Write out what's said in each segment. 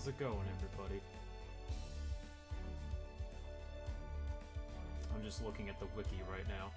How's it going, everybody? I'm just looking at the wiki right now.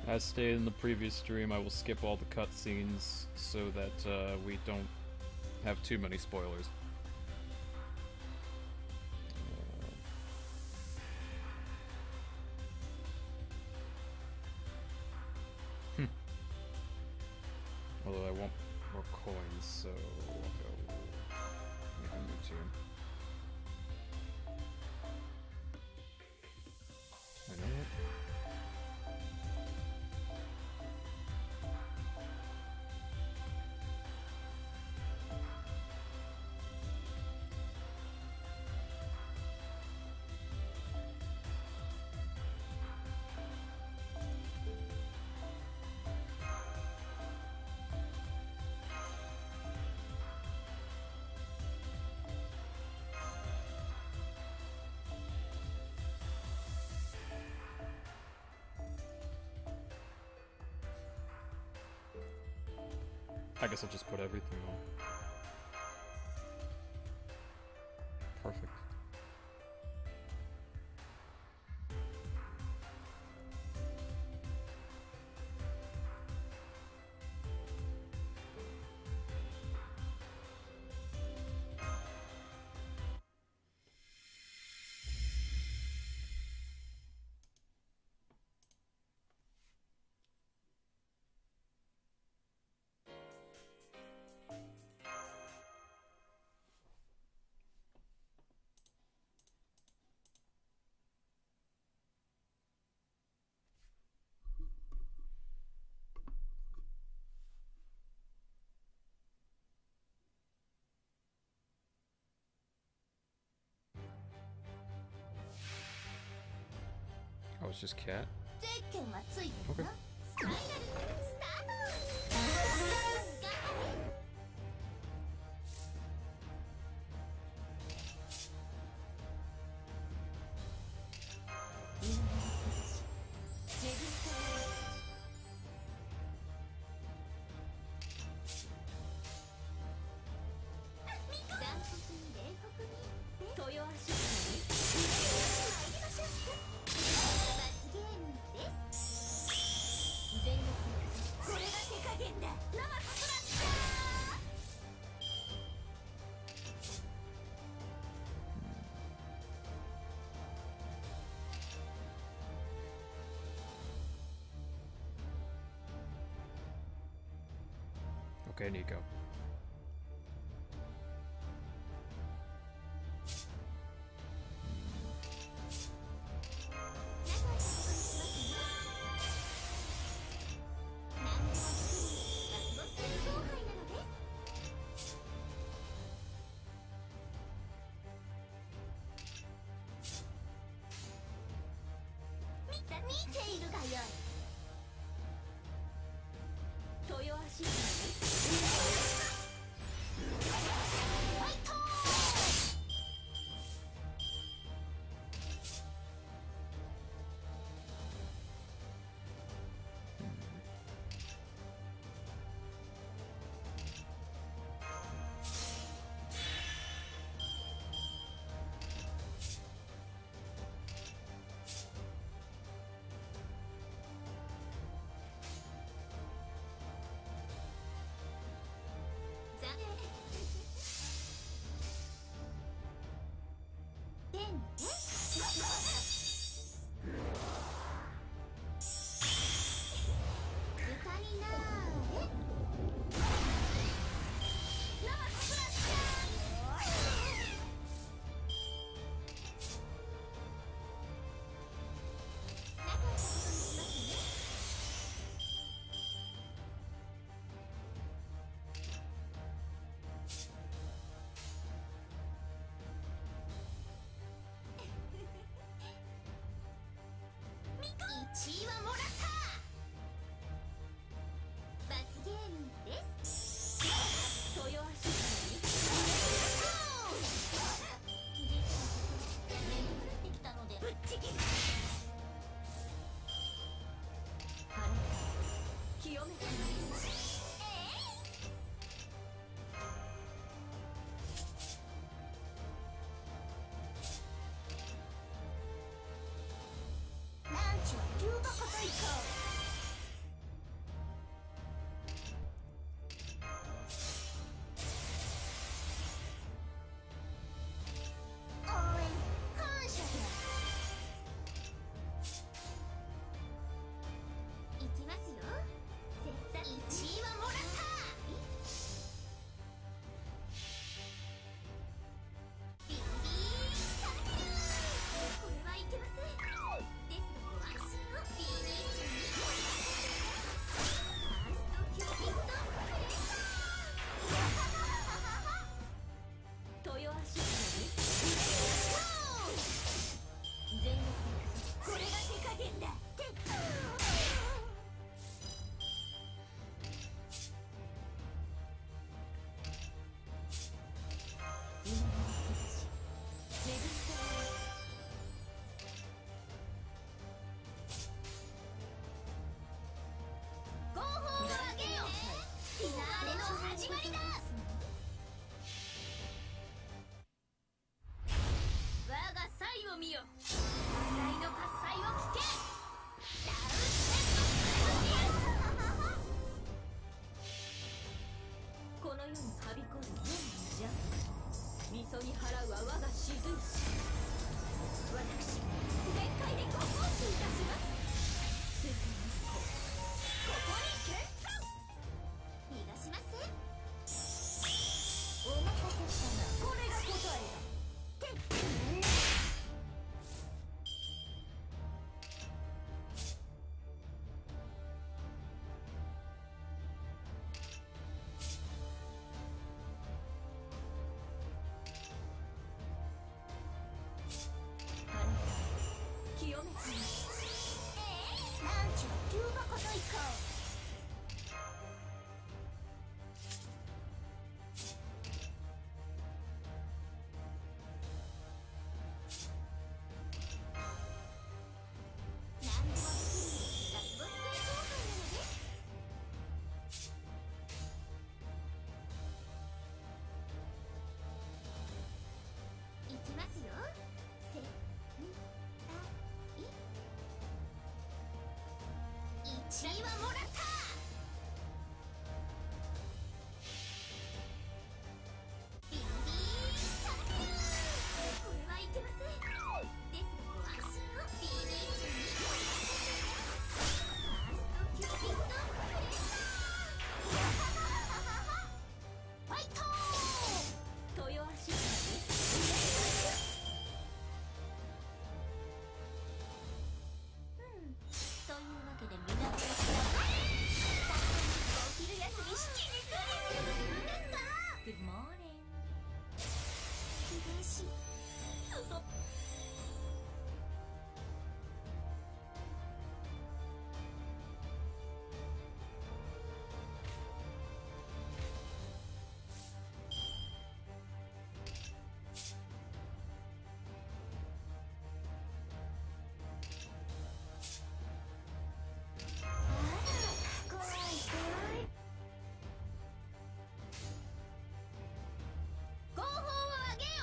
As stated in the previous stream, I will skip all the cutscenes so that we don't have too many spoilers. Although I want more coins, so I'll go make a new tune. I know it. I guess I'll just put everything on. Perfect. Oh, it's just cat? Okay. Okay, Nico. を見よ。笑いの喝采を聞け。ダウンこの世にはびこる天の邪みそに払うは我が雫石。私全開でご奉仕いたします。水天の子、ここに見参。逃がしません。お待たせしたな。これが答えだ。清めてみます。なんちゅう急箱といこう。1位はもらった。ビビーチャレンジ。これはいけません。ですがご安心を。ビビーチャにファーストキューピッドプレッシャー。ファイトー。豊足というわけで皆さんお昼休み7時からですか。 Good morning。 秀吉そ怖い怖い。号砲を上げよ。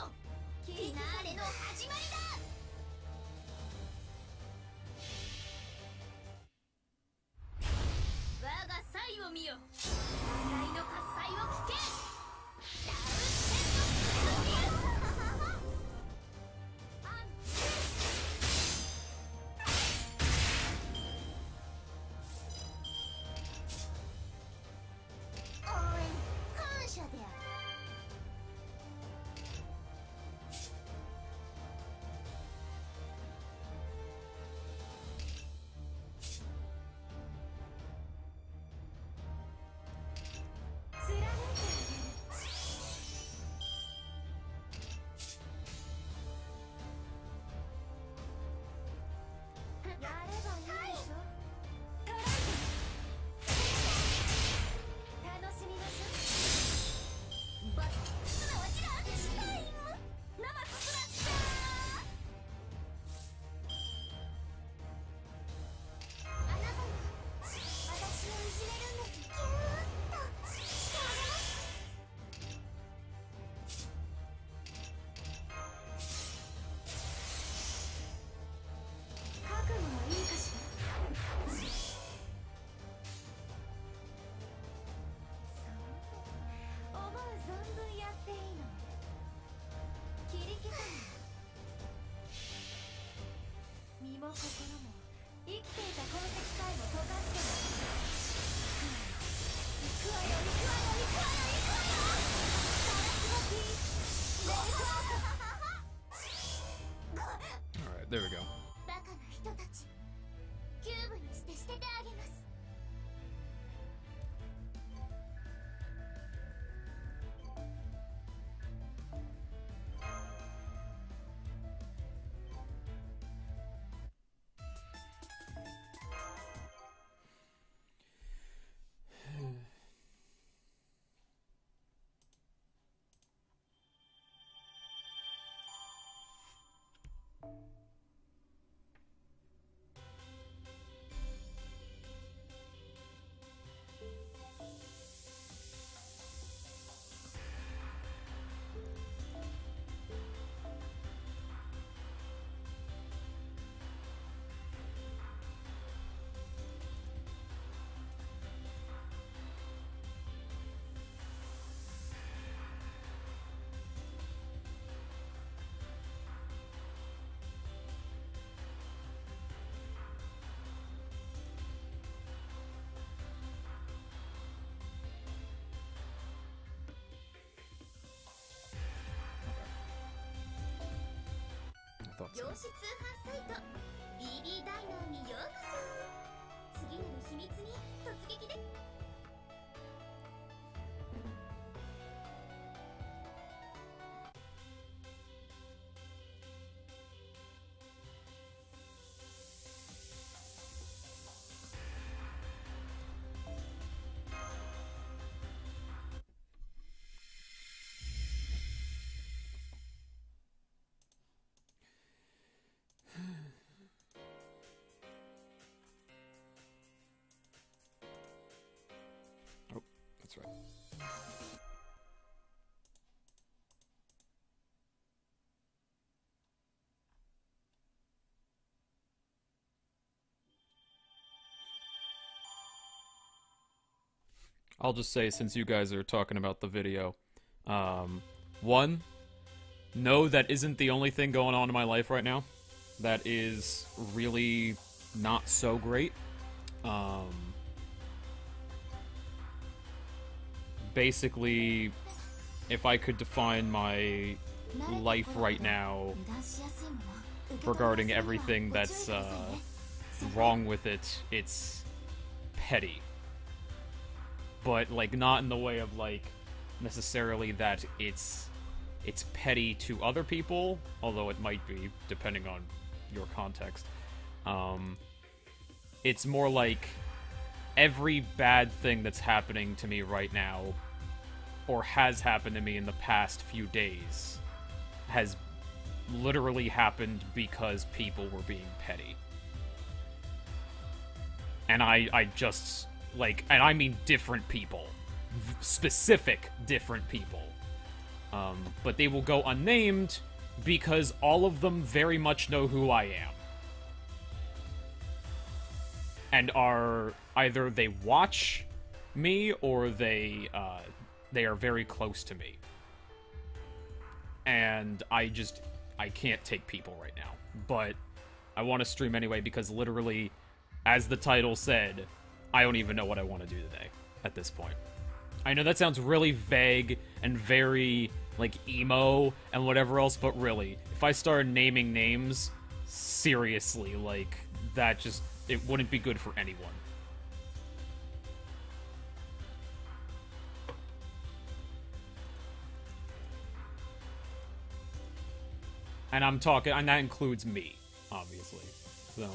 フィナーレの始まりだ。我が才を見よ。笑いの喝采を聞け。ダウンテンのパンチ。応援感謝である。量子通販サイト BB ダイナーにようこそ。次なる秘密に突撃で。That's right. I'll just say, since you guys are talking about the video, one, no, that isn't the only thing going on in my life right now. That is really not so great. Basically, if I could define my life right now regarding everything that's wrong with it, it's petty. But, like, not in the way of, like, necessarily that it's petty to other people, although it might be, depending on your context. It's more like every bad thing that's happening to me right now, or has happened to me in the past few days, has literally happened because people were being petty. And I just, like, and I mean different people. Specific different people. But they will go unnamed because all of them very much know who I am. And are either they watch me or they are very close to me. And I can't take people right now. But I want to stream anyway because literally, as the title said, I don't even know what I want to do today at this point. I know that sounds really vague and very, like, emo and whatever else, but really, if I started naming names, seriously, like, that just, it wouldn't be good for anyone. And I'm talking, and that includes me, obviously, so...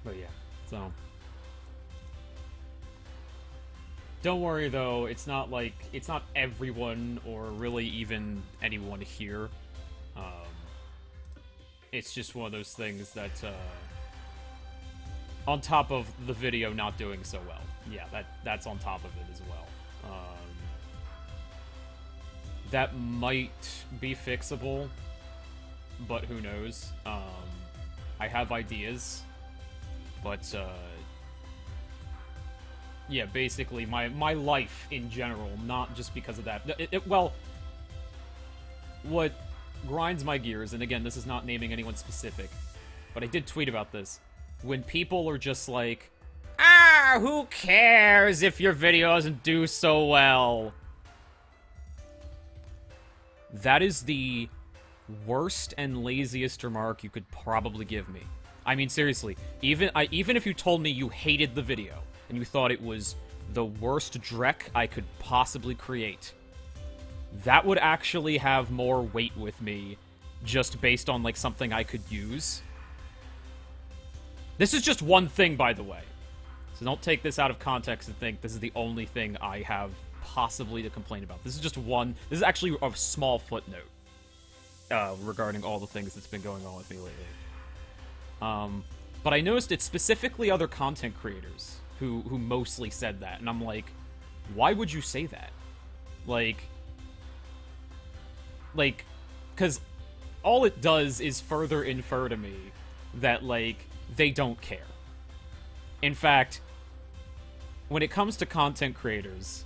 But yeah, so... Don't worry, though, it's not like... It's not everyone, or really even anyone here. It's just one of those things that, on top of the video not doing so well. Yeah, that's on top of it as well. That might be fixable, but who knows. I have ideas, but, yeah, basically, my life in general, not just because of that. Well, what grinds my gears, and again, this is not naming anyone specific, but I did tweet about this. When people are just like, who cares if your video doesn't do so well? That is the worst and laziest remark you could probably give me. I mean, seriously, even if you told me you hated the video, and you thought it was the worst dreck I could possibly create, that would actually have more weight with me, just based on, like, something I could use. This is just one thing, by the way. So don't take this out of context and think this is the only thing I have possibly to complain about. This is just one... This is actually a small footnote regarding all the things that's been going on with me lately. But I noticed it's specifically other content creators who mostly said that. And I'm like, why would you say that? Like, because all it does is further infer to me that, like, they don't care. In fact, when it comes to content creators,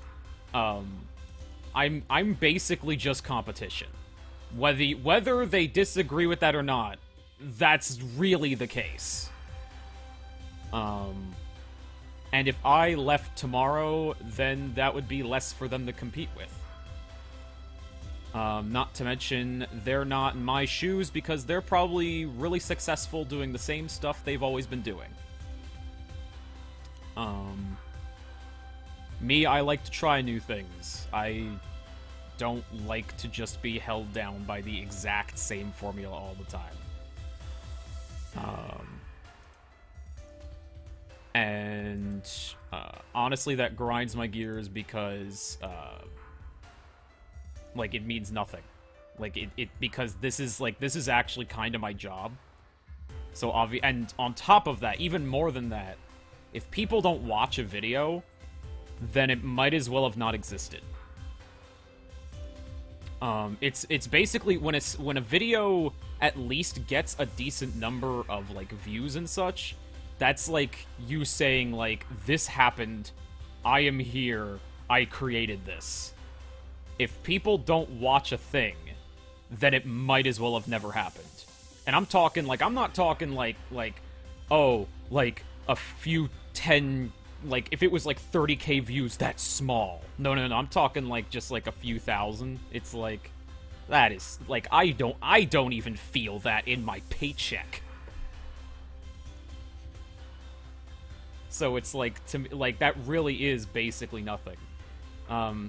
I'm basically just competition. Whether they disagree with that or not, that's really the case. And if I left tomorrow, then that would be less for them to compete with. Not to mention, they're not in my shoes because they're probably really successful doing the same stuff they've always been doing. Me, I like to try new things. I don't like to just be held down by the exact same formula all the time. And honestly, that grinds my gears because, like, it means nothing. Like, because this is actually kind of my job. So, and on top of that, even more than that, if people don't watch a video, then it might as well have not existed. It's basically when a video at least gets a decent number of, like, views and such, that's like you saying, like, this happened, I am here, I created this. If people don't watch a thing, then it might as well have never happened. And I'm talking, like, I'm not talking, like, oh, like, a few 10, like, if it was, like, 30k views, that's small. No, I'm talking, like, just, like, a few thousand. It's, like, that is, like, I don't even feel that in my paycheck. So it's, like, to me, like, that really is basically nothing.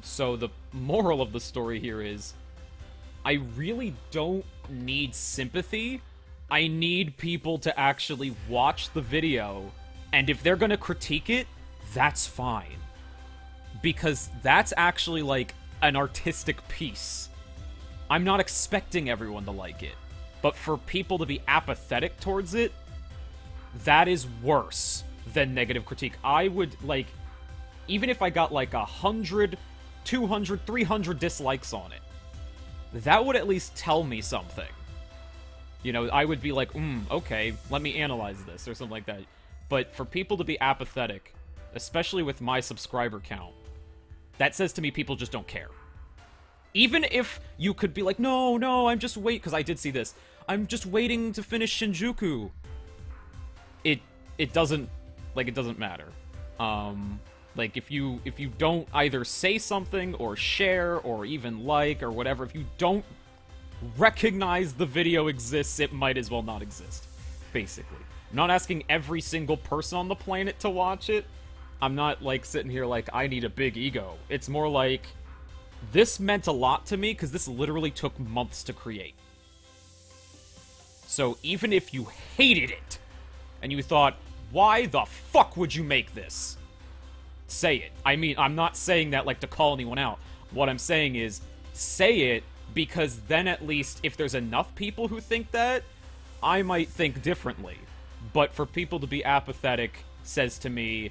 So the moral of the story here is, I really don't need sympathy. I need people to actually watch the video, and if they're gonna critique it, that's fine. Because that's actually, like, an artistic piece. I'm not expecting everyone to like it. But for people to be apathetic towards it, that is worse than negative critique. I would, like, even if I got, like, 100, 200, 300 dislikes on it, that would at least tell me something. You know, I would be like, okay, let me analyze this, or something like that. But for people to be apathetic, especially with my subscriber count, that says to me people just don't care. Even if you could be like, no, I'm just waiting, because I did see this. I'm just waiting to finish Shinjuku. It doesn't, like, it doesn't matter. Like, if you don't either say something, or share, or even like, or whatever, if you don't recognize the video exists, it might as well not exist, basically. I'm not asking every single person on the planet to watch it. I'm not, like, sitting here like, I need a big ego. It's more like, this meant a lot to me, because this literally took months to create. So even if you hated it, and you thought, why the fuck would you make this? Say it. I mean, I'm not saying that, like, to call anyone out. What I'm saying is, say it, because then at least, if there's enough people who think that, I might think differently. But for people to be apathetic says to me,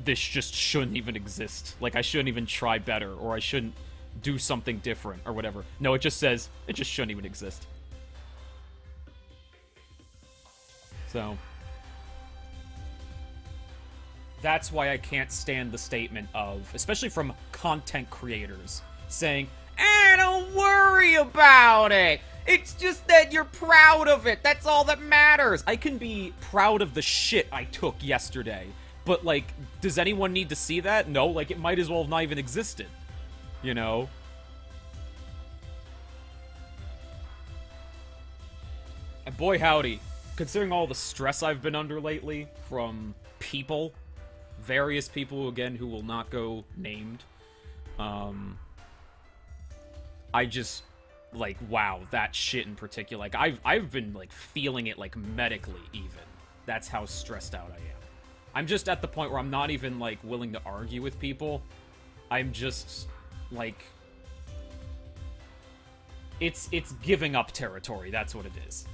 this just shouldn't even exist. Like, I shouldn't even try better, or I shouldn't do something different, or whatever. No, it just says, it just shouldn't even exist. So, that's why I can't stand the statement of, especially from content creators, saying, don't worry about it! It's just that you're proud of it, that's all that matters! I can be proud of the shit I took yesterday, but, like, does anyone need to see that? No, like, it might as well have not even existed. You know? And boy howdy, considering all the stress I've been under lately from people, various people, again, who will not go named, I just, like, wow, that shit in particular, like, I've been, like, feeling it, like, medically, even. That's how stressed out I am. I'm just at the point where I'm not even, like, willing to argue with people. I'm just, like, it's giving up territory, that's what it is.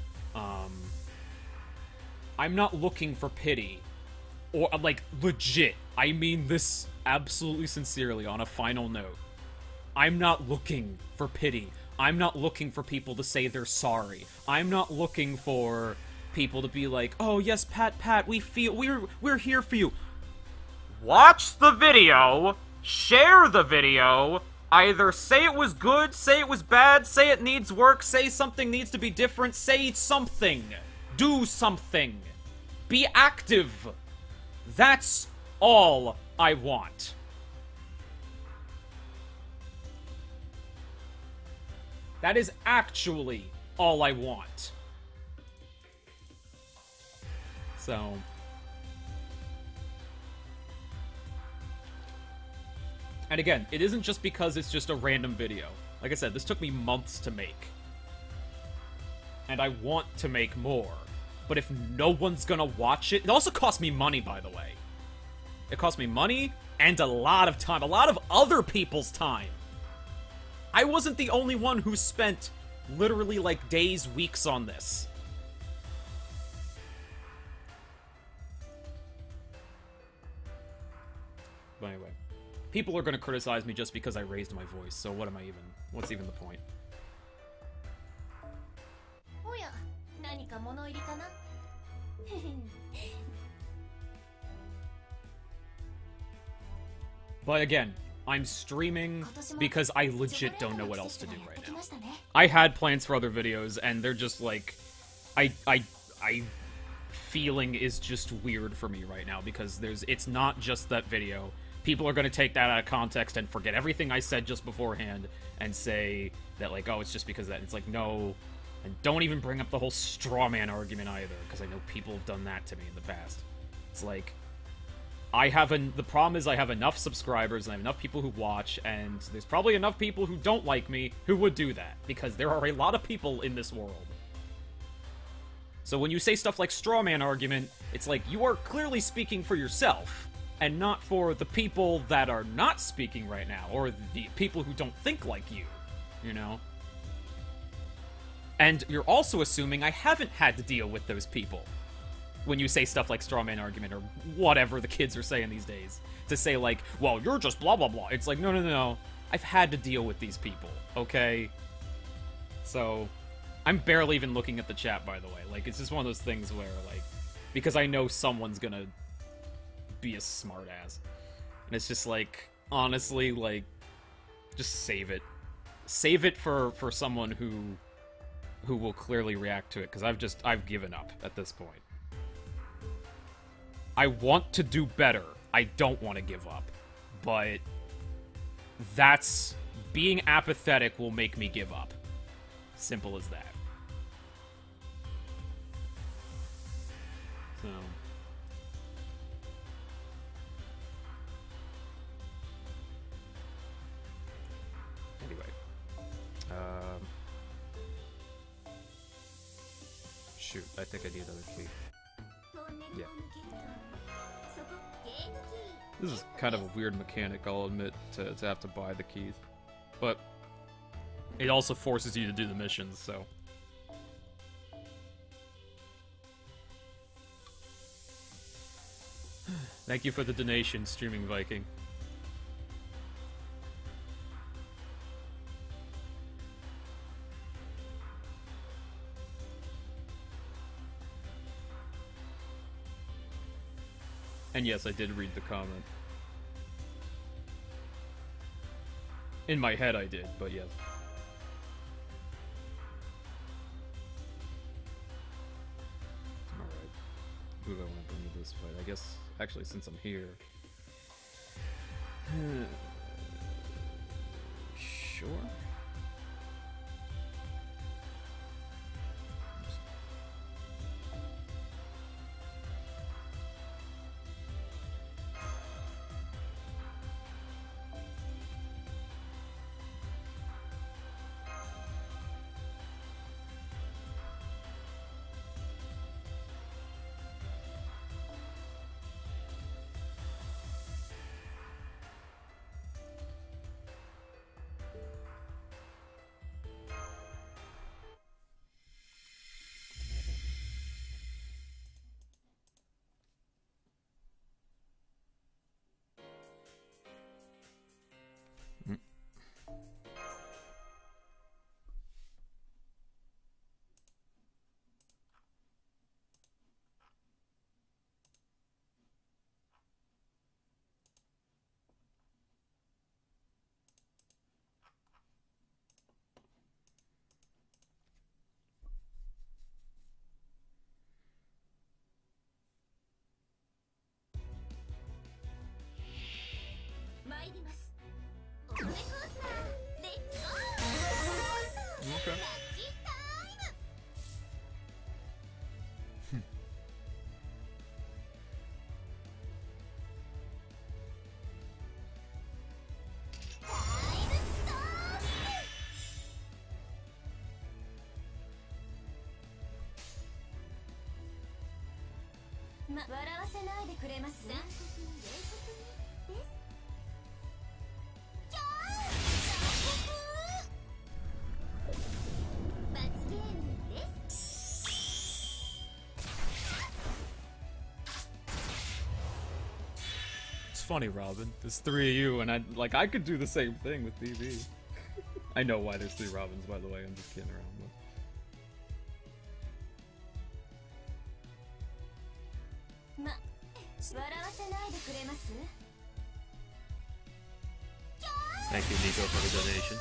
I'm not looking for pity, or, like, legit, I mean this absolutely sincerely on a final note. I'm not looking for pity. I'm not looking for people to say they're sorry. I'm not looking for people to be like, oh yes, Pat, we're here for you. Watch the video, share the video. Either say it was good, say it was bad, say it needs work, say something needs to be different, say something. Do something. Be active. That's all I want. That is actually all I want. So... And again, it isn't just because it's just a random video. Like I said, this took me months to make. And I want to make more. But if no one's gonna watch it... It also cost me money, by the way. It cost me money and a lot of time. A lot of other people's time. I wasn't the only one who spent literally, like, days, weeks on this. But anyway. People are gonna criticize me just because I raised my voice, so what am I even... What's even the point? But again, I'm streaming because I legit don't know what else to do right now. I had plans for other videos, and they're just like... Feeling is just weird for me right now, because it's not just that video. People are going to take that out of context and forget everything I said just beforehand and say that, like, oh, it's just because of that. It's like, no. And don't even bring up the whole straw man argument either, because I know people have done that to me in the past. It's like, the problem is I have enough subscribers and I have enough people who watch, and there's probably enough people who don't like me who would do that, because there are a lot of people in this world. So when you say stuff like straw man argument, it's like, you are clearly speaking for yourself, and not for the people that are not speaking right now, or the people who don't think like you know? And you're also assuming I haven't had to deal with those people when you say stuff like straw man argument, or whatever the kids are saying these days. To say like, well, you're just blah blah blah. It's like, no. I've had to deal with these people, okay? So, I'm barely even looking at the chat, by the way. Like, it's just one of those things where, like, because I know someone's gonna be a smartass. And it's just like, honestly, like, just save it. Save it for someone who will clearly react to it, because I've given up at this point. I want to do better. I don't want to give up. But being apathetic will make me give up. Simple as that. So... Anyway. Shoot, I think I need another key. Yeah. This is kind of a weird mechanic, I'll admit, to have to buy the keys. But it also forces you to do the missions, so... Thank you for the donation, Streaming Viking. And yes, I did read the comment. In my head I did, but yes. Alright. Who do I want to bring to this fight? I guess, actually, since I'm here... Sure? Okay. It's funny, Robin. There's 3 of you, and I could do the same thing with BB. I know why there's 3 Robins, by the way. I'm just kidding around. Thank you, Nico, for the donation.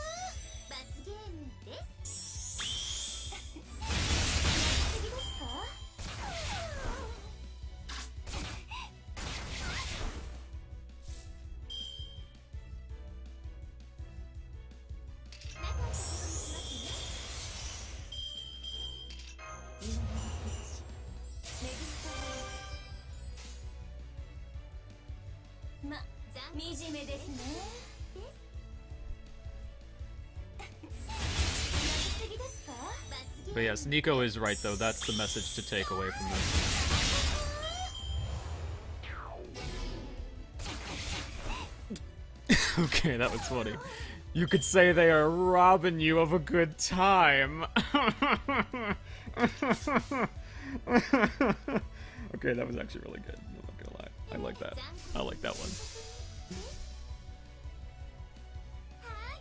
But yes, Nico is right though, that's the message to take away from this. Okay, that was funny. You could say they are robbing you of a good time. Okay, that was actually really good, I'm not gonna lie. I like that. I like that one.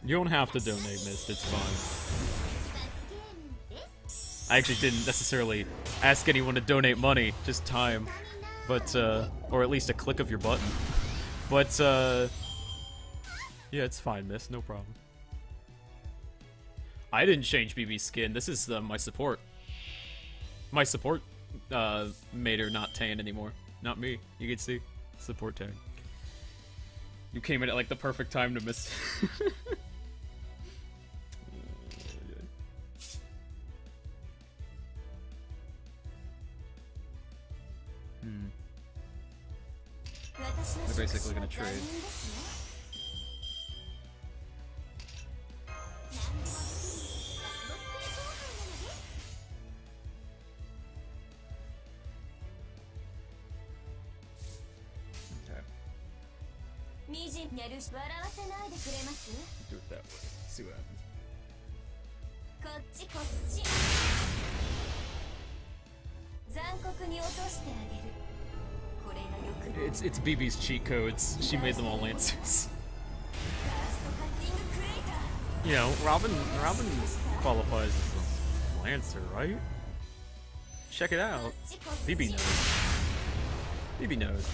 You don't have to donate, Mist, it's fine. I actually didn't necessarily ask anyone to donate money, just time. But, or at least a click of your button. But, yeah, it's fine, Mist, no problem. I didn't change BB's skin, this is my support. My support, made her not tan anymore. Not me, you can see. Support tag. You came in at, like, the perfect time to miss. They're basically gonna trade. Okay. Do it that way. See what happens. It's BB's cheat codes. She made them all Lancers. You know, Robin qualifies as a Lancer, right? Check it out. BB knows. BB knows.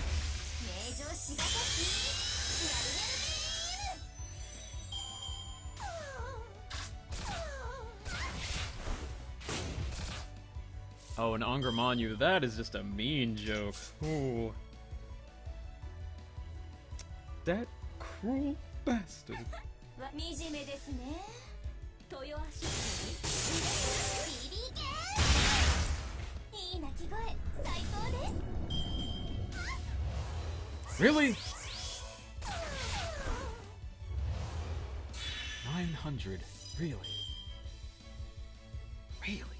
Oh, an Angramanyu, that is just a mean joke. Ooh. That cruel bastard. Really? 900. Really? Really?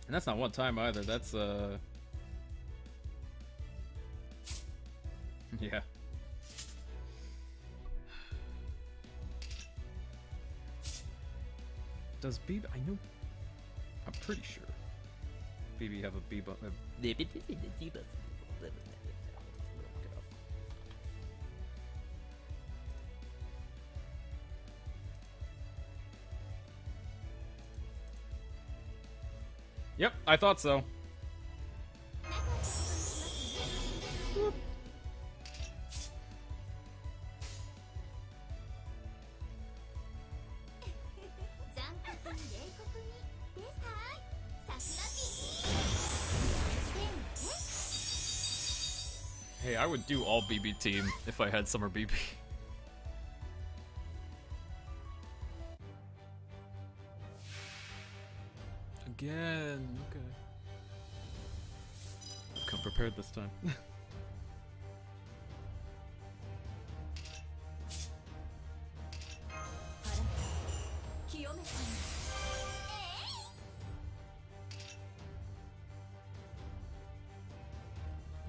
And that's not one time either, that's yeah. Does BB... I know... I'm pretty sure. BB have a B buff... Yep, I thought so. Hey, I would do all BB team if I had Summer BB. Again, okay. I've come prepared this time.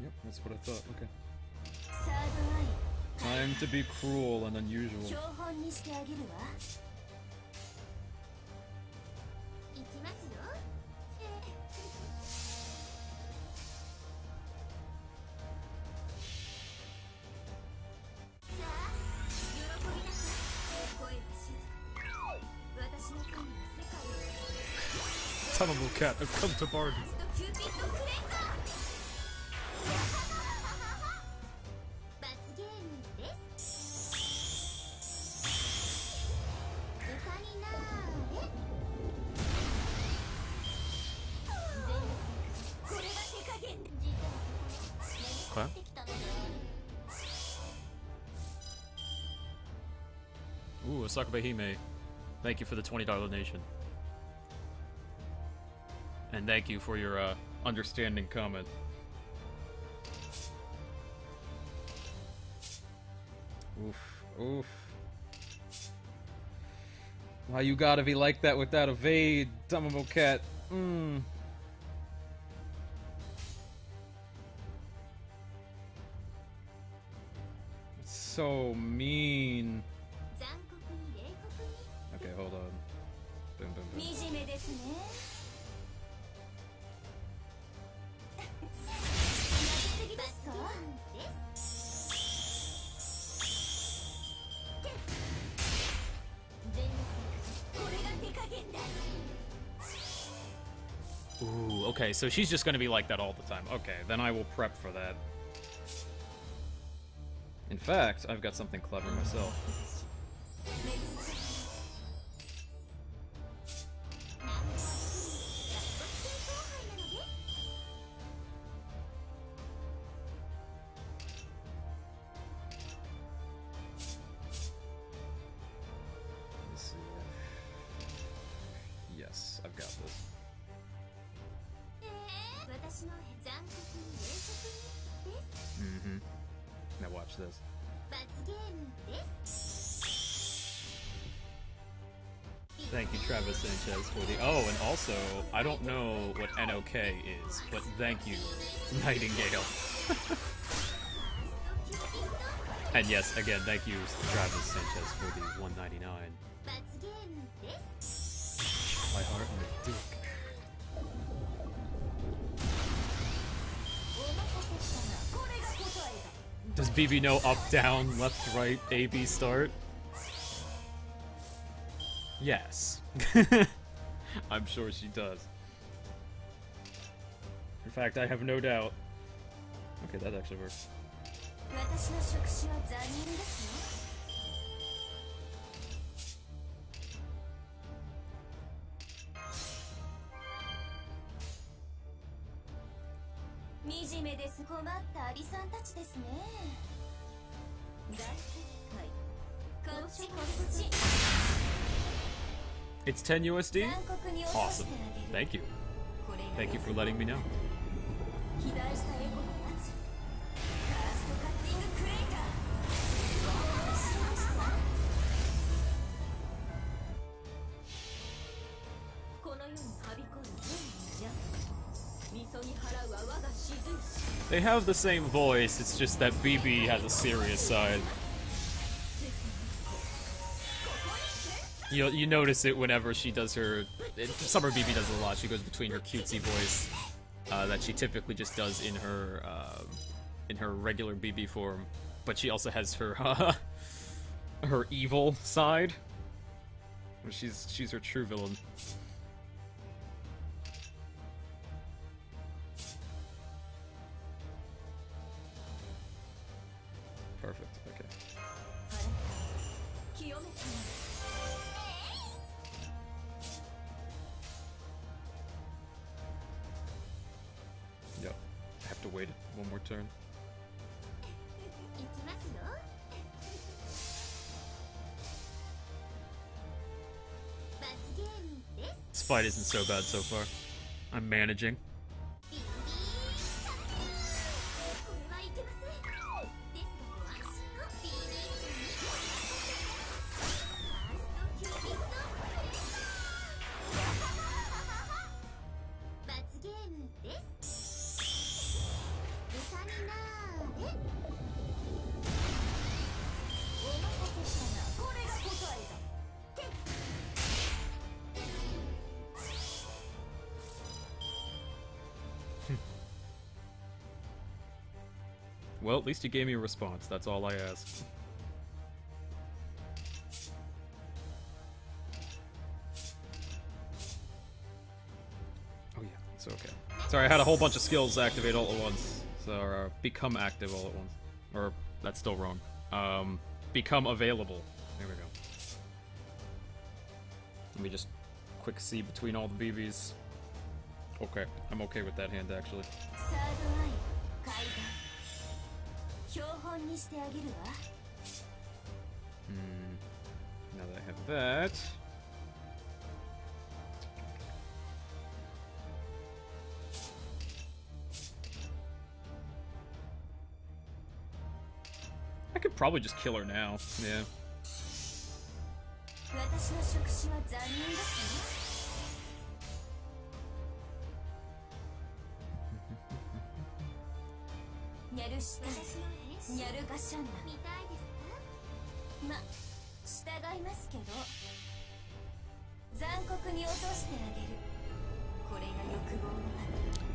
Yep, that's what I thought, okay. Time to be cruel and unusual. Tunnel cat, I've come to bargain. Okay. Ooh, Asakabe Hime. Thank you for the $20 donation. And thank you for your understanding comment. Oof, oof. Why you gotta be like that with that evade, Tamamo Cat? It's so mean. Okay, hold on. Boom, boom, boom. Ooh, okay, so she's just gonna be like that all the time. Okay, then I will prep for that. In fact, I've got something clever myself. Let's see. Yes, I've got this. Now watch this. Thank you, Travis Sanchez, for the... Oh, and also, I don't know what NOK is, but thank you, Nightingale. And yes, again, thank you, Travis Sanchez, for the $1.99. My heart and a dick. Does BB know up, down, left, right, A, B, start? Yes. I'm sure she does. In fact, I have no doubt. Okay, that actually works. It's 10 USD? Awesome. Thank you. Thank you for letting me know. They have the same voice, it's just that BB has a serious side. You notice it whenever she does her... Summer BB does it a lot, she goes between her cutesy voice that she typically just does in her regular BB form, but she also has her her evil side. She's her true villain. Perfect, okay. Yep, I have to wait one more turn. This fight isn't so bad so far. I'm managing. Well, at least you gave me a response. That's all I asked. Oh yeah, it's okay. Sorry, I had a whole bunch of skills activate all at once. So, become active all at once. Or, that's still wrong. Become available. There we go. Let me just quick see between all the BBs. Okay, I'm okay with that hand, actually. Now that I have that... I could probably just kill her now, yeah.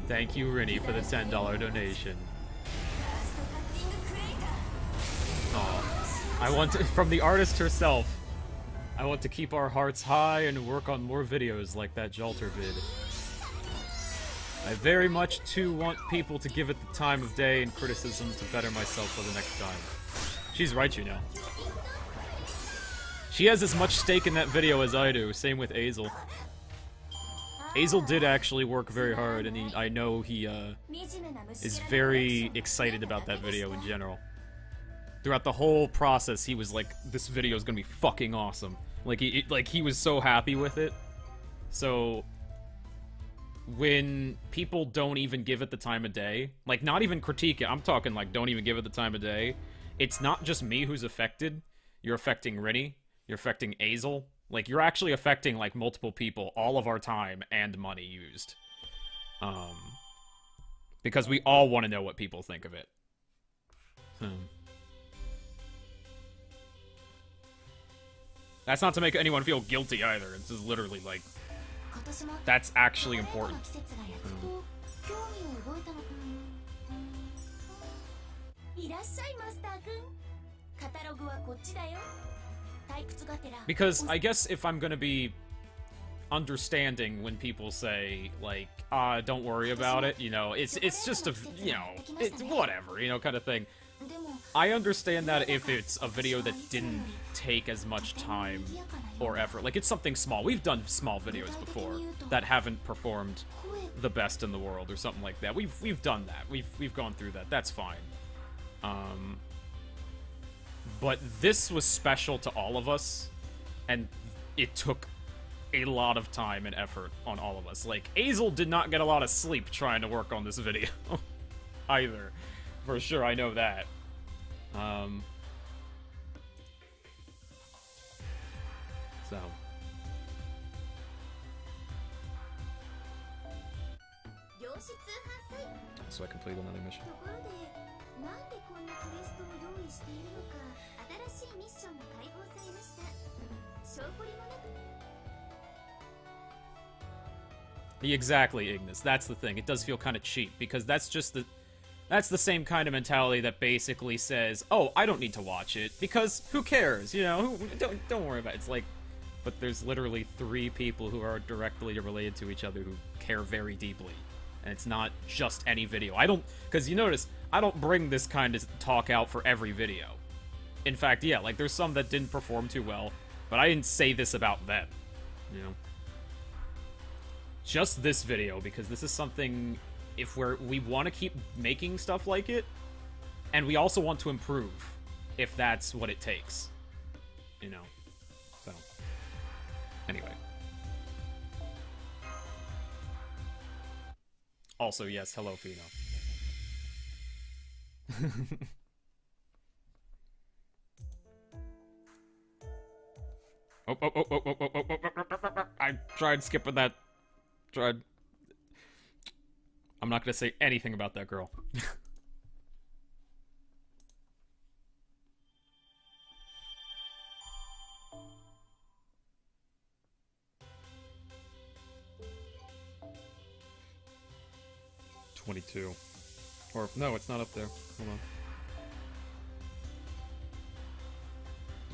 Thank you, Rini, for the $10 donation. Oh, I want to, from the artist herself, I want to keep our hearts high and work on more videos like that Jalter vid. I very much, too, want people to give it the time of day and criticism to better myself for the next time. She's right, you know. She has as much stake in that video as I do, same with Azel. Azel did actually work very hard, and I know he is very excited about that video in general. Throughout the whole process, he was like, this video is gonna be fucking awesome. Like, he was so happy with it. So... when people don't even give it the time of day, like, not even critique it, I'm talking, like, don't even give it the time of day, it's not just me who's affected. You're affecting Rini, you're affecting Azel, like, you're actually affecting, like, multiple people, all of our time and money used. Because we all want to know what people think of it. That's not to make anyone feel guilty either, it's just literally, like, that's actually important. Because I guess if I'm gonna be understanding when people say, like, don't worry about it, you know, it's just a, you know, it's whatever, you know, kind of thing. I understand that if it's a video that didn't take as much time or effort. Like, it's something small. We've done small videos before that haven't performed the best in the world or something like that. We've done that. We've gone through that. That's fine. But this was special to all of us, and it took a lot of time and effort on all of us. Like, Azel did not get a lot of sleep trying to work on this video either. For sure, I know that. So I completed another mission. Exactly, Ignis. That's the thing. It does feel kind of cheap, because that's just the... That's the same kind of mentality that basically says, oh, I don't need to watch it, because who cares, you know? Don't worry about it. It's like... But there's literally 3 people who are directly related to each other who care very deeply. And it's not just any video. I don't... Because you notice, I don't bring this kind of talk out for every video. In fact, yeah, like, there's some that didn't perform too well, but I didn't say this about them, you know? Just this video, because this is something... If we want to keep making stuff like it, and we also want to improve, if that's what it takes, you know. So, anyway. Also, yes, hello, Fino. Oh. I tried skipping that. Tried. I'm not gonna say anything about that girl. 22. Or, no, it's not up there. Hold on.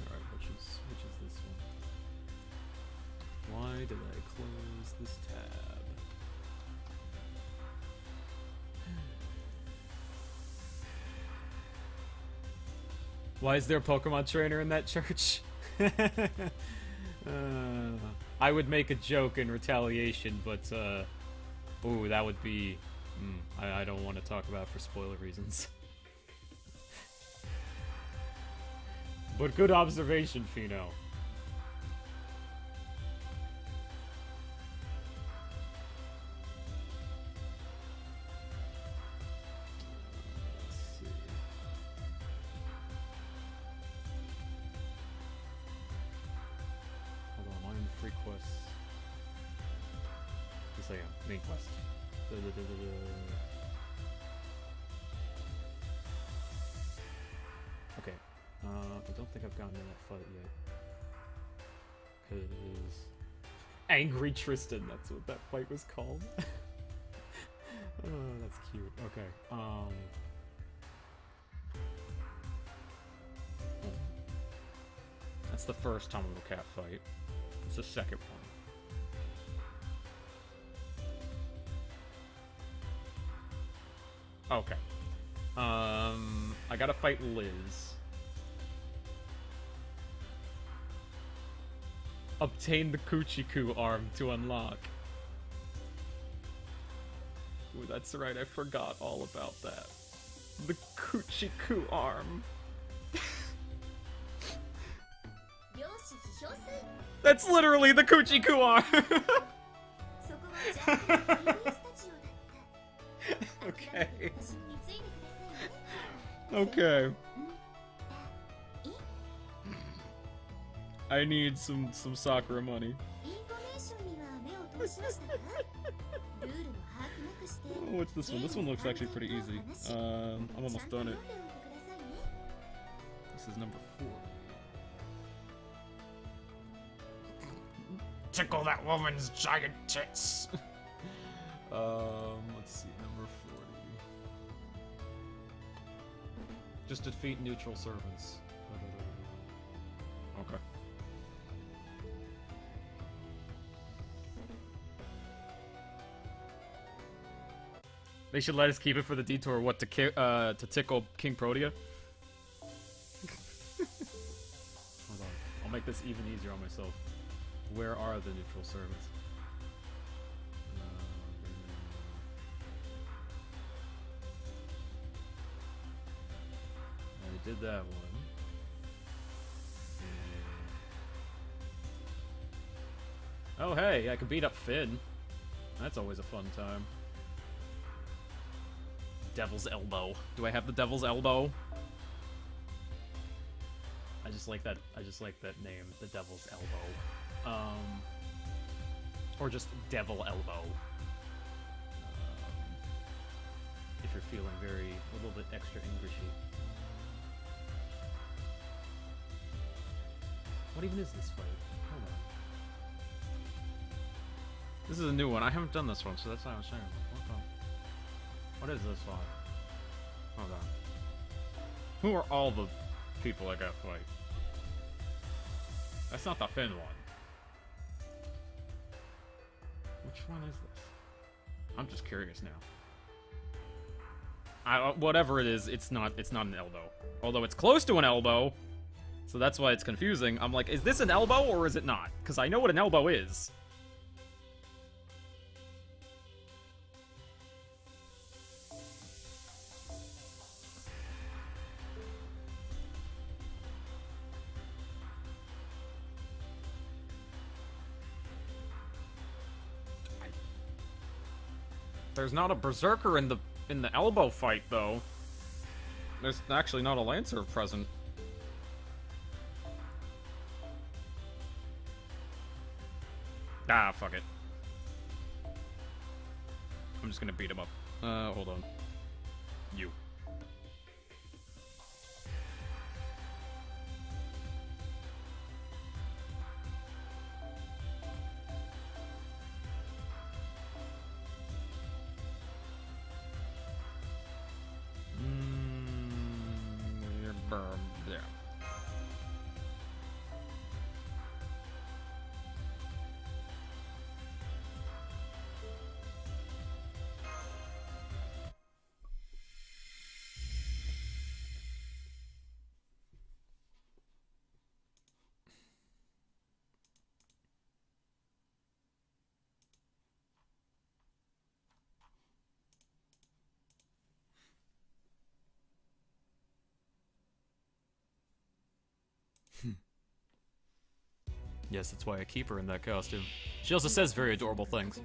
Alright, which is this one? Why did I close this tab? Why is there a Pokemon trainer in that church? I would make a joke in retaliation, but, ooh, that would be... I don't want to talk about it for spoiler reasons. But good observation, Fino. Let's see. Hold on, I'm in free quests. Just a second, main quest. Okay, I don't think I've gotten in that fight yet. Cause... Angry Tristan, that's what that fight was called. Oh, that's cute. Okay, that's the first Tomomo Cat fight. It's the second one. Okay. I gotta fight Liz. Obtain the Kuchiku arm to unlock. Ooh, that's right, I forgot all about that. The Kuchiku arm. That's literally the Kuchiku arm! Okay. Okay. I need some Sakura money. Oh, what's this one? This one looks actually pretty easy. I'm almost done it. This is number 4. Tickle that woman's giant tits! Let's see, number 40. Just defeat neutral servants. Okay. They should let us keep it for the detour. What, to tickle King Protea? Hold on. I'll make this even easier on myself. Where are the neutral servants? I did that one. Oh hey, I can beat up Finn. That's always a fun time. Devil's Elbow. Do I have the Devil's Elbow? I just like that name, the Devil's Elbow. Or just Devil Elbow. If you're feeling a little bit extra Englishy. What even is this fight? Hold on. This is a new one. I haven't done this one, so that's why I was saying. What is this one? Hold on. Who are all the people I gotta fight? That's not the Finn one. Which one is this? I'm just curious now. Whatever it is, it's not an elbow. Although it's close to an elbow, so that's why it's confusing. I'm like, is this an elbow or is it not? Because I know what an elbow is. There's not a berserker in the elbow fight though. There's actually not a lancer present. Ah, fuck it. I'm just gonna beat him up. Hold on. You. Yeah. Yes, that's why I keep her in that costume. She also says very adorable things.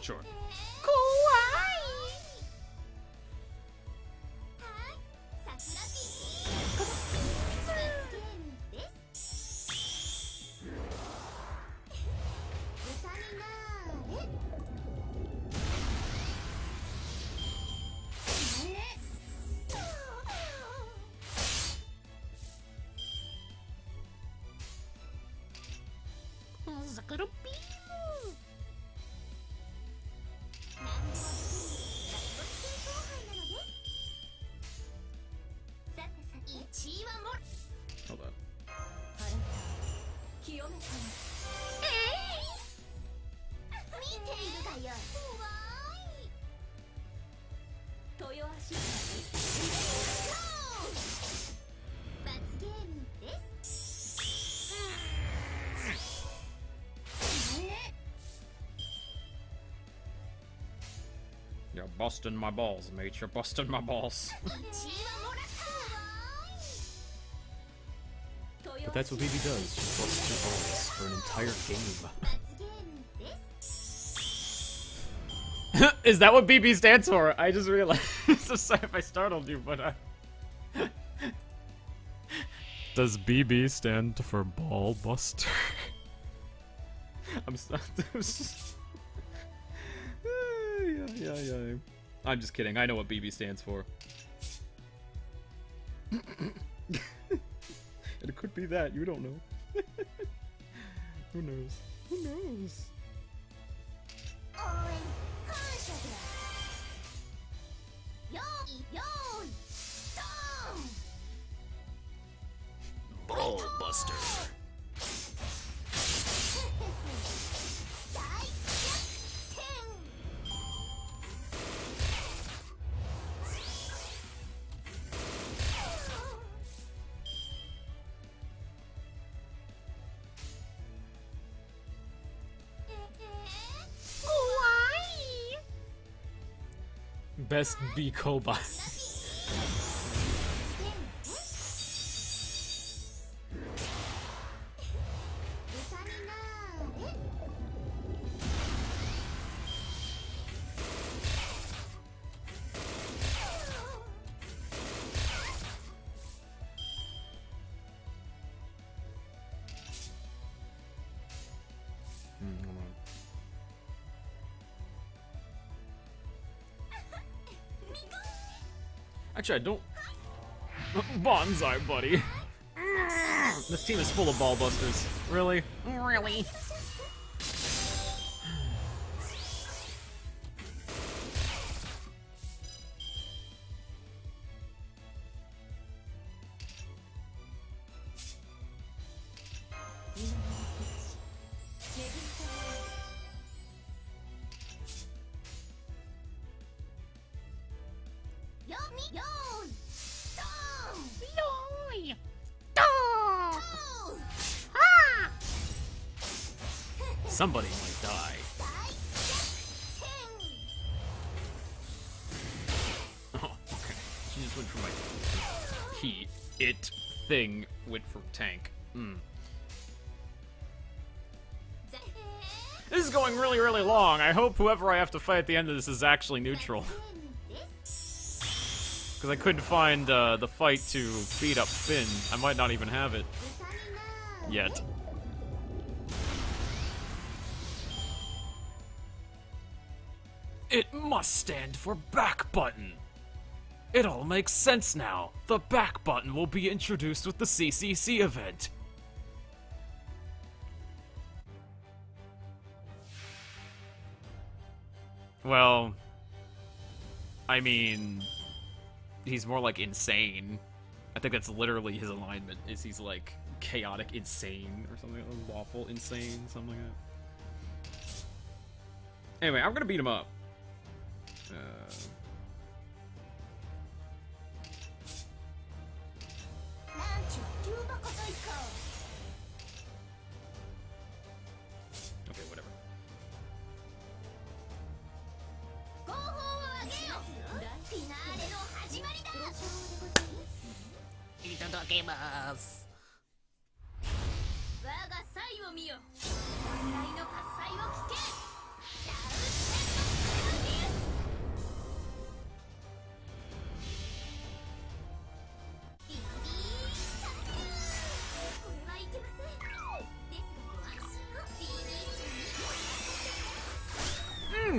Sure. Hold on. You're busting my balls, mate. You're busting my balls. But that's what BB does. She busts your balls for an entire game. Is that what BB stands for? I just realized. So sorry if I startled you, but does BB stand for ball buster? I'm just... yeah. I'm just kidding. I know what BB stands for. It could be that. You don't know. Who knows? Who knows? Ball buster. Best B Cobot. Actually, I don't... Bonsai, buddy. This team is full of ball busters. Really? Really? Somebody might die. Oh, okay. She just went for my thing went for tank. This is going really, really long. I hope whoever I have to fight at the end of this is actually neutral. Because I couldn't find the fight to beat up Finn. I might not even have it yet. It must stand for back button. It all makes sense now. The back button will be introduced with the CCC event. Well, I mean, he's more like insane. I think that's literally his alignment, is he's like chaotic insane or something, like lawful insane, something like that. Anyway, I'm gonna beat him up. Okay, whatever.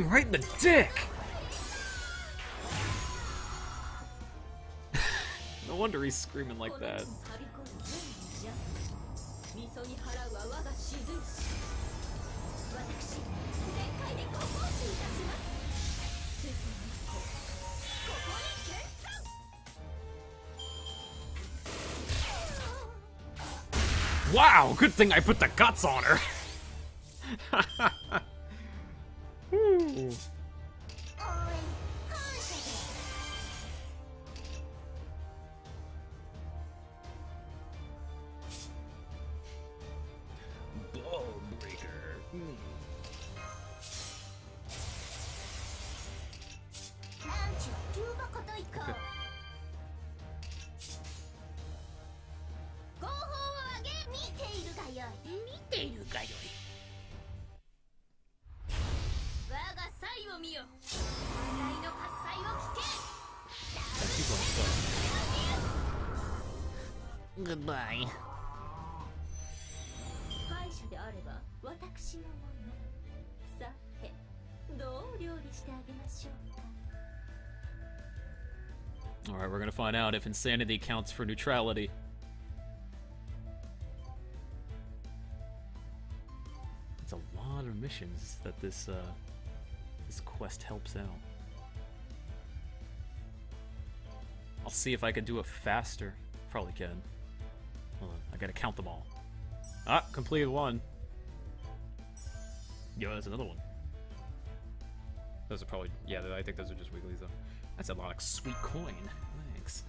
Right in the dick! No wonder he's screaming like that. Wow, good thing I put the guts on her! Ooh. Ball breaker. Okay. Goodbye. Alright, we're gonna find out if insanity counts for neutrality. It's a lot of missions that this quest helps out. I'll see if I can do it faster. Probably can. Hold on, I gotta count them all. Ah, completed one. Yo, there's another one. Those are probably, yeah, I think those are just wigglies though. That's a lot of sweet coin. Thanks.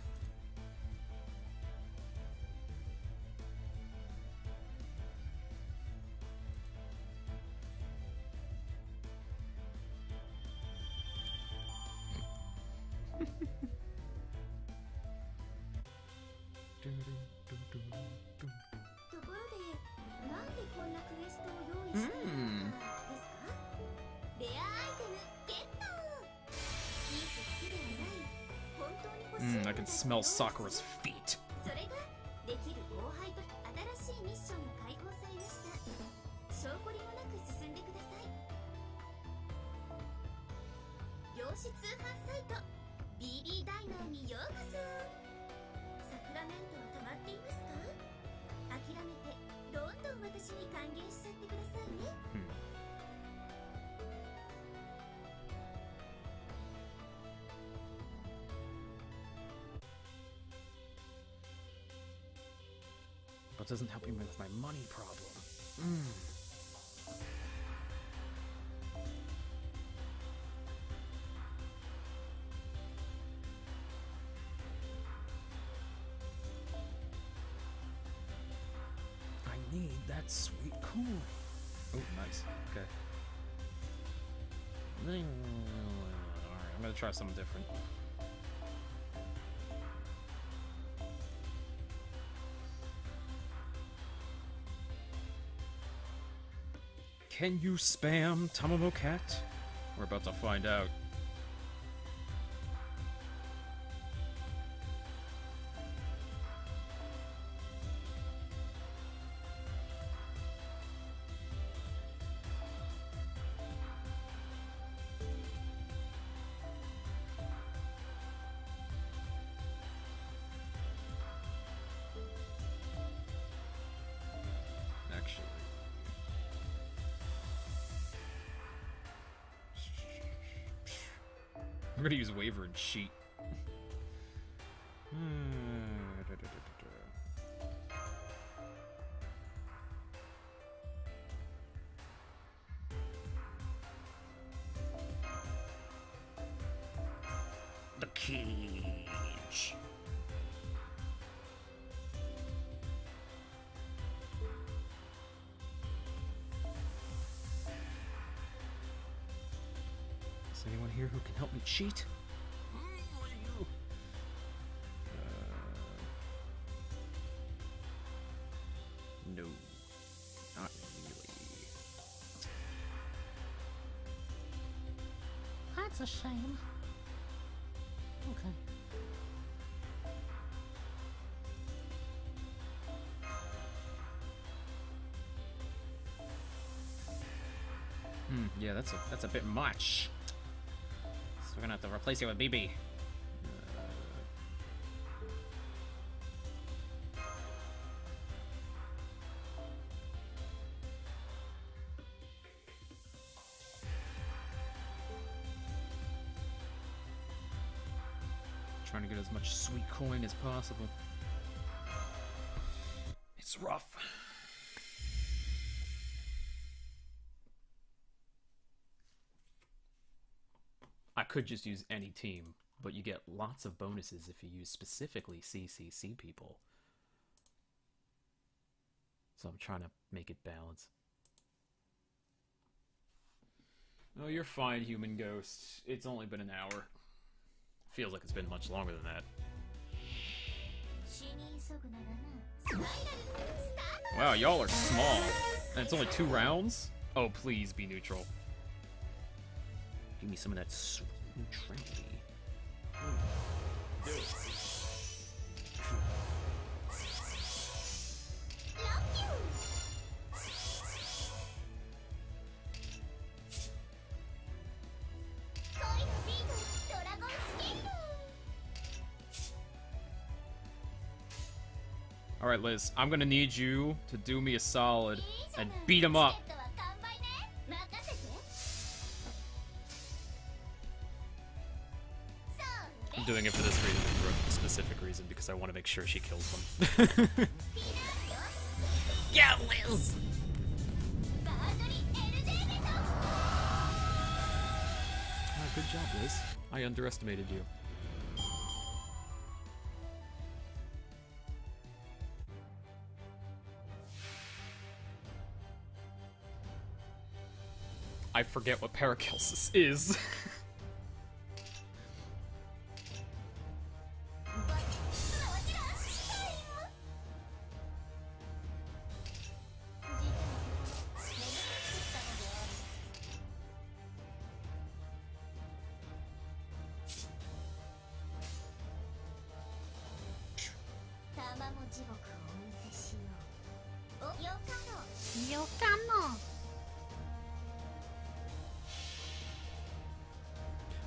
I can smell Sakura's feet. But doesn't help me with my money problem. That's sweet cool. Oh, nice. Okay. Alright, I'm gonna try something different. Can you spam Tamamo Cat? We're about to find out. Actually. I'm gonna use waiver and cheat. The cage. Is anyone here who can help me cheat? No, not really. That's a shame. Okay. Yeah, that's a bit much. So we're gonna have to replace it with BB. Trying to get as much sweet coin as possible. It's rough. I could just use any team, but you get lots of bonuses if you use specifically CCC people. So I'm trying to make it balance. Oh, you're fine, human ghost. It's only been an hour. Feels like it's been much longer than that. Wow, y'all are small. And it's only 2 rounds? Oh, please be neutral. Give me some of that sweet neutrality. Alright, Liz, I'm gonna need you to do me a solid and beat him up. I'm doing it for this reason, for a specific reason, because I want to make sure she kills them. Yeah, Liz! Ah, good job, Liz. I underestimated you. I forget what Paracelsus is.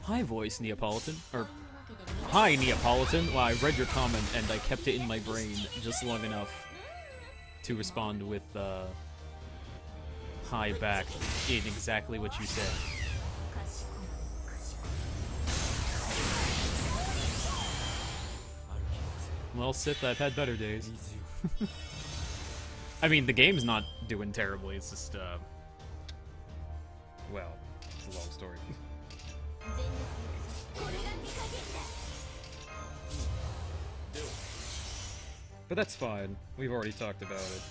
Hi, voice Neapolitan. Or, hi, Neapolitan. Well, I read your comment and I kept it in my brain just long enough to respond with, hi back in exactly what you said. Well, Sith, I've had better days. I mean, the game's not doing terribly, it's just, well, it's a long story. But that's fine. We've already talked about it.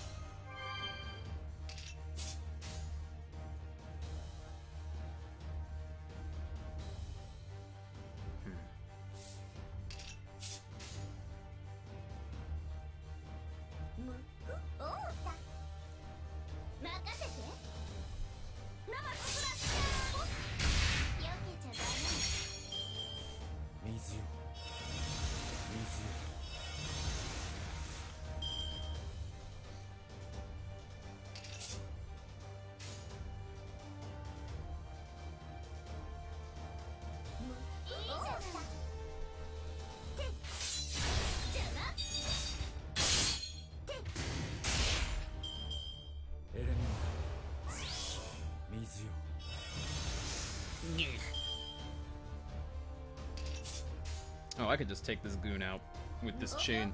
Oh, I could just take this goon out with this chain.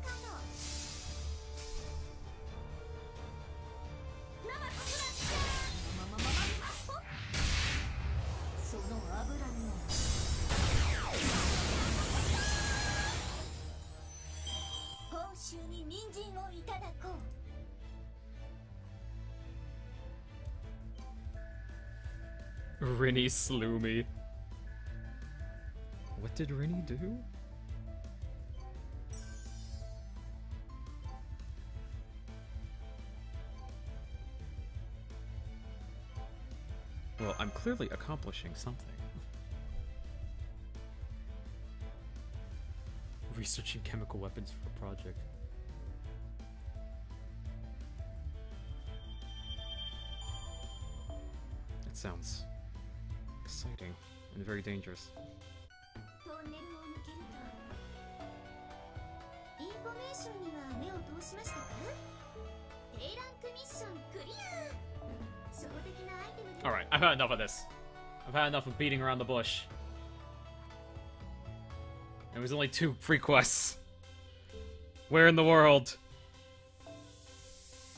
その油に報酬に人参をいただこう Rinny slew me. What did Rinny do? Well, I'm clearly accomplishing something. Researching chemical weapons for a project. That sounds exciting and very dangerous. トンネルを抜けるとインフォメーションには目を通しましたか低ランクミッションクリア初歩的なアイテムで Alright, I've had enough of this. I've had enough of beating around the bush. There was only 2 free quests. Where in the world?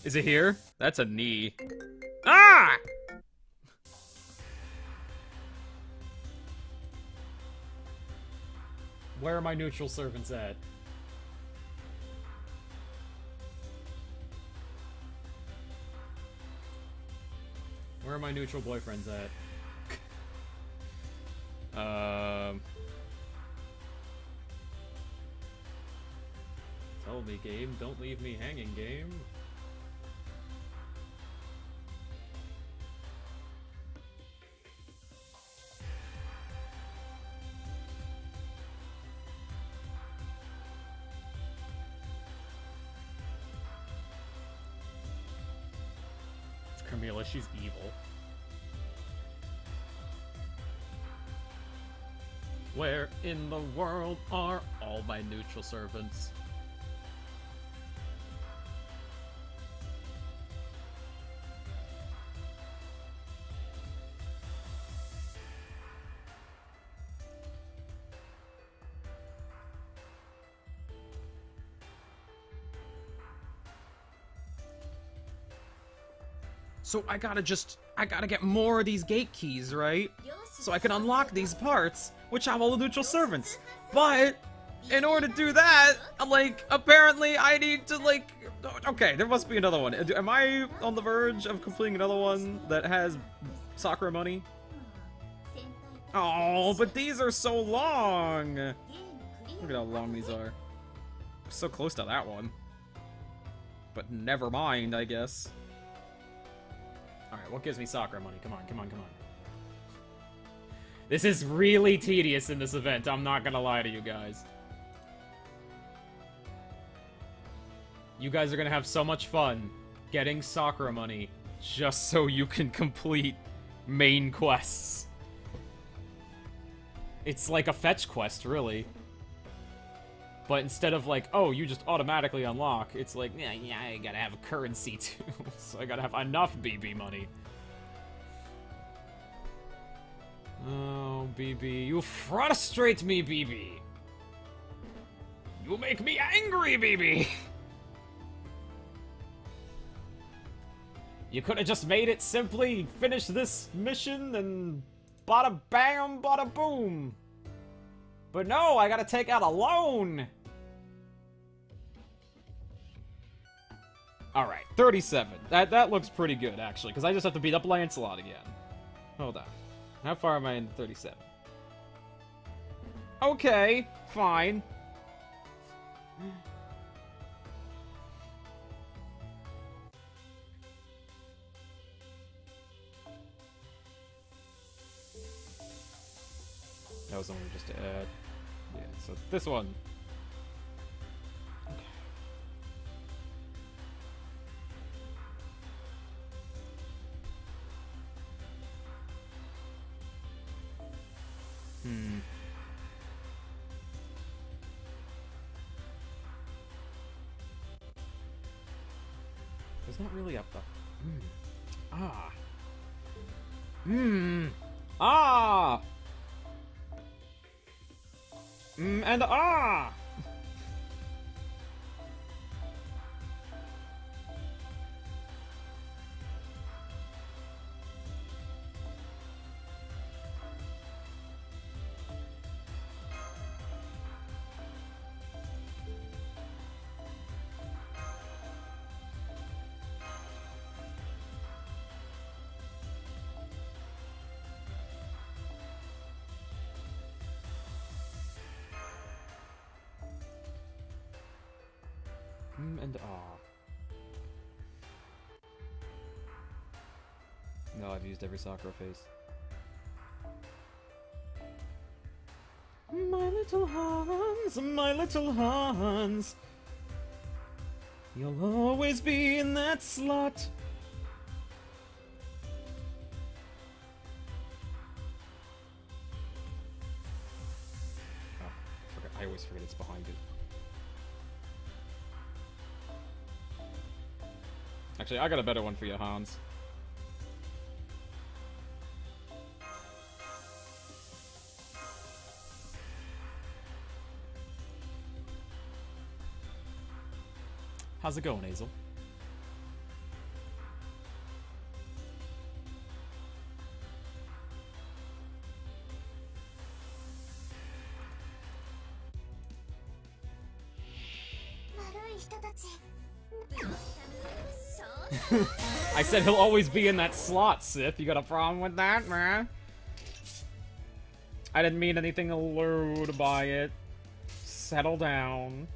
Is it here? That's a knee. Ah! Where are my neutral servants at? Where are my neutral boyfriends at? Tell me, game. Don't leave me hanging, game. It's Camilla, she's evil. Where in the world are all my neutral servants? So I gotta get more of these gate keys, right? So I can unlock these parts, which have all the neutral servants. But in order to do that, like, apparently I need to, like, okay, there must be another one. Am I on the verge of completing another one that has Sakura money? Oh, but these are so long. Look at how long these are. I'm so close to that one. But never mind, I guess. Alright, what gives me Sakura money? Come on, come on, come on. This is really tedious in this event, I'm not gonna lie to you guys. You guys are gonna have so much fun getting Sakura money just so you can complete main quests. It's like a fetch quest, really. But instead of like, oh, you just automatically unlock, it's like, yeah, I gotta have currency too. So I gotta have enough BB money. Oh, BB, you frustrate me, BB. You make me angry, BB. You could have just made it simply finish this mission and bada bam, bada boom. But no, I gotta take out a loan! Alright, 37. That looks pretty good, actually, because I just have to beat up Lancelot again. Hold on. How far am I in 37? Okay, fine. That was only just to add. Yeah, so this one. Okay. There's not really up the... Ah. Ah! And ah! And ah. No, I've used every Sakura face. My little Hans, my little Hans. You'll always be in that slot. Oh, I always forget it's behind it. Actually, I got a better one for you, Hans. How's it going, Hazel? I said he'll always be in that slot, Sith. You got a problem with that, man? I didn't mean anything lewd by it. Settle down.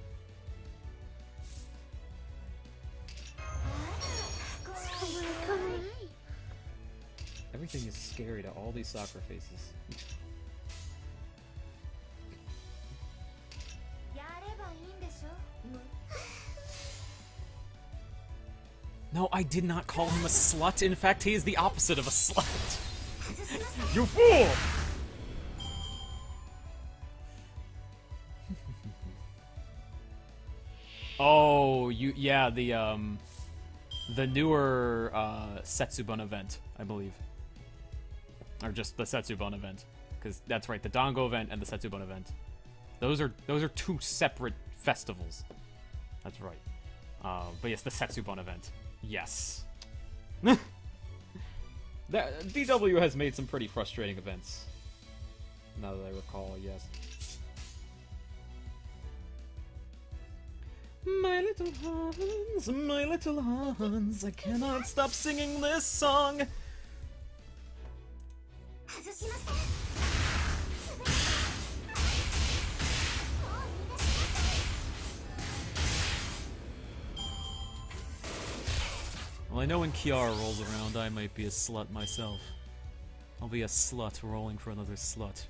Everything is scary to all these Sakura faces. No, I did not call him a slut. In fact, he is the opposite of a slut. You fool! Oh, yeah, the newer Setsubun event, I believe. Or just the Setsubun event. Because that's right, the Dango event and the Setsubun event. Those are two separate festivals. That's right. But yes, the Setsubun event. Yes. DW has made some pretty frustrating events. Now that I recall, yes. My little Hans, I cannot stop singing this song. Well, I know when Kiara rolls around, I might be a slut myself. I'll be a slut rolling for another slut.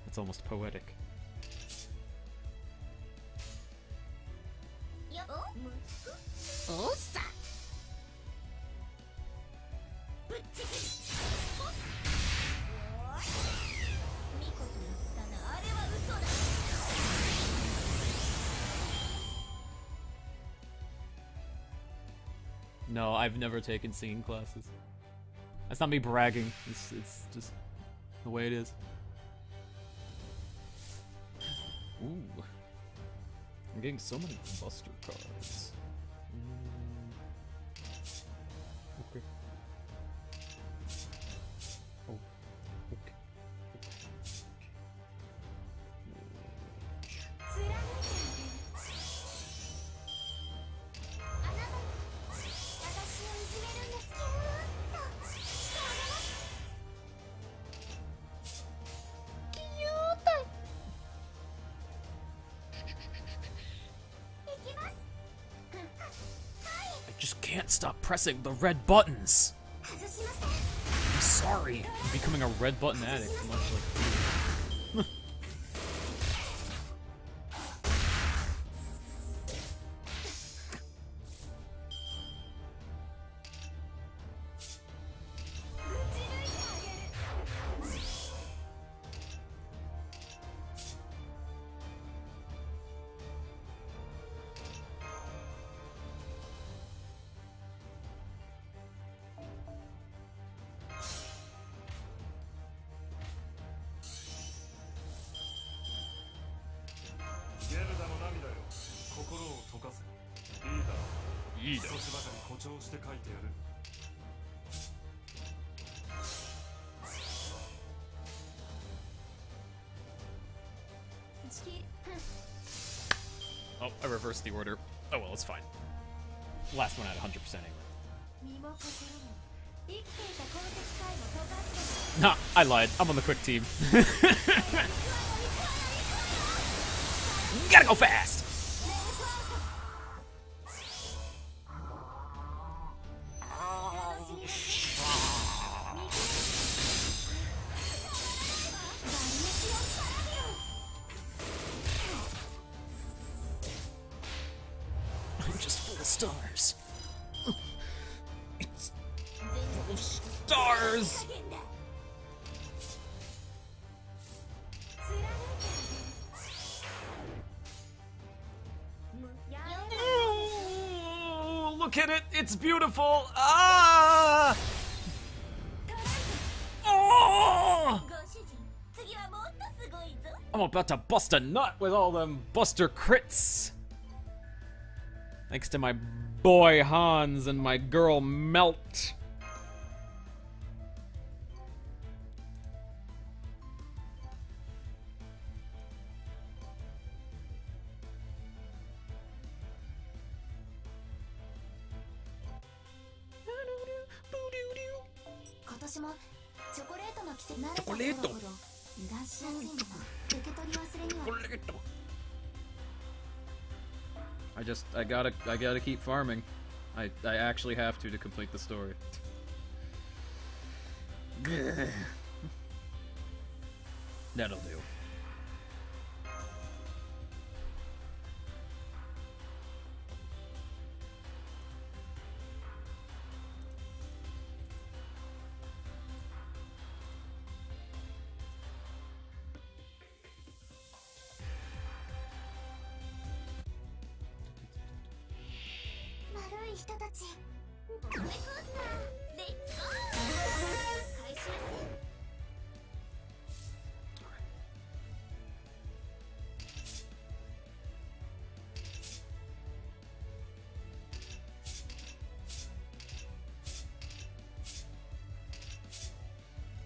That's almost poetic. No, I've never taken singing classes. That's not me bragging. It's just the way it is. Ooh. I'm getting so many Buster cards. Okay. Oh, okay. Can't stop pressing the red buttons. I'm sorry. I'm becoming a red button addict, much like いいだろう。Oh, I reversed the order. Oh well, it's fine. Last one had 100% anyway. Nah, I lied. I'm on the quick team. Gotta go fast! I'm just full of stars. It's full of stars! Oh, look at it! It's beautiful! Ah! Oh! I'm about to bust a nut with all them Buster crits! Thanks to my boy Hans and my girl Melt. I gotta keep farming. I actually have to complete the story. That'll do.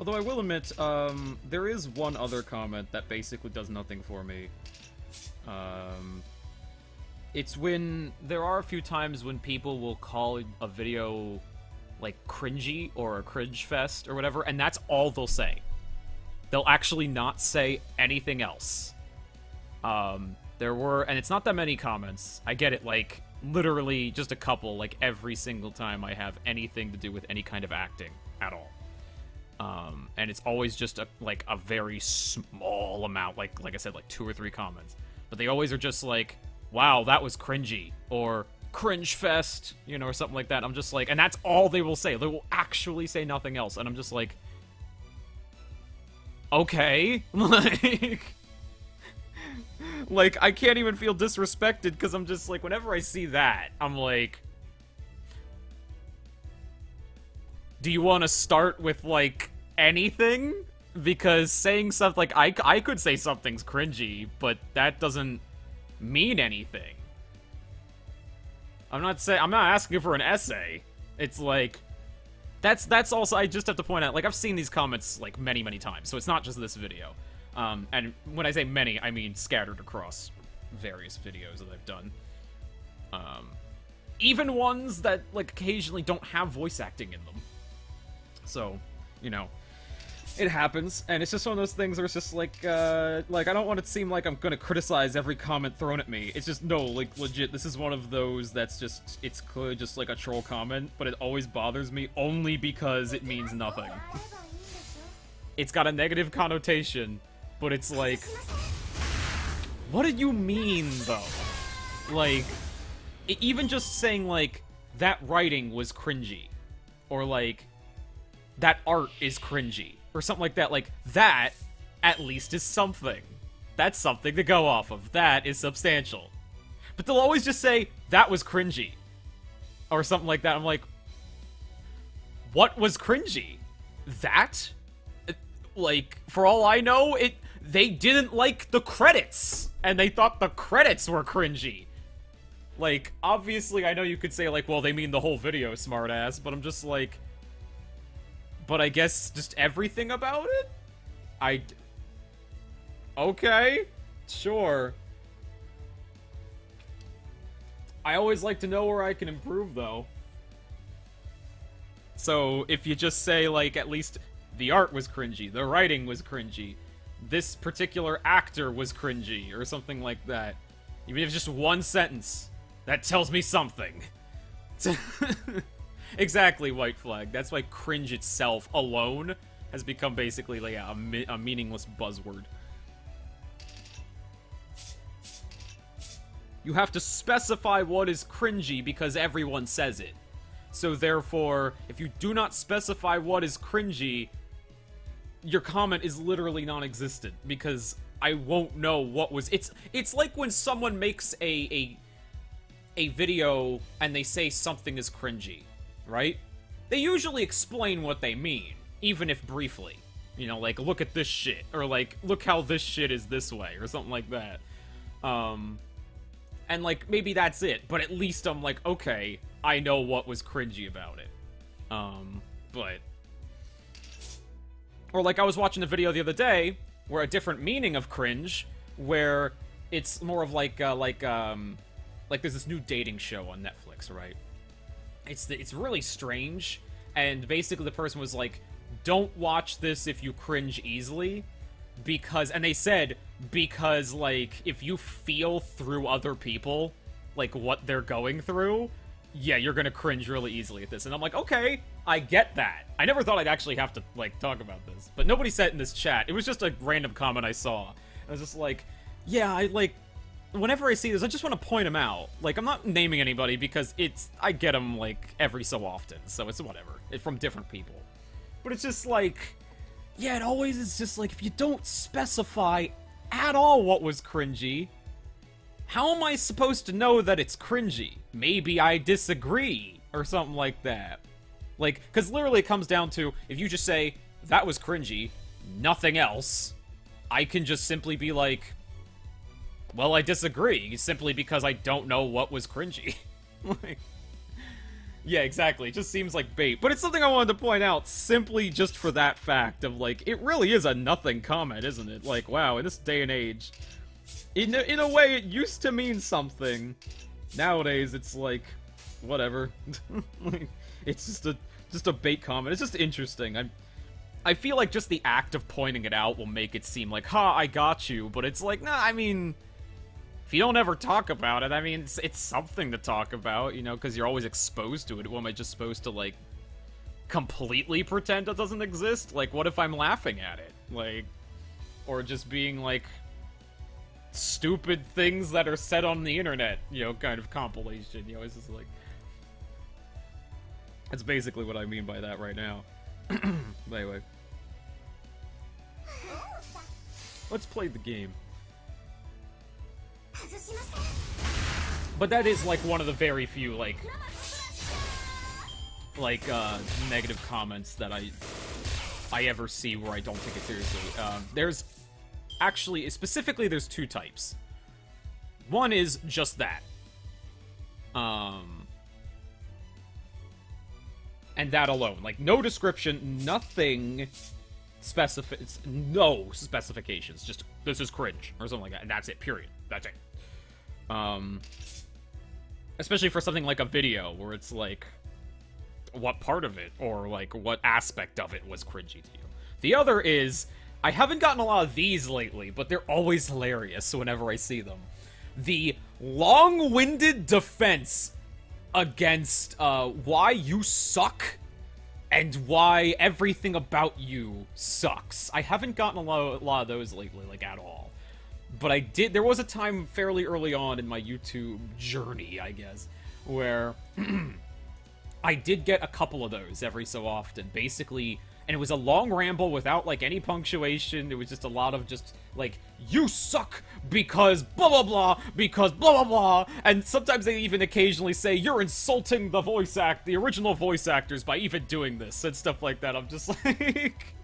Although I will admit, there is one other comment that basically does nothing for me. It's when there are a few times when people will call a video like cringy or a cringe fest or whatever, and that's all they'll say. They'll actually not say anything else. There were, and it's not that many comments. I get it, like, literally just a couple, like, every single time I have anything to do with any kind of acting at all. And it's always just a very small amount, like I said, like 2 or 3 comments. But they always are just like, wow, that was cringy, or cringe fest, you know, or something like that. I'm just like, and that's all they will say. They will actually say nothing else, and I'm just like, okay, like, I can't even feel disrespected, because I'm just like, whenever I see that, I'm like, do you want to start with, like, anything? Because saying something, like, I could say something's cringy, but that doesn't mean anything. I'm not asking for an essay. It's like, that's also, I just have to point out, like, I've seen these comments, like, many, many times, so it's not just this video. And when I say many, I mean scattered across various videos that I've done. Even ones that, like, occasionally don't have voice acting in them. So, you know, it happens, and it's just one of those things where it's just like, I don't want it to seem like I'm gonna criticize every comment thrown at me. It's just, no, like, legit, this is one of those that's just, it's clearly just like a troll comment, but it always bothers me only because it means nothing. It's got a negative connotation, but it's like, what do you mean, though? Like, even just saying, like, that writing was cringy, or, like, that art is cringy, or something like that. Like, that, at least, is something. That's something to go off of. That is substantial. But they'll always just say, that was cringy. Or something like that. I'm like, what was cringy? That? Like, for all I know, they didn't like the credits. And they thought the credits were cringy. Like, obviously, I know you could say, like, well, they mean the whole video, smartass, but I'm just like... But I guess just everything about it? Okay, sure. I always like to know where I can improve, though. So, if you just say, like, at least the art was cringy, the writing was cringy, this particular actor was cringy, or something like that. Even if it's just one sentence, that tells me something. Exactly, White Flag. That's why cringe itself alone has become basically like a meaningless buzzword. You have to specify what is cringy because everyone says it. So therefore, if you do not specify what is cringy, your comment is literally non-existent because I won't know what was... It's like when someone makes a video and they say something is cringy, right? They usually explain what they mean, even if briefly. You know, like, look at this shit, or like, look how this shit is this way, or something like that. And like, maybe that's it, but at least I'm like, okay, I know what was cringy about it. But... Or like, I was watching a video the other day, where a different meaning of cringe, where it's more of like there's this new dating show on Netflix, right? It's really strange, and basically the person was like, don't watch this if you cringe easily, because, and they said, because, like, if you feel through other people, like, what they're going through, yeah, you're gonna cringe really easily at this. And I'm like, okay, I get that. I never thought I'd actually have to, like, talk about this. But nobody said it in this chat. It was just a random comment I saw. I was just like, yeah, I, like, whenever I see this, I just want to point them out. Like, I'm not naming anybody because I get them, like, every so often. So it's whatever. It's from different people. But it's just like, yeah, it always is just like, if you don't specify at all what was cringy, how am I supposed to know that it's cringy? Maybe I disagree, or something like that. Like, because literally it comes down to, if you just say, that was cringy, nothing else, I can just simply be like, well, I disagree, simply because I don't know what was cringy. Like, yeah, exactly, it just seems like bait. But it's something I wanted to point out, simply just for that fact of, like, it really is a nothing comment, isn't it? Like, wow, in this day and age, in a way, it used to mean something. Nowadays, it's like, whatever. Like, it's just a bait comment. It's just interesting. I feel like just the act of pointing it out will make it seem like, ha, I got you. But it's like, nah, I mean, if you don't ever talk about it, I mean, it's something to talk about, you know, because you're always exposed to it. What am I just supposed to, like, completely pretend it doesn't exist? Like, what if I'm laughing at it? Like, or just being, like, stupid things that are said on the internet, you know, kind of compilation, you know, it's just like... That's basically what I mean by that right now. But anyway. Let's play the game. But that is, like, one of the very few, like, negative comments that I ever see where I don't take it seriously. There's... Actually, specifically, there's two types. One is just that. And that alone. Like, no description, nothing no specifications. Just, this is cringe, or something like that. And that's it, period. That's it. Especially for something like a video, where it's like, what part of it, or like, what aspect of it was cringy to you. The other is... I haven't gotten a lot of these lately, but they're always hilarious whenever I see them. The long-winded defense against why you suck and why everything about you sucks. I haven't gotten a lot of those lately, like, at all. But I did. There was a time fairly early on in my YouTube journey, I guess, where I did get a couple of those every so often. Basically... And it was a long ramble without, like, any punctuation. It was just a lot of just, like, you suck because blah, blah, blah, because blah, blah, blah. And sometimes they even occasionally say, you're insulting the original voice actors by even doing this, and stuff like that. I'm just like...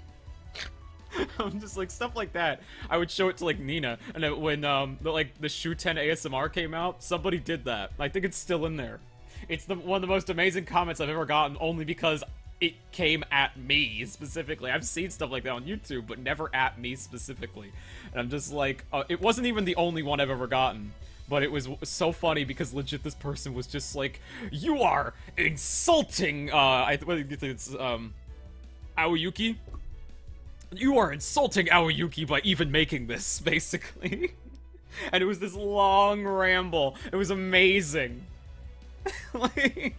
I'm just like, stuff like that. I would show it to like Nina, and when the Shu 10 ASMR came out, somebody did that. I think it's still in there. It's one of the most amazing comments I've ever gotten, only because it came at me specifically. I've seen stuff like that on YouTube, but never at me specifically. And I'm just like, it wasn't even the only one I've ever gotten. But it was so funny because legit this person was just like, you are insulting, I think it's, Aoyuki? You are insulting Aoyuki by even making this, basically. And it was this long ramble. It was amazing. Like,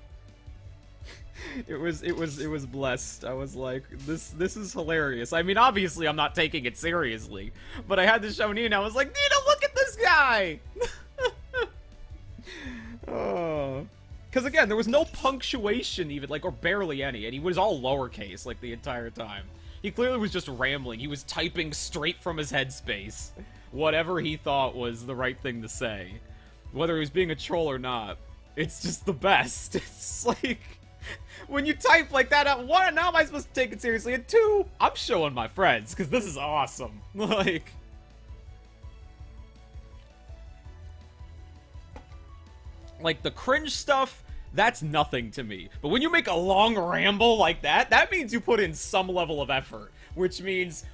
it was blessed. I was like, this is hilarious. I mean, obviously I'm not taking it seriously, but I had to show Nina. I was like, Nina, look at this guy! Oh. Because again, there was no punctuation even, like, or barely any, and he was all lowercase, like, the entire time. He clearly was just rambling. He was typing straight from his headspace. Whatever he thought was the right thing to say. Whether he was being a troll or not. It's just the best. It's like, when you type like that, one, how am I supposed to take it seriously? And two, I'm showing my friends, because this is awesome. Like, the cringe stuff, that's nothing to me. But when you make a long ramble like that, that means you put in some level of effort. Which means,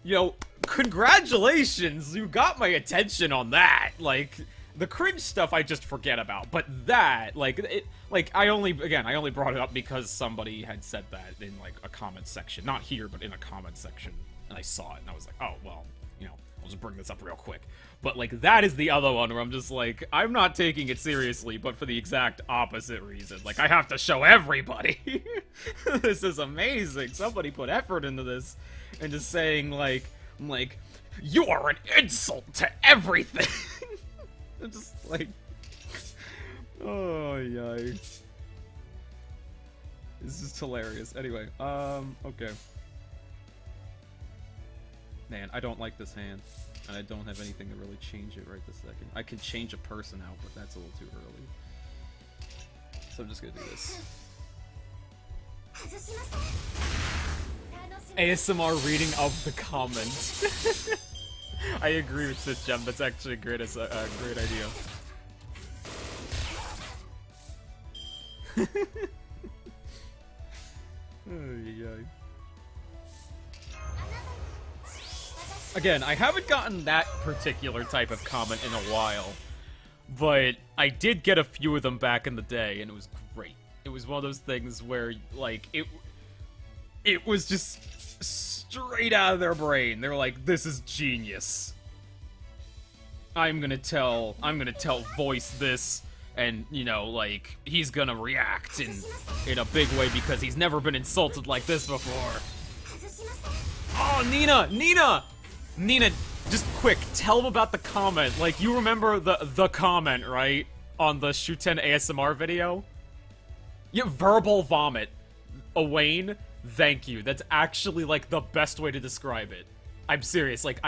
you know, congratulations, you got my attention on that. Like, the cringe stuff I just forget about. But that, I only brought it up because somebody had said that in, like, a comment section. Not here, but in a comment section. And I saw it, and I was like, oh, well, you know, I'll just bring this up real quick. But, like, that is the other one where I'm just like, I'm not taking it seriously, but for the exact opposite reason. Like, I have to show everybody. This is amazing. Somebody put effort into this. And just saying, like, you are an insult to everything. I'm just like, oh, yikes. This is hilarious. Anyway, okay. Man, I don't like this hand. And I don't have anything to really change it right this second. I can change a person out, but that's a little too early. So I'm just gonna do this. ASMR reading of the comments. I agree with this, Gem. That's actually a great idea. Again, I haven't gotten that particular type of comment in a while, but I did get a few of them back in the day, and it was great. It was one of those things where, like, it was just straight out of their brain. They were like, this is genius. I'm gonna tell Voice this, and, you know, like, he's gonna react in a big way because he's never been insulted like this before. Oh, Nina, just quick, tell them about the comment. Like, you remember the comment, right? On the Shuten ASMR video? Yeah, verbal vomit. Owain, thank you. That's actually, like, the best way to describe it. I'm serious, like,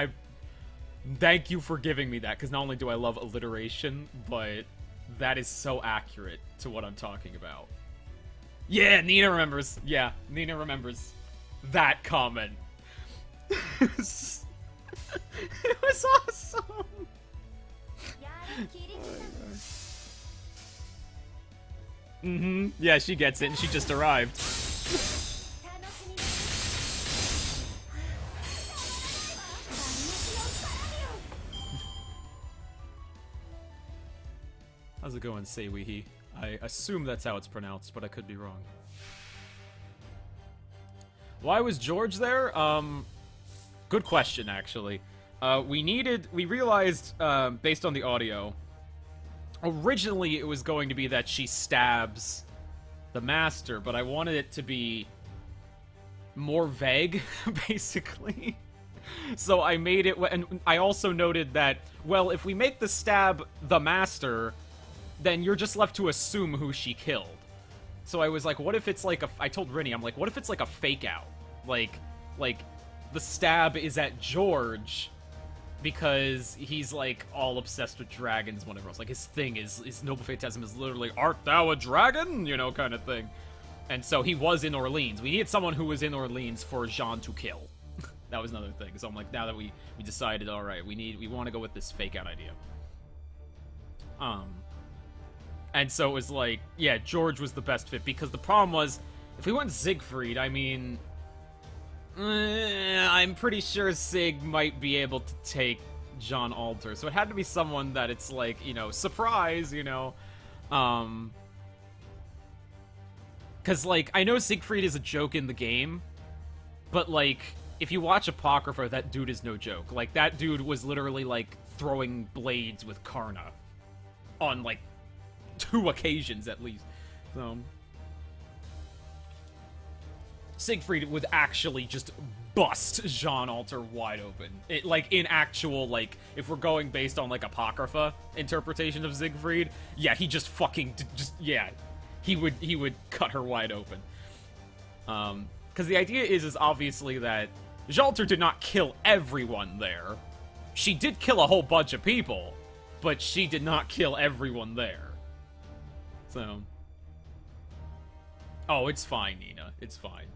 thank you for giving me that, because not only do I love alliteration, but that is so accurate to what I'm talking about. Yeah, Nina remembers. Yeah, Nina remembers that comment. It was awesome! Mm-hmm. Yeah, she gets it, and she just arrived. How's it going, Seiwihi? I assume that's how it's pronounced, but I could be wrong. Why was George there? Good question, actually. We realized, based on the audio, originally it was going to be that she stabs the master, but I wanted it to be more vague, basically. So I made it, and I also noted that, well, if we make the stab the master, then you're just left to assume who she killed. So I was like, what if it's like I told Rinny, I'm like, what if it's like a fake out? Like, the stab is at George because he's, like, all obsessed with dragons, whatever else. Like, his thing is, his noble phantasm is literally, art thou a dragon? You know, kind of thing. And so he was in Orleans. We needed someone who was in Orleans for Jean to kill. That was another thing. So I'm like, now that we decided, all right, we want to go with this fake out idea. And so it was like, yeah, George was the best fit, because the problem was, if we went Siegfried, I mean, I'm pretty sure Sig might be able to take John Alter, so it had to be someone that it's like, you know, surprise, you know, because, like, I know Siegfried is a joke in the game, but, like, if you watch Apocrypha, that dude is no joke. Like, that dude was literally, like, throwing blades with Karna on, like, 2 occasions, at least. So Siegfried would actually just bust Jean Alter wide open. It, like, in actual, like, if we're going based on, like, Apocrypha interpretation of Siegfried, yeah, he just fucking, yeah, he would cut her wide open. Because the idea is obviously that Jalter did not kill everyone there. She did kill a whole bunch of people, but she did not kill everyone there. So, oh, it's fine, Nina. It's fine.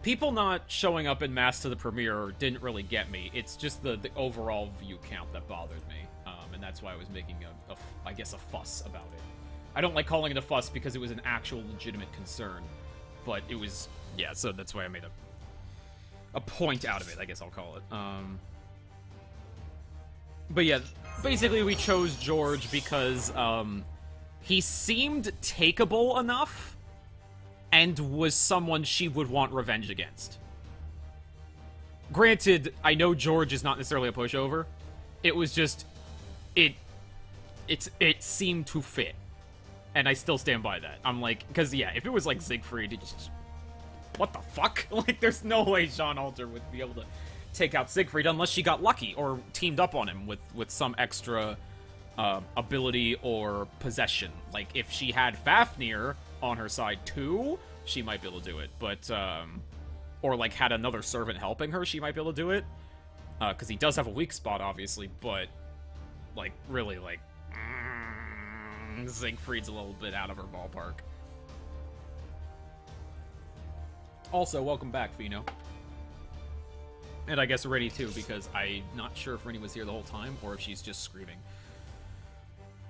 People not showing up in mass to the premiere didn't really get me. It's just the overall view count that bothered me, and that's why I was making I guess a fuss about it. I don't like calling it a fuss because it was an actual legitimate concern, but it was, yeah. So that's why I made a point out of it, I guess I'll call it. But yeah, basically we chose George because he seemed takeable enough, and was someone she would want revenge against. Granted, I know George is not necessarily a pushover. It was just, it seemed to fit. And I still stand by that. I'm like, because yeah, if it was like Siegfried, it just, what the fuck? Like, there's no way Jean Alter would be able to take out Siegfried unless she got lucky or teamed up on him with some extra ability or possession. Like, if she had Fafnir on her side too, she might be able to do it. But, or like had another servant helping her, she might be able to do it. Because he does have a weak spot, obviously, but, like, really, like, Siegfried's a little bit out of her ballpark. Also, welcome back, Fino. And I guess Rennie too, because I'm not sure if Rennie was here the whole time, or if she's just screaming.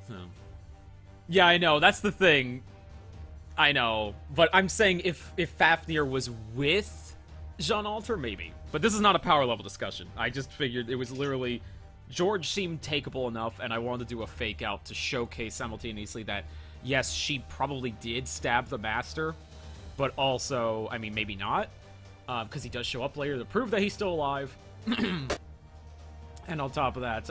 So, yeah, I know, that's the thing. I know, but I'm saying if Fafnir was with Jean Alter, maybe. But this is not a power level discussion. I just figured it was literally, George seemed takeable enough, and I wanted to do a fake out to showcase simultaneously that, yes, she probably did stab the Master, but also, I mean, maybe not, because he does show up later to prove that he's still alive. And on top of that,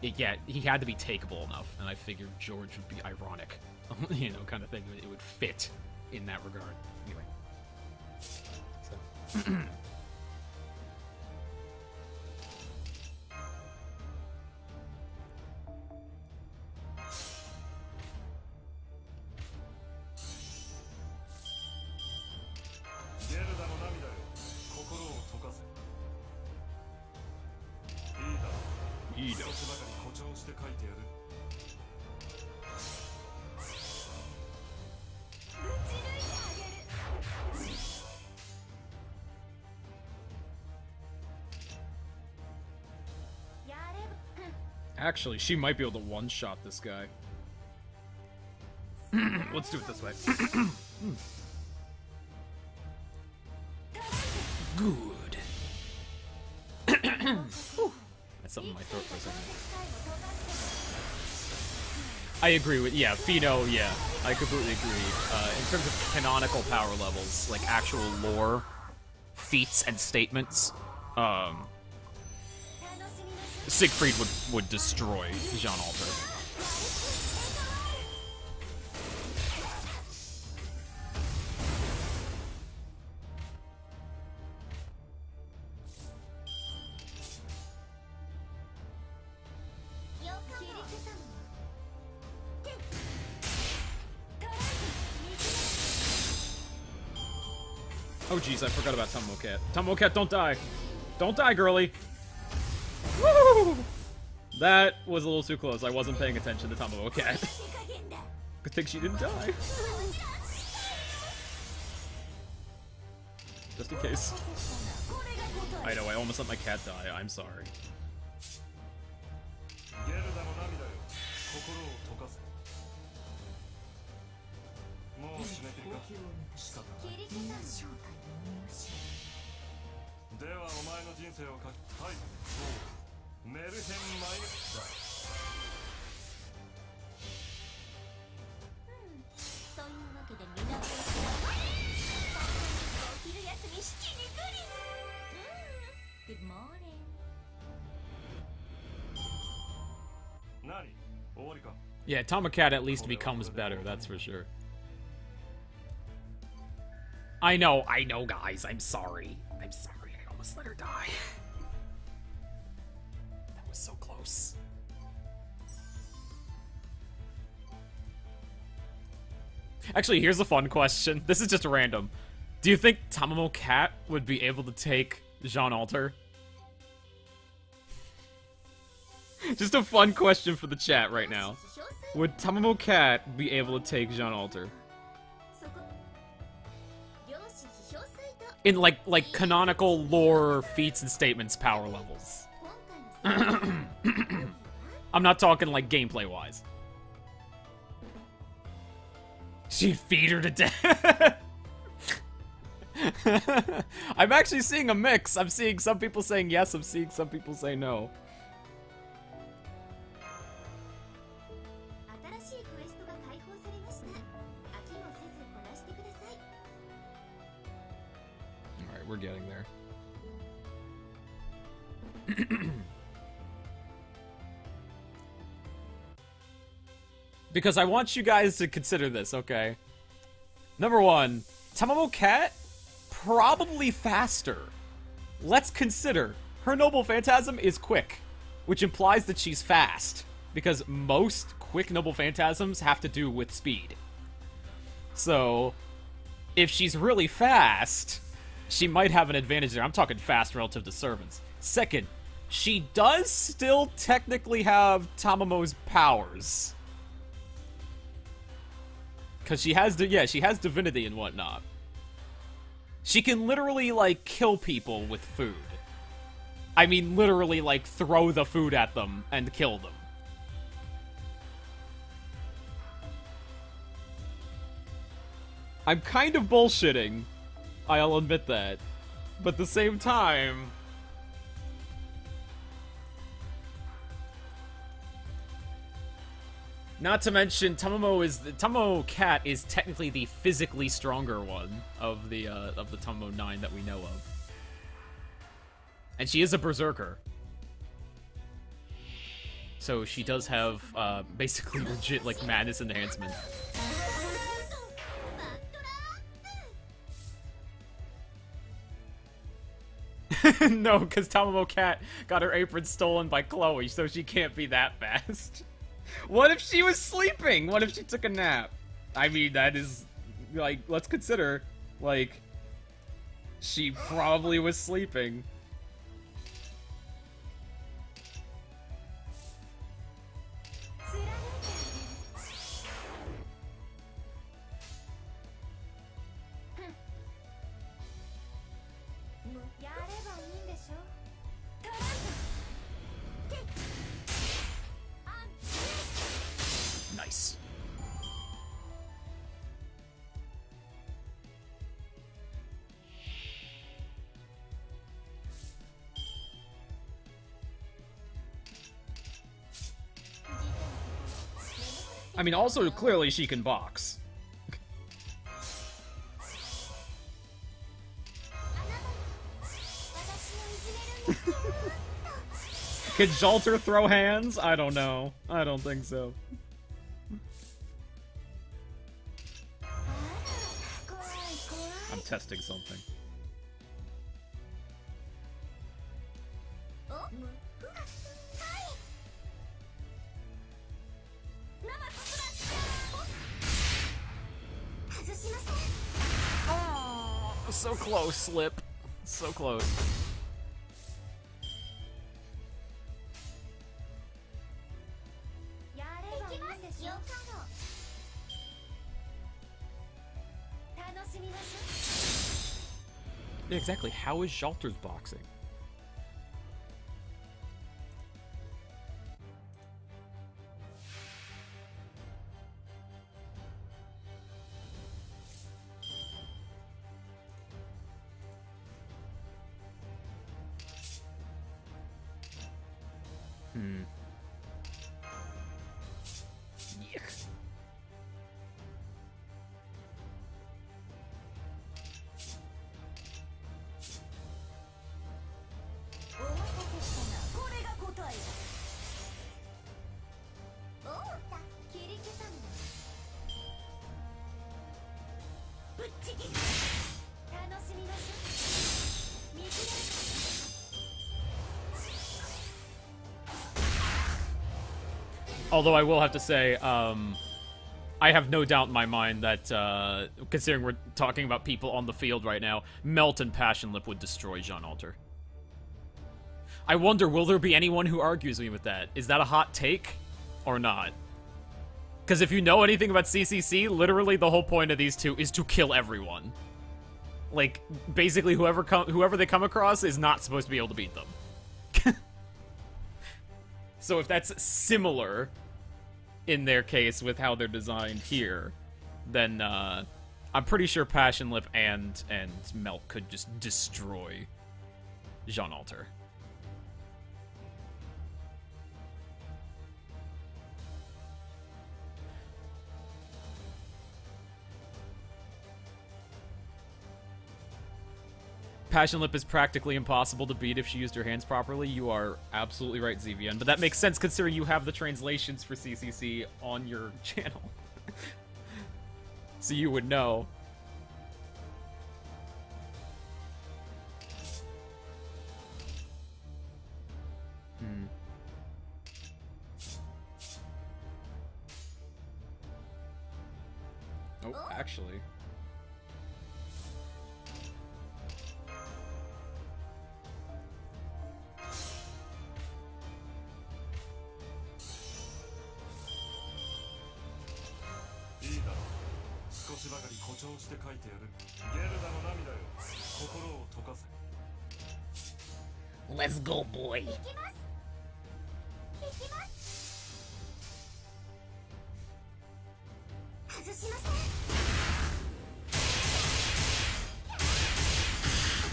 yeah, he had to be takeable enough, and I figured George would be ironic, you know, kind of thing. It would fit in that regard. Anyway. So. Actually, she might be able to one-shot this guy. Let's do it this way. Good. That's something in my throat for a second. I agree with, yeah, Fino, yeah, I completely agree. In terms of canonical power levels, like actual lore, feats, and statements, Siegfried would destroy Jean Alter. Oh jeez, I forgot about Tummo-Cat. Tummo-Cat, don't die! Don't die, girly! Woo! That was a little too close. I wasn't paying attention to Tummo-Cat. Good thing she didn't die. just in case. I know, I almost let my cat die. I'm sorry. ゲルダの涙よ、心を溶かせ。もう締め切りか。仕方ない。ではお前の人生をかけ、はい、そう、メルヘンマイスだ。というわけで皆さん、お昼休み7時ぐり。Good morning. 何？終わりか。 Yeah, Tomacat at least becomes better, that's for sure. I know, guys. I'm sorry. I'm sorry. I almost let her die. That was so close. Actually, here's a fun question. This is just random. Do you think Tamamo Cat would be able to take Jean Alter? Just a fun question for the chat right now. Would Tamamo Cat be able to take Jean Alter? In like canonical lore feats and statements power levels. I'm not talking like gameplay wise. She'd feed her to death. I'm actually seeing a mix. I'm seeing some people saying yes, I'm seeing some people say no. Alright, we're getting there. Because I want you guys to consider this, okay? Number one, Tamamo Cat, probably faster. Let's consider her Noble Phantasm is quick, which implies that she's fast, because most quick Noble Phantasms have to do with speed. So, if she's really fast, she might have an advantage there. I'm talking fast relative to servants. Second, she does still technically have Tamamo's powers. Because she has, she has divinity and whatnot. She can literally, like, kill people with food. I mean, literally, like, throw the food at them and kill them. I'm kind of bullshitting. I'll admit that. But at the same time... Not to mention, Tamamo Cat is technically the physically stronger one of the Tamamo 9 that we know of. And she is a berserker. So she does have, basically legit, like, madness enhancement. No, because Tamamo Cat got her apron stolen by Chloe, so she can't be that fast. What if she was sleeping? What if she took a nap? I mean, that is, like, let's consider, like, she probably was sleeping. Nice. I mean, also, clearly she can box. Can Jalter throw hands? I don't know. I don't think so. I'm testing something. Oh, so close, Slip. So close. exactly, how is Jalter's boxing? Yuck. お待たせしたな。これが答えだ。おうさ、切り刻むの。ぶっちぎる。楽しみましょう。見切れるか。 Although I will have to say, I have no doubt in my mind that, considering we're talking about people on the field right now, Melt and Passionlip would destroy Jean Alter. I wonder, will there be anyone who argues me with that? Is that a hot take? Or not? Because if you know anything about CCC, literally the whole point of these two is to kill everyone. Like, basically whoever they come across is not supposed to be able to beat them. So if that's similar in their case with how they're designed here, then I'm pretty sure Passionlip and Melt could just destroy Jean Alter. Passionlip is practically impossible to beat if she used her hands properly. You are absolutely right, ZVN. But that makes sense considering you have the translations for CCC on your channel. So you would know. Oh, actually. Let's go, boy. 行きます。行きます。外しません。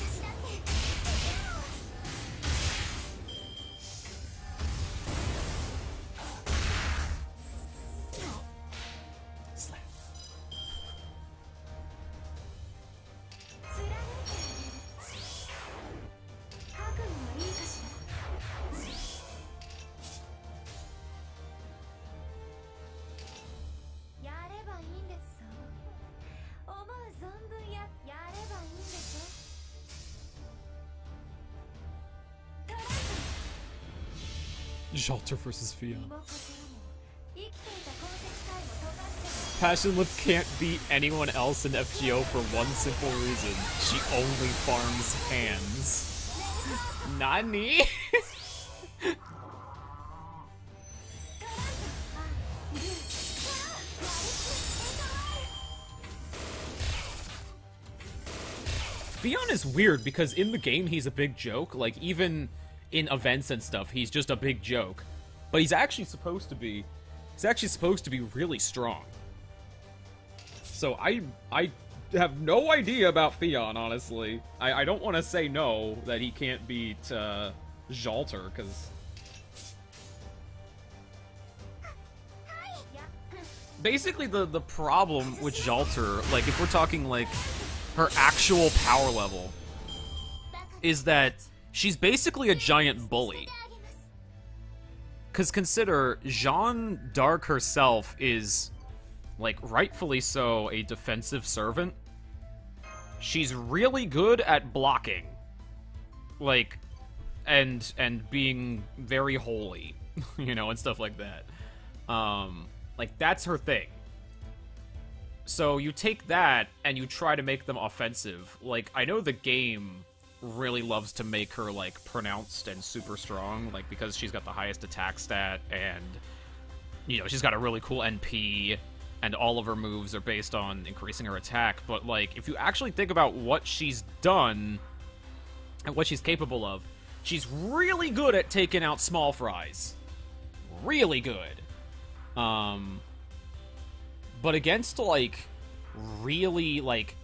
私だって。 Jalter versus Fion. Passionlip can't beat anyone else in FGO for one simple reason. She only farms hands. Nani? Fion is weird because in the game he's a big joke. Like, even in events and stuff, he's just a big joke. But he's actually supposed to be... He's actually supposed to be really strong. So I have no idea about Fion, honestly. I don't want to say no, that he can't beat Jalter, because... Basically, the problem with Jalter, like, if we're talking, like, her actual power level, is that she's basically a giant bully. Because consider, Jeanne d'Arc herself is, like, rightfully so, a defensive servant. She's really good at blocking. Like, and being very holy, you know, and stuff like that. Like, that's her thing. So you take that, and you try to make them offensive. Like, I know the game really loves to make her, like, pronounced and super strong, like, because she's got the highest attack stat, and, you know, she's got a really cool NP, and all of her moves are based on increasing her attack, but, like, if you actually think about what she's done, and what she's capable of, she's really good at taking out small fries. Really good. But against, like, really, like,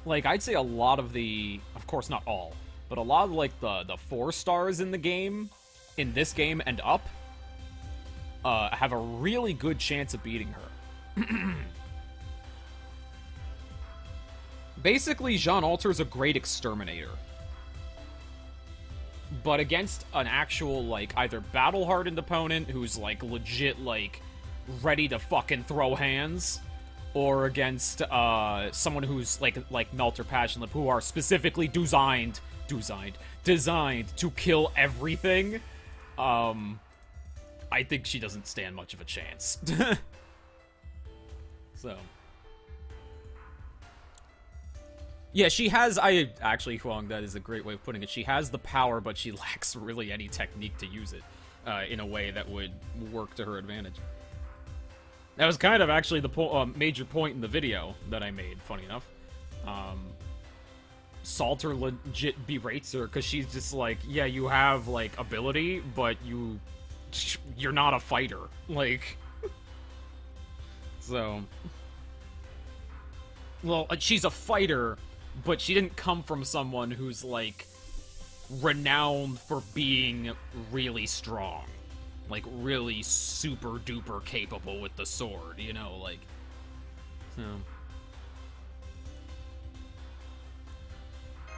I'd say a lot of the, of course not all, but a lot of, like, the 4 stars in the game, in this game and up, have a really good chance of beating her. Basically, Jean Alter's a great exterminator. But against an actual, like, either battle-hardened opponent who's, like, legit, like, ready to fucking throw hands, or against someone who's like Melt or Passionlip, who are specifically designed to kill everything, I think she doesn't stand much of a chance. So yeah, she has, Huang, that is a great way of putting it. She has the power, but she lacks really any technique to use it in a way that would work to her advantage. That was kind of actually the major point in the video that I made, funny enough. Salter legit berates her because she's just like, yeah, you have, like, ability, but you're not a fighter. Like, so... Well, she's a fighter, but she didn't come from someone who's, like, renowned for being really strong. Like, really super-duper capable with the sword, you know, like... So...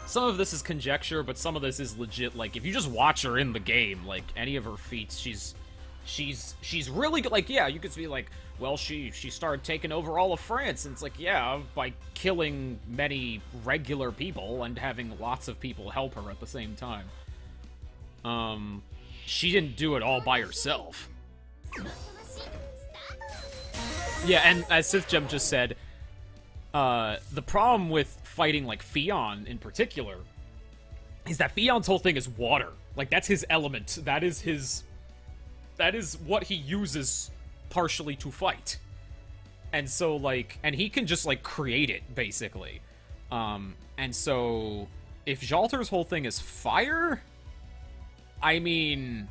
Some of this is conjecture, but some of this is legit, like, if you just watch her in the game, like, any of her feats, she's really good. Like, yeah, you could be like, well, she started taking over all of France, and it's like, yeah, by killing many regular people and having lots of people help her at the same time. She didn't do it all by herself. Yeah, and as SithGem just said, the problem with fighting, like, Fionn in particular is that Fionn's whole thing is water. Like, that's his element. That is what he uses partially to fight. And so, like, and he can just, like, create it, basically. And so, if Jalter's whole thing is fire, I mean,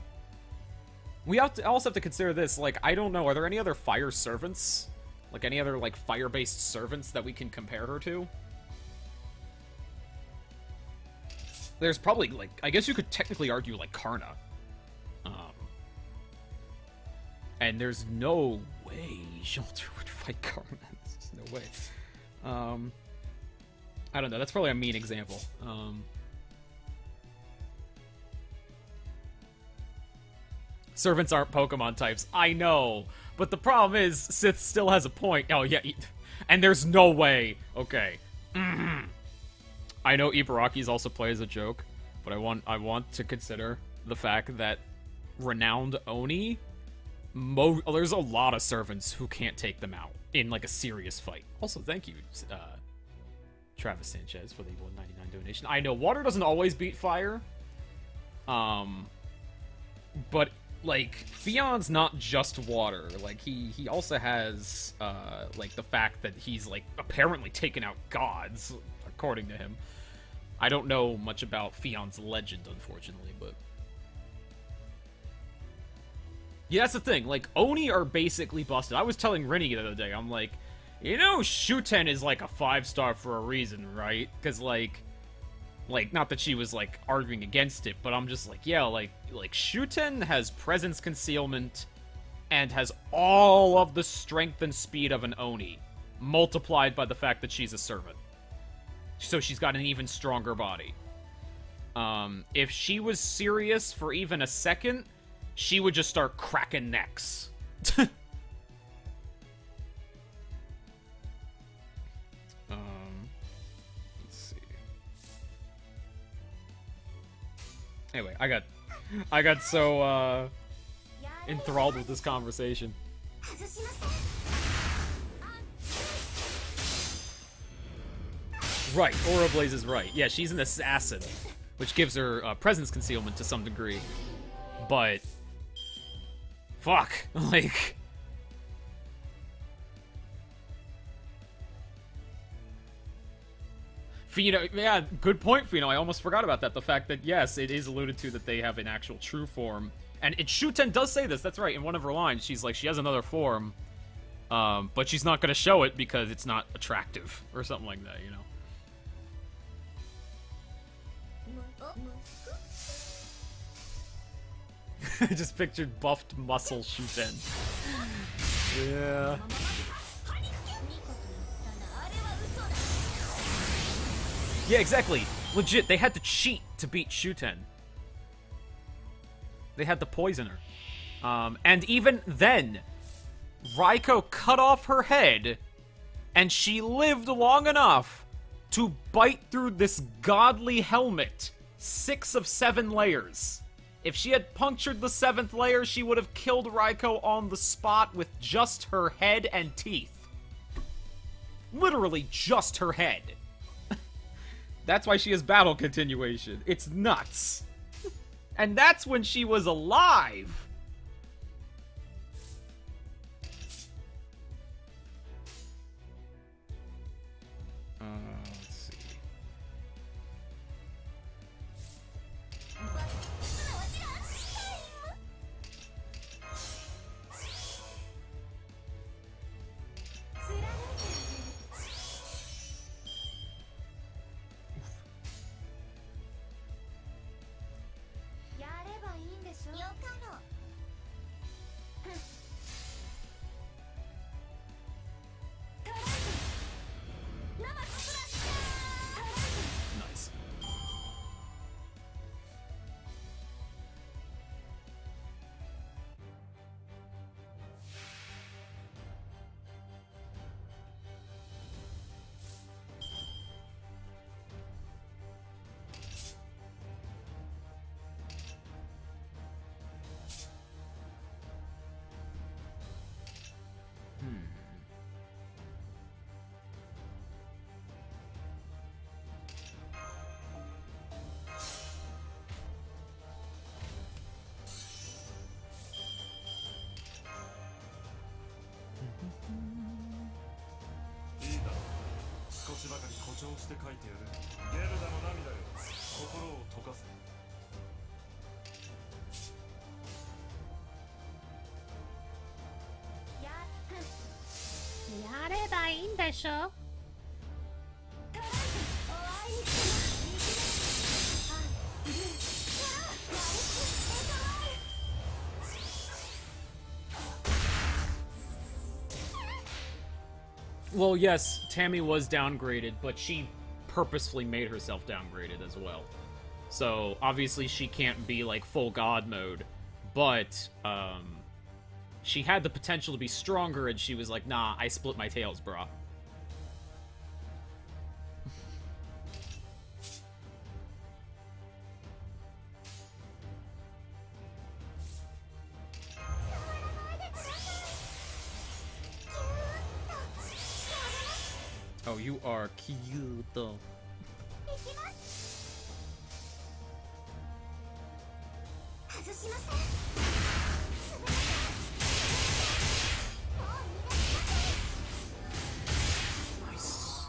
we also have to consider this, like, I don't know, are there any other fire servants? Like, any other, like, fire-based servants that we can compare her to? There's probably, like, I guess you could technically argue, like, Karna. And there's no way Jalter would fight Karna. There's just no way. I don't know, that's probably a mean example. Servants aren't Pokemon types. I know. But the problem is, Sith still has a point. Oh, yeah. And there's no way. Okay. I know Ibaraki's also play as a joke, but I want to consider the fact that renowned Oni, there's a lot of servants who can't take them out in, like, a serious fight. Also, thank you, Travis Sanchez, for the 199 donation. I know water doesn't always beat fire, but, like, Fionn's not just water. Like, he also has, like, the fact that he's, like, apparently taken out gods, according to him. I don't know much about Fionn's legend, unfortunately, but... Yeah, that's the thing. Like, Oni are basically busted. I was telling Rinny the other day, I'm like, you know, Shuten is, like, a 5-star for a reason, right? Because, like, not that she was, like, arguing against it, but I'm just like, yeah, like Shuten has presence concealment and has all of the strength and speed of an Oni, multiplied by the fact that she's a servant. So she's got an even stronger body. If she was serious for even a second, she would just start cracking necks. Let's see. Anyway, I got so enthralled with this conversation. Right, Aura Blaze is right. Yeah, she's an assassin, which gives her presence concealment to some degree. But fuck, like, Fino, yeah, good point, Fino. I almost forgot about that. The fact that, yes, it is alluded to that they have an actual true form. And Shuten does say this, that's right, in one of her lines. She's like, she has another form, but she's not going to show it because it's not attractive, or something like that, you know? I just pictured buffed muscle Shuten. Yeah. Yeah, exactly. Legit, they had to cheat to beat Shuten. They had to poison her. And even then, Raiko cut off her head, and she lived long enough to bite through this godly helmet. 6 of 7 layers. If she had punctured the 7th layer, she would have killed Raiko on the spot with just her head and teeth. Literally just her head. That's why she has battle continuation. It's nuts. And that's when she was alive. Let's see. Nice. Well, yes, Tammy was downgraded, but she purposefully made herself downgraded as well. So, obviously she can't be, like, full god mode, but, she had the potential to be stronger, and she was like, nah, I split my tails, brah. Oh, you are cute, though. Nice.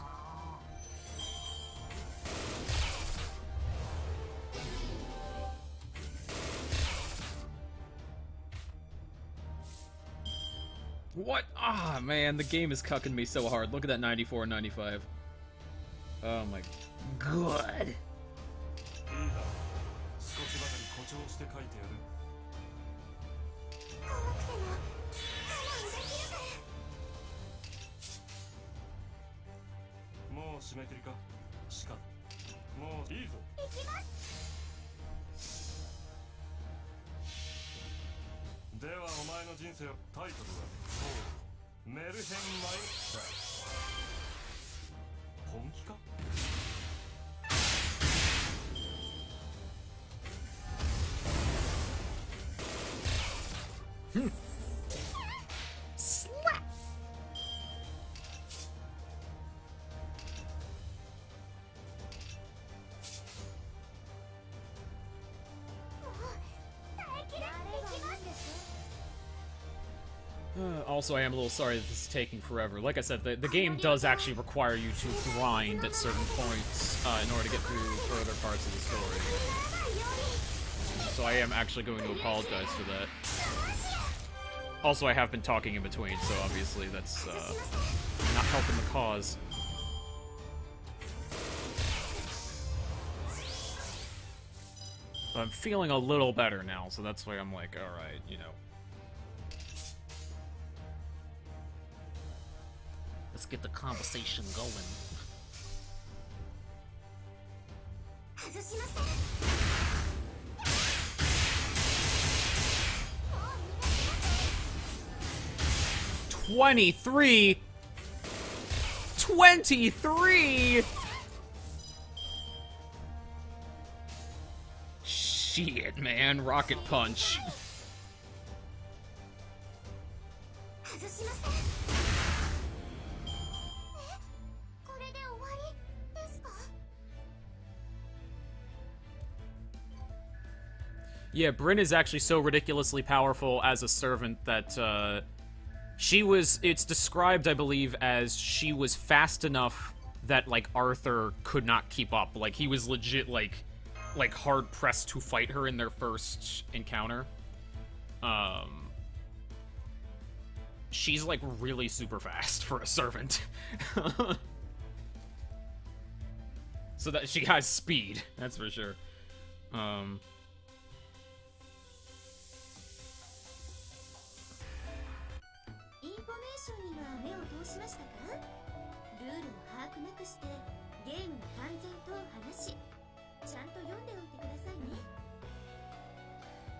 What? Ah, man, the game is cucking me so hard. Look at that 94 and 95. Oh my god. Slap. Also, I am a little sorry that this is taking forever. Like I said, the game does actually require you to grind at certain points. in order to get through further parts of the story. So I am actually going to apologize for that. Also, I have been talking in between, so obviously that's not helping the cause. But I'm feeling a little better now, so that's why I'm like, alright, you know. Let's get the conversation going. 23! 23! Shit, man. Rocket Punch. Yeah, Brynn is actually so ridiculously powerful as a servant that, it's described, I believe, as she was fast enough that, like, Arthur could not keep up. Like, he was legit, like hard-pressed to fight her in their first encounter. She's, like, really super fast for a servant. So that she has speed, that's for sure.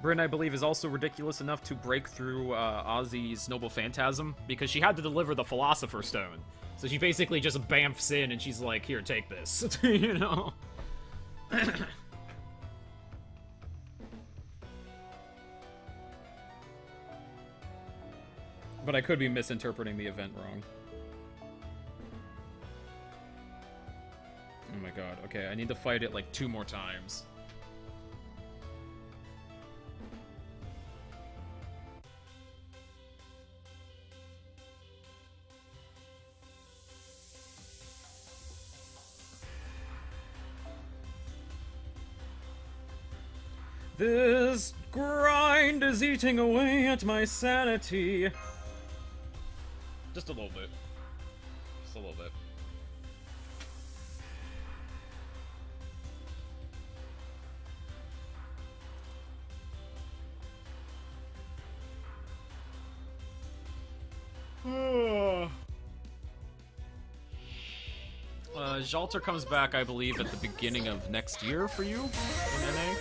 Brynn, I believe, is also ridiculous enough to break through Ozzy's Noble Phantasm, because she had to deliver the Philosopher's Stone. So she basically just bamfs in and she's like, here, take this. You know? But I could be misinterpreting the event wrong. Oh my god, okay, I need to fight it like 2 more times. This grind is eating away at my sanity. Just a little bit. Just a little bit. Jalter comes back, I believe, at the beginning of next year for you, in NA.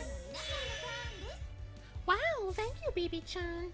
Wow, thank you, BB-chan.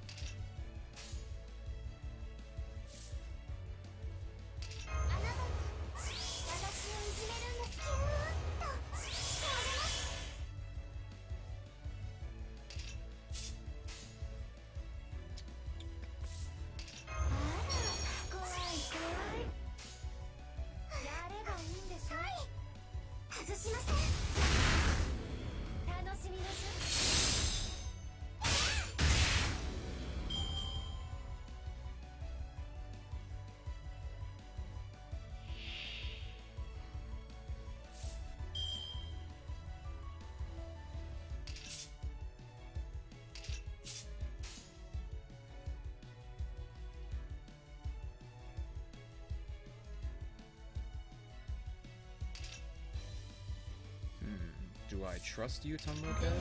Do I trust you, Tomoka?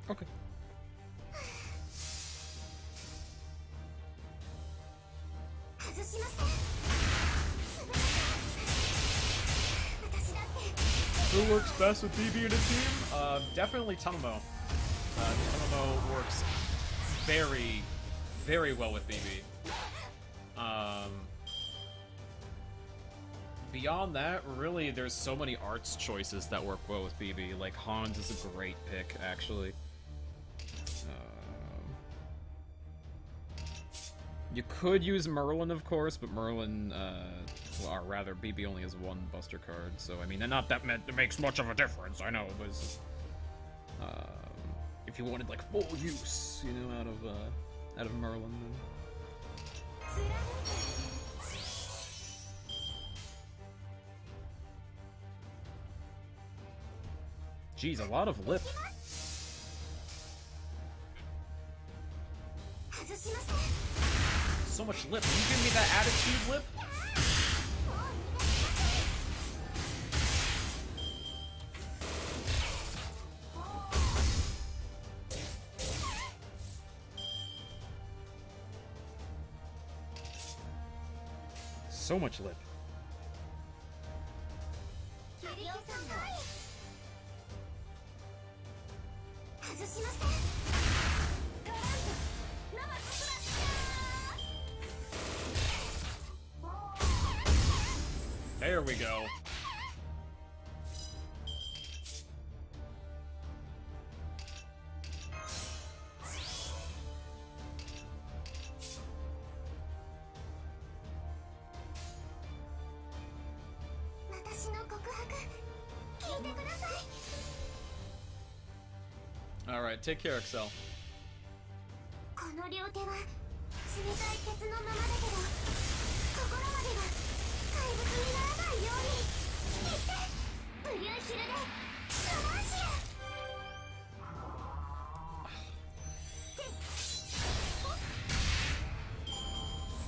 Okay. Who works best with BB in a team? Definitely Tomomo. Tomomo works very, very well with BB. Beyond that, really, there's so many arts choices that work well with BB. Like, Hans is a great pick, actually. You could use Merlin, of course, but Merlin, well, or rather, BB only has one Buster card, so, I mean, not that it makes much of a difference, I know, but if you wanted, like, full use, you know, out of Merlin, then... Jeez, a lot of lip. So much lip. Can you give me that attitude lip? So much lip. There we go. All right, take care, Excel. この両手は冷たい鉄のままだけど心までは怪物にならないようにブリューヒルでサマーシ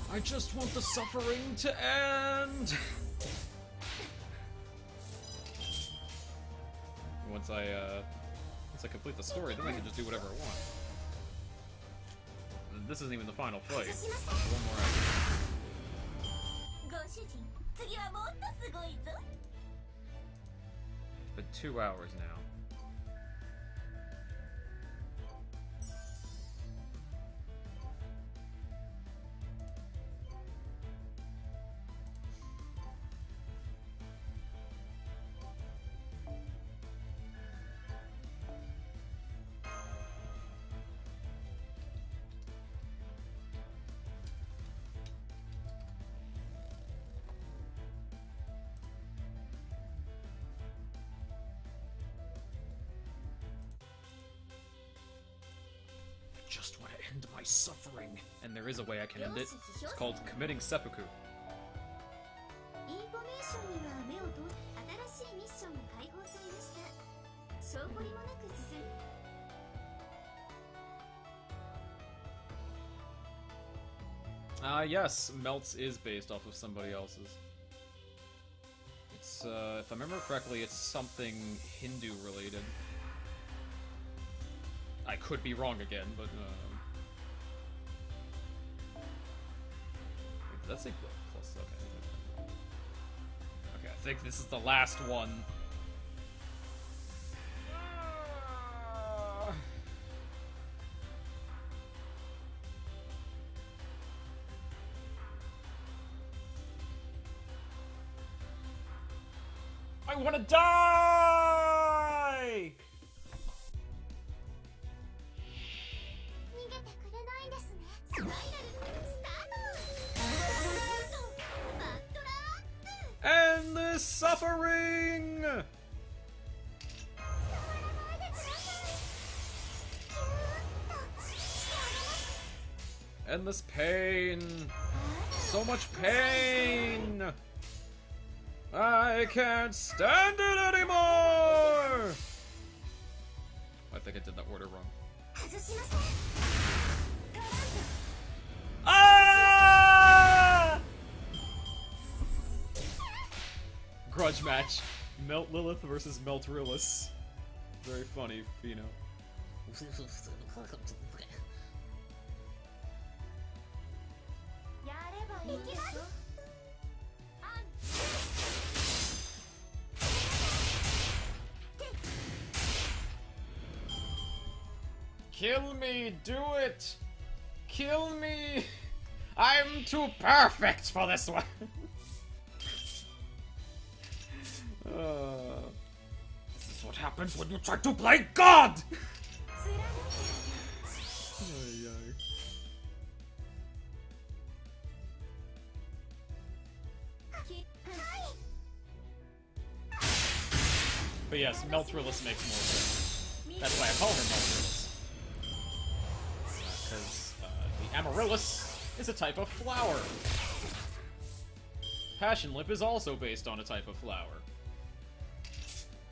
ア I just want the suffering to end. Once I complete the story, then I can just do whatever I want. This isn't even the final fight. One more after. ご主人次はもっとすごいぞ It's been 2 hours now. Just want to end my suffering. And there is a way I can end it. It's called committing seppuku. インフォメーションには目を通し新しいミッションが解放されました証拠りもなく進む Yes, Melts is based off of somebody else's. It's, if I remember correctly, it's something Hindu related. I could be wrong again, but, that's a plus, okay. Okay, I think this is the last one. I wanna die! 逃げてくれないんですねスパイラルスタートバットラー End this suffering! 触らないでくださいキューッとしてあげます End this pain! So much pain! I can't stand it anymore! I think I did that order wrong. 外しませんガラン Ah! Grudge match. Melt Lilith versus Melt Rillis. Very funny, Fino. やればいいでしょ Kill me! Do it! Kill me! I'm too perfect for this one! This is what happens when you try to play God! But yes, Meltrilus makes more sense. That's why I call her Meltrilus. Because the Amaryllis is a type of flower. Passion Lip is also based on a type of flower.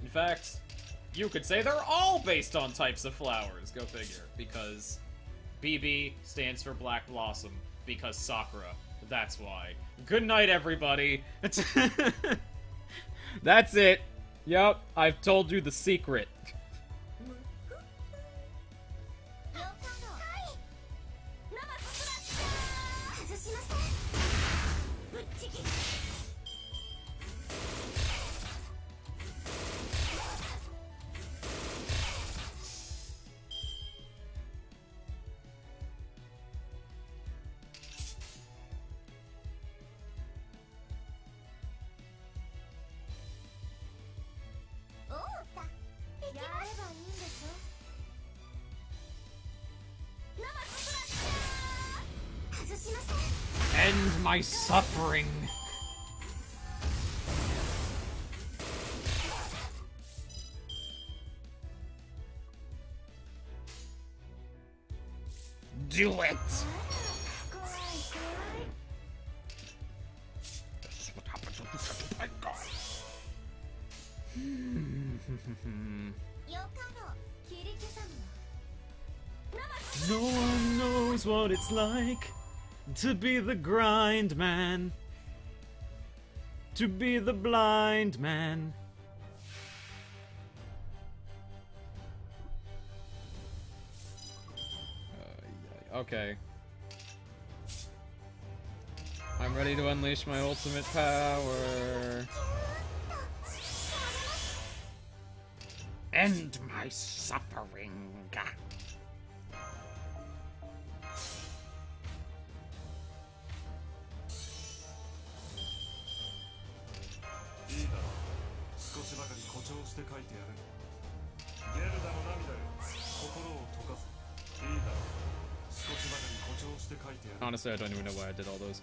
In fact, you could say they're all based on types of flowers, go figure. Because BB stands for Black Blossom, because Sakura. That's why. Good night, everybody. That's it. Yep, I've told you the secret. End my suffering. Do it. This is what happens when you try to play God. No one knows what it's like to be the grind man, to be the blind man. Okay. I'm ready to unleash my ultimate power. End my suffering. Honestly, I don't even know why I did all those.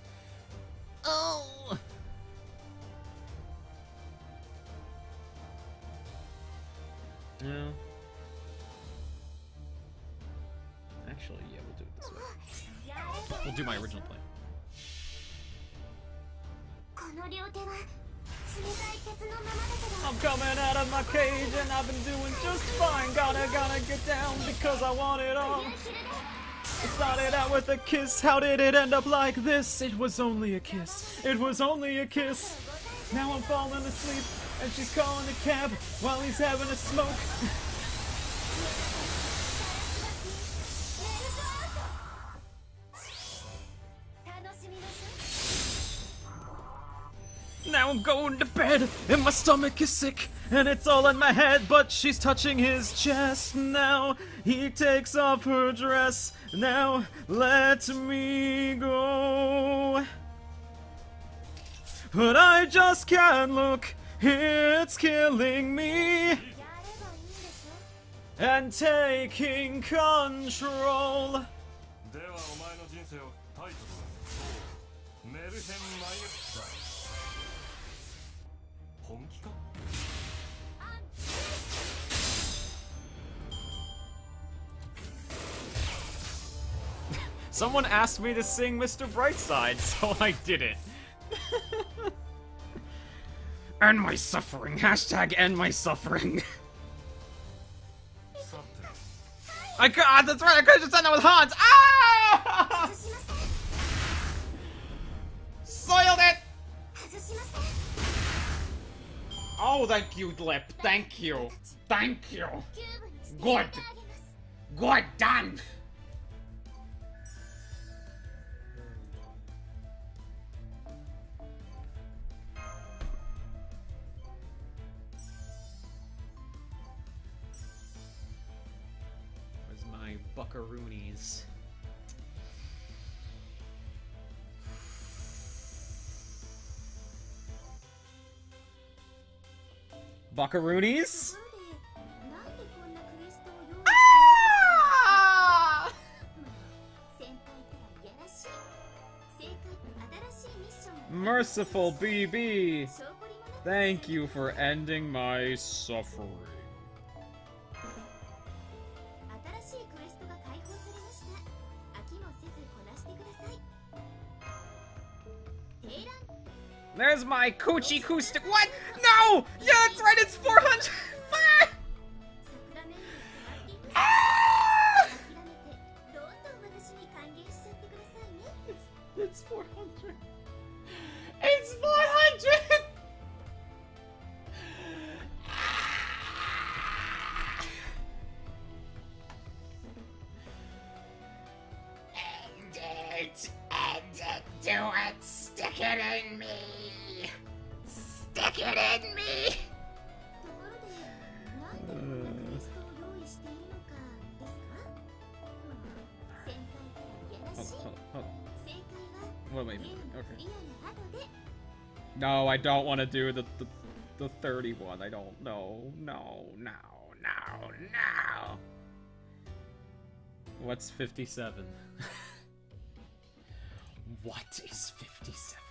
Oh! No. Actually, yeah, we'll do it this way. We'll do my original plan. I'm coming out of my cage and I've been doing just fine. Gonna get down because I want it all. It started out with a kiss, how did it end up like this? It was only a kiss, it was only a kiss. Now I'm falling asleep and she's calling a cab while he's having a smoke. Now I'm going to bed and my stomach is sick and it's all in my head, but she's touching his chest. Now he takes off her dress. Now let me go. But I just can't look, it's killing me. And taking control. Someone asked me to sing Mr. Brightside, so I did it. End my suffering. Hashtag end my suffering. That's right, I could've just done that with Hans. Ah! Soiled it! Oh, thank you, Lip. Thank you. Thank you. Good. Good, done. Where's my buckaroonies? Buckaroonies? ところでなんでこんなクエストを用意 Ah! 先輩ったらいやらしい正解新しいミッションが Merciful BB! 証拠りもなく Thank you for ending my suffering. 新しいクエストが解放されました飽きもせずこなしてください提覧 There's my coochie acoustic. What? No! Yeah, that's right, it's 400! 桜メニュー決まっています Ah! 諦めてどんどん私に還元しちゃってくださいね It's 400. It's 400! End it, do it, stick it in me! Stick it in me! ところでなんでこんなクエストを用意しているのかですか先輩ったらいやらしい Hold on. 正解は What am I ゲー doing? ム Okay. クリアの後で No, I don't want to do the 31. I don't. No, no, no, no, no. What's 57? What is 57?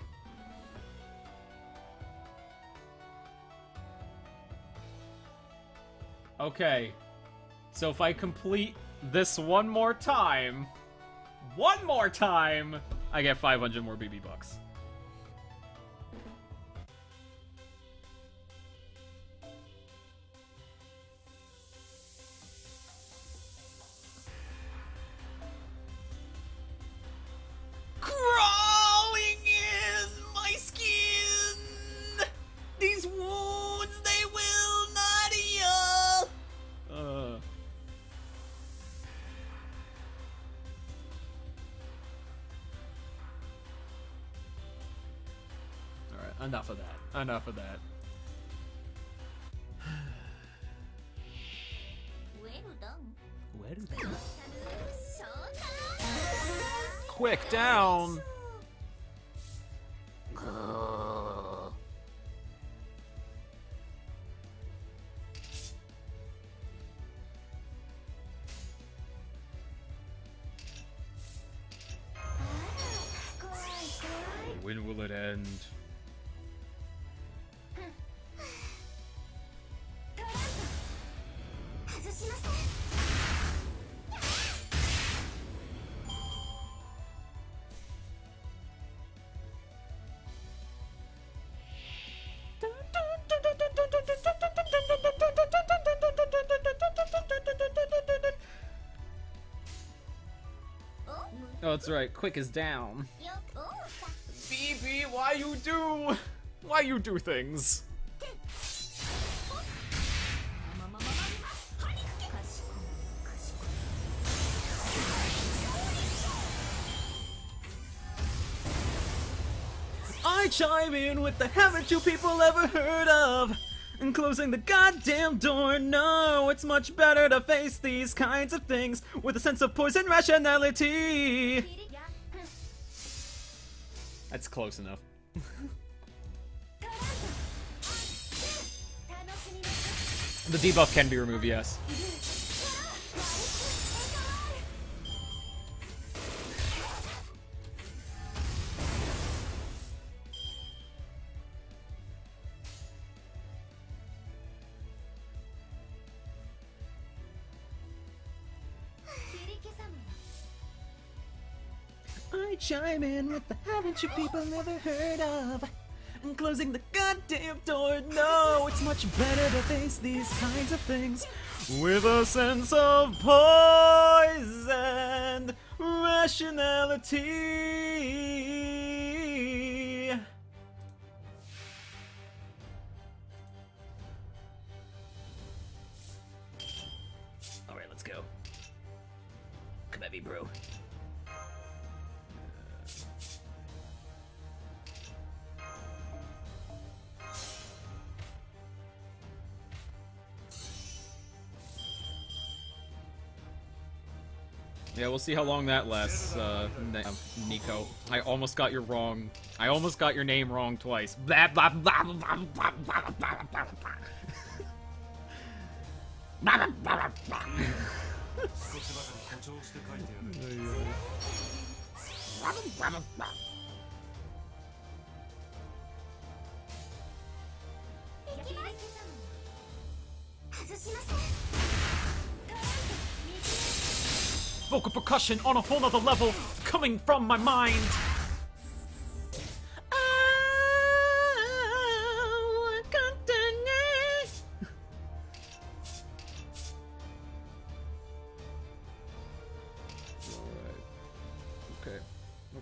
Okay. So if I complete this one more time, I get 500 more BB bucks. Crawling in my skin! These wounds, they will not heal! Alright, enough of that. Enough of that. ウェルダン Well ショータイム Quick, down! When will it end? 外しません Oh, that's right. Quick is down. よくおうか BB, why you do things? まままままパニックかしこまかしこ I chime in with the haven't you people ever heard of? And closing the goddamn door, no, it's much better to face these kinds of things with a sense of poison rationality. キリや That's close enough. 楽しみましょ The debuff can be removed, yes. キリケ様 I chime in with the haven't you people never heard of? And closing the goddamn door, no, it's much better to face these kinds of things with a sense of poison rationality. Alright, let's go. Come at me, bro. Yeah, we'll see how long that lasts, Nico. I almost got your name wrong twice. Blah, blah, blah, blah, blah, blah, blah, blah, blah. 少しばかり誇張して書いてやる。Vocal percussion on a whole nother level, coming from my mind.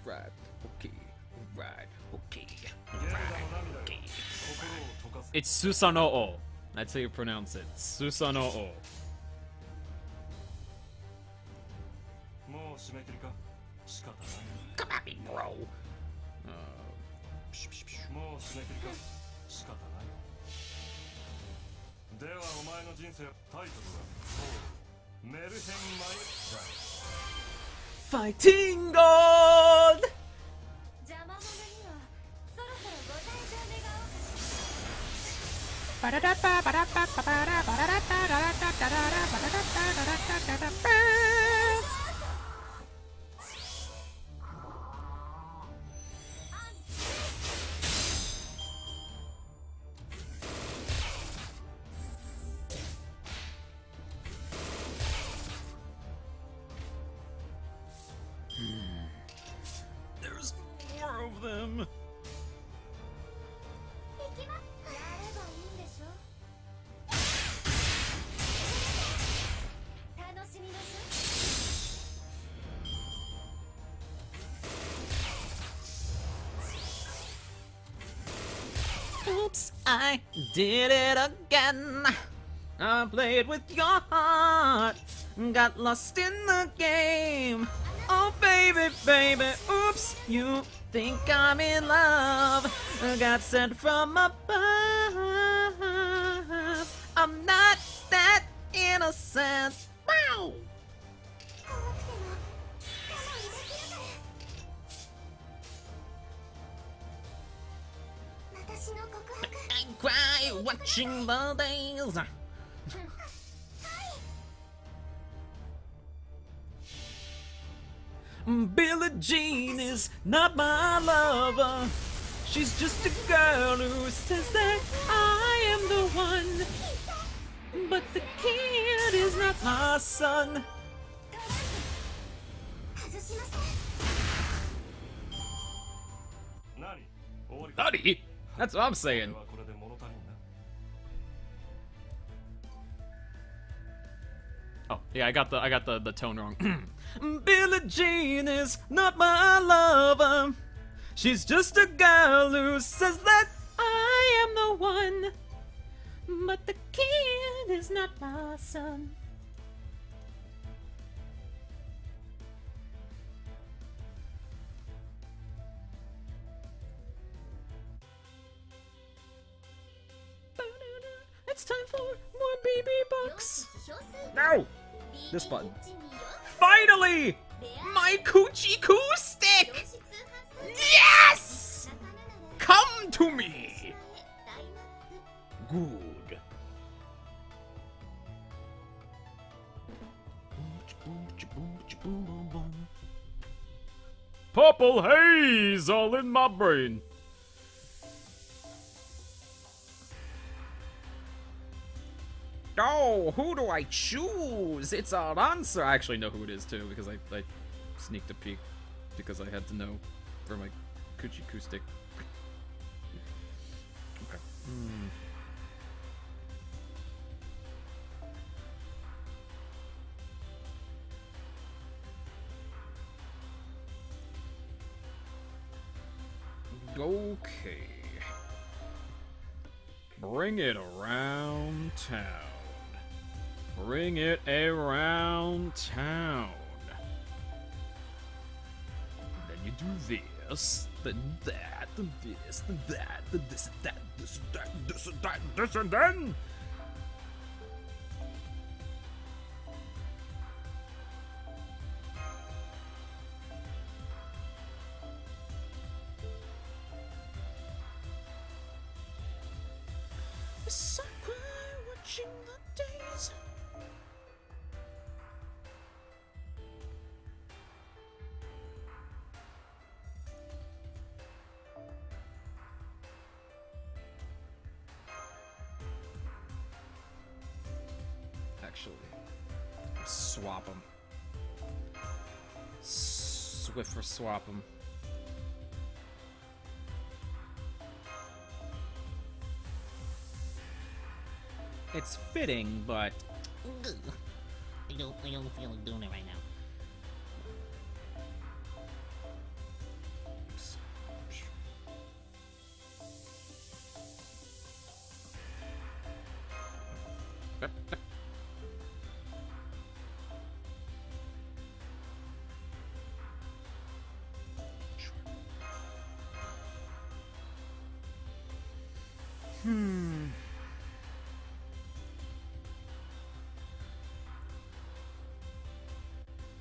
Alright, okay, alright, okay, ゲルダの涙よ、心を溶かせ。 It's Susanoo. That's how you pronounce it. Susanoo. もう締め切りか。仕方ない。 Come at me, bro. もう締め切りか。仕方ない。ではお前の人生、タイトルはそうメルヘンマイフライ。 Fighting God! 邪魔者にはそろそろご退場願おうかしら。 Ba-da-da-ba, ba-da-ba, ba-da-da, ba-da-da-da-da-da-da-da-da-da-da-da-da-da-da. There's more of them. 行きまやればいいんでしょ。楽しみなさい。 Oops, I did it again. I played with your heart, got lost in the game. Oh baby, baby, oops, you think I'm in love. Got sent from above. I'm not that innocent. Wow. 怖くても我慢できるから。私の告白。 I cry watching the days. Billie Jean is not my lover. She's just a girl who says that I am the one. But the kid is not my son. 外しません。何終わりか。 Buddy, that's what I'm これ saying. はこれで物足りんな。 Oh, yeah, I got the tone wrong. Billie Jean is not my lover. She's just a girl who says that I am the one. But the kid is not my son. It's time for more BB Bucks. No! This button. Finally! My Coochie Coo stick! Yes! Come to me! Good. Purple haze all in my brain. Oh, who do I choose? It's our answer. I actually know who it is too because I sneaked a peek because I had to know for my Coochie Coo stick. Okay. Okay. Bring it around town. Bring it around town. Then you do this, then that, then this, then that, then this and that, this and that, this and that, this and then. So cry watching the days. actually. Swap them. Swiffer swap them. It's fitting, but I don't feel like doing it right now.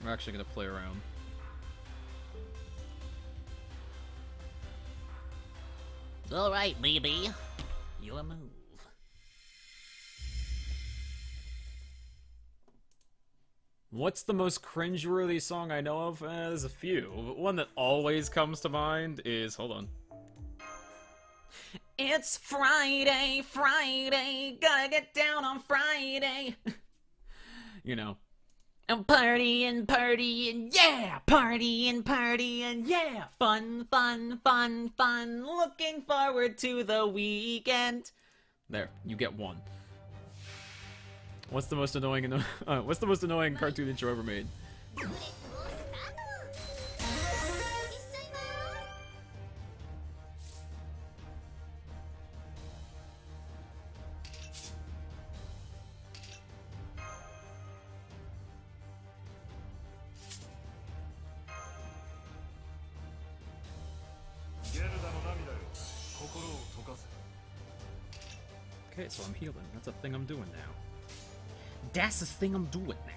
We're actually gonna play around. Alright, baby. Your move. What's the most cringeworthy song I know of? There's a few. But one that always comes to mind is... Hold on. It's Friday, Friday, gotta get down on Friday. You know. I'm partying, partying, yeah! Partying, partying, yeah! Fun, fun, fun, fun. Looking forward to the weekend. There, you get one. What's the most annoying? What's the most annoying cartoon intro ever made? ゲルダの涙よ、心を溶かせ。 Okay, so I'm healing. That's a thing I'm doing now. That's the thing I'm doing now.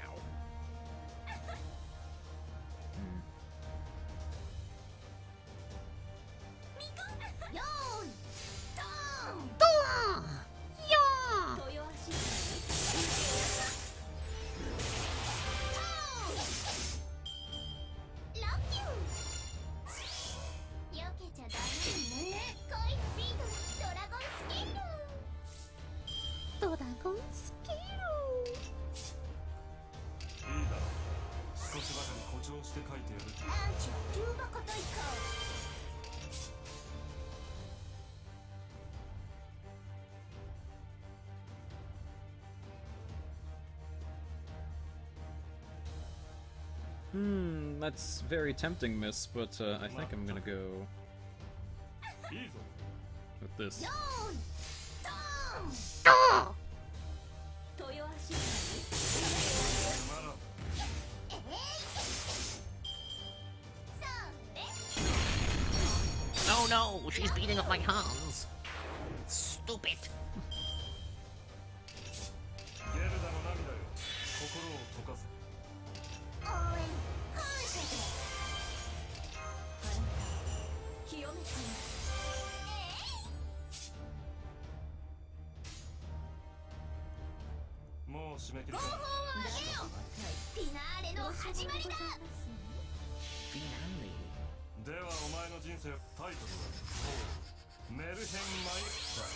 That's very tempting, miss, but I think I'm gonna go with this. Oh no, she's beating up my hands. Stupid. ゲルダの涙よ、心を溶かせ。 もう締め切りだ。フィナーレの始まりだ。 Finale. ではお前の人生タイトルはそうメルヘンマイクだ。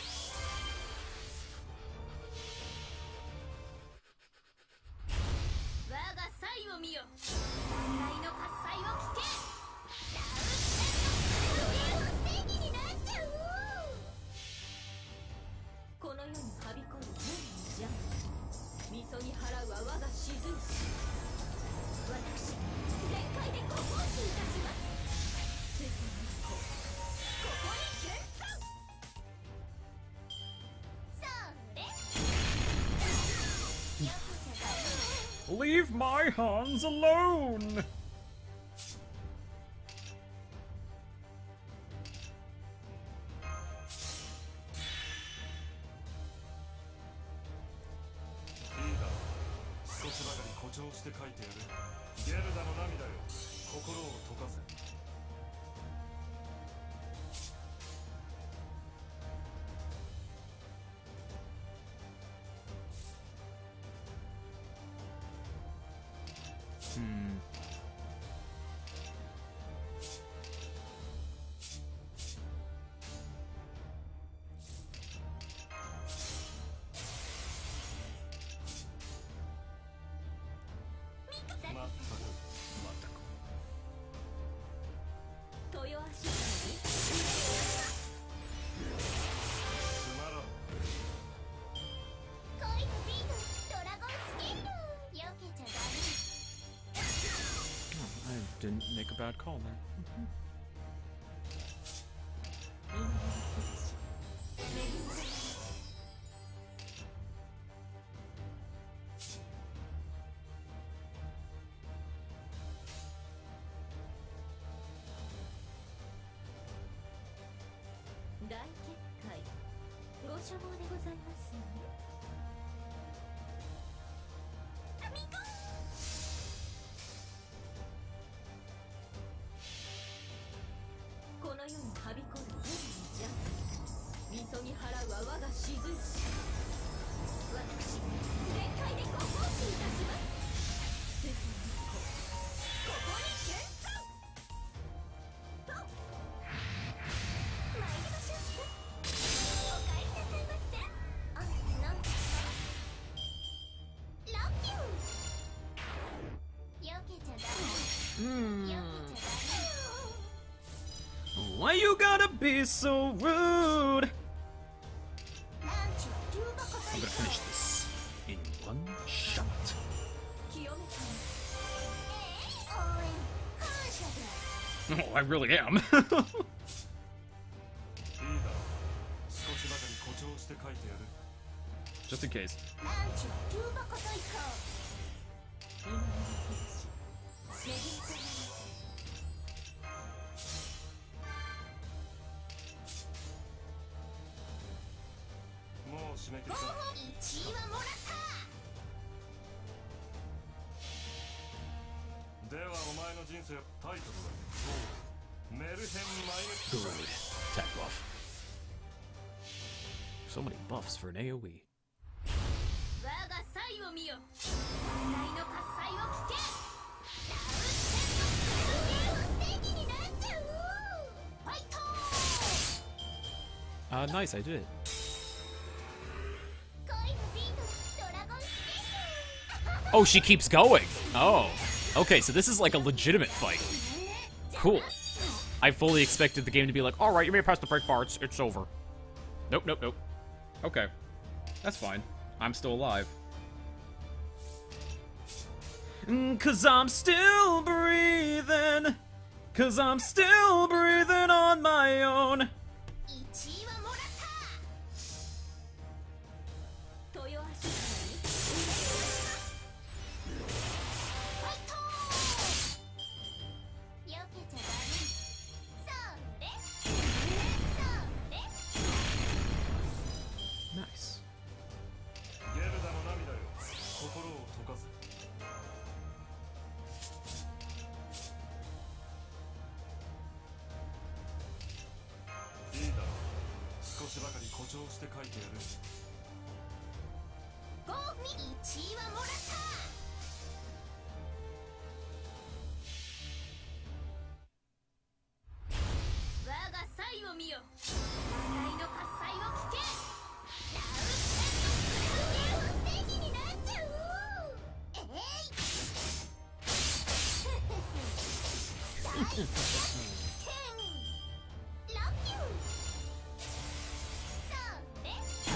我が才を見よ。万来の喝采を聞け。ラウンドセンの正義になっちゃう。この世にはびこる天の邪味噌に払うは我が雫。私全開でご奉仕いたします。水の一個ここに決算。それ。よこちゃだ。 Leave my hands alone! 足につまらん恋のビートドラゴンスケール避けちゃダメ I didn't make a bad call there. 大結界ご所望でございますアミゴこの世にはびこる天の邪みそぎ払うは我がしずいし私全開でご奉仕いたしますスフの子ここに現在と参りましょうお帰りなさいませあなんかラッキュー避けちゃダメ避けちゃダメ Why you gotta be so rude? I'm gonna finish this in one shot. 清めた Oh, I really am. いいだろう少しばかり誇張して書いてやる Just in case. もう締め切りだ1位はもらったではお前の人生タイトルはそうメルヘンマイネ Good. Attack buff. So many buffs for an AoE. 我が才を見よ笑いの喝采を聞けダウンテンの正義になっちゃうファイト Nice, I did it. 恋のビートドラゴンスケール Oh, she keeps going. Oh. Okay, so this is like a legitimate fight. Cool. I fully expected the game to be like, alright, you may pass the break bar, it's over. Nope, nope, nope. Okay. That's fine. I'm still alive. 'Cause I'm still breathing. 'Cause I'm still breathing on my own. 1位はもらった豊橋にファイト避けちゃダメそれそれ Nice. ゲルダの涙よ心を溶かすいいだろう少しばかり誇張して書いてやるゴーミ1位はもらった我が才を見よ笑いの喝采を聞けダウンテンの正義になっちゃうえい大逆転ラッキューそれそれ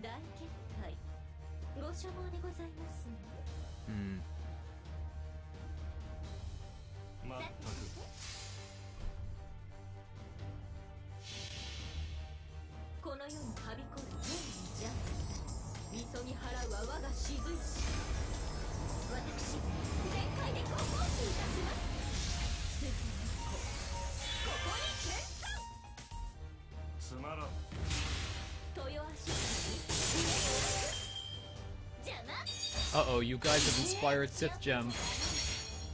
大結界ご所望でございます Hmm. まったくこの世にはびこる天の邪みそぎ払うは我がしずいし私全開でご奉仕いたしますスフの子ここに現在つまらん豊橋に邪魔 Uh-oh, you guys have inspired Sith Gem.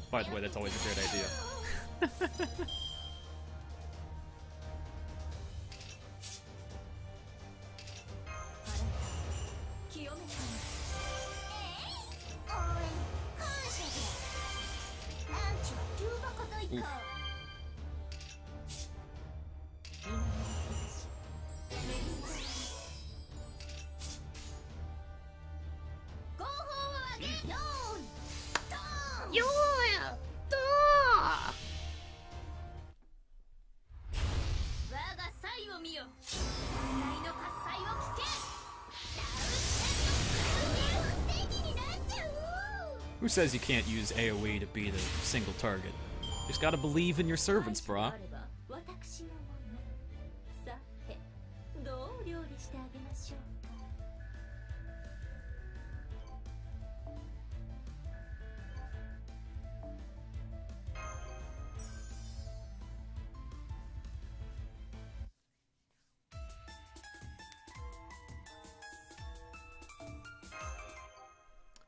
By the way, that's always a great idea. 清めたの応援感謝でランチは重箱といこう今の日差しの喝采を聞け。ダウンステーキになっちゃう。 Who says you can't use AoE to beat a single target? You just gotta believe in your servants, brah. 私のもの。さて、どう料理してあげましょうか。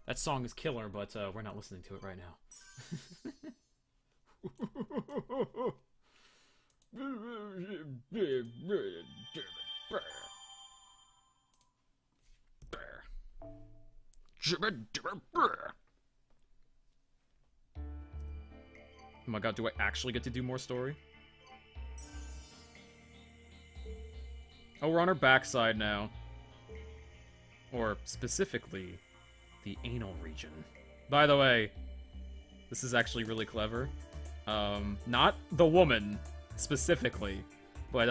That song is killer, but we're not listening to it right now. Oh my god, do I actually get to do more story? Oh, we're on her backside now. Or, specifically, the anal region. By the way, this is actually really clever. Not the woman, specifically, but,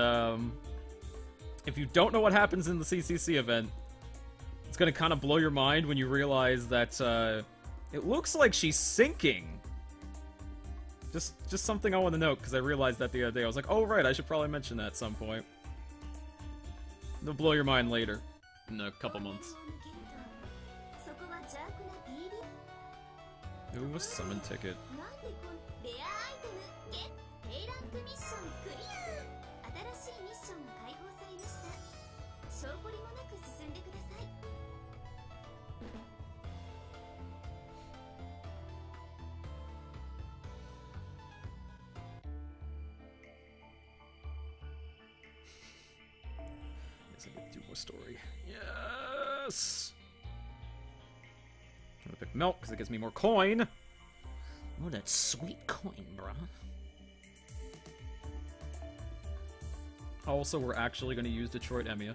if you don't know what happens in the CCC event, it's gonna kind of blow your mind when you realize that, it looks like she's sinking. Just something I want to note, because I realized that the other day. I was like, oh right, I should probably mention that at some point. It'll blow your mind later, in a couple months. Ooh, a summon ticket. レアアイテムゲッ低ランクミッションクリア。新しいミッションが解放されました。証拠りもなく進んでください。 Yes, I get to do more story. Yes! I'm gonna pick milk, because it gives me more coin. Oh, that sweet coin, bruh. Also, we're actually going to use Detroit Emiya.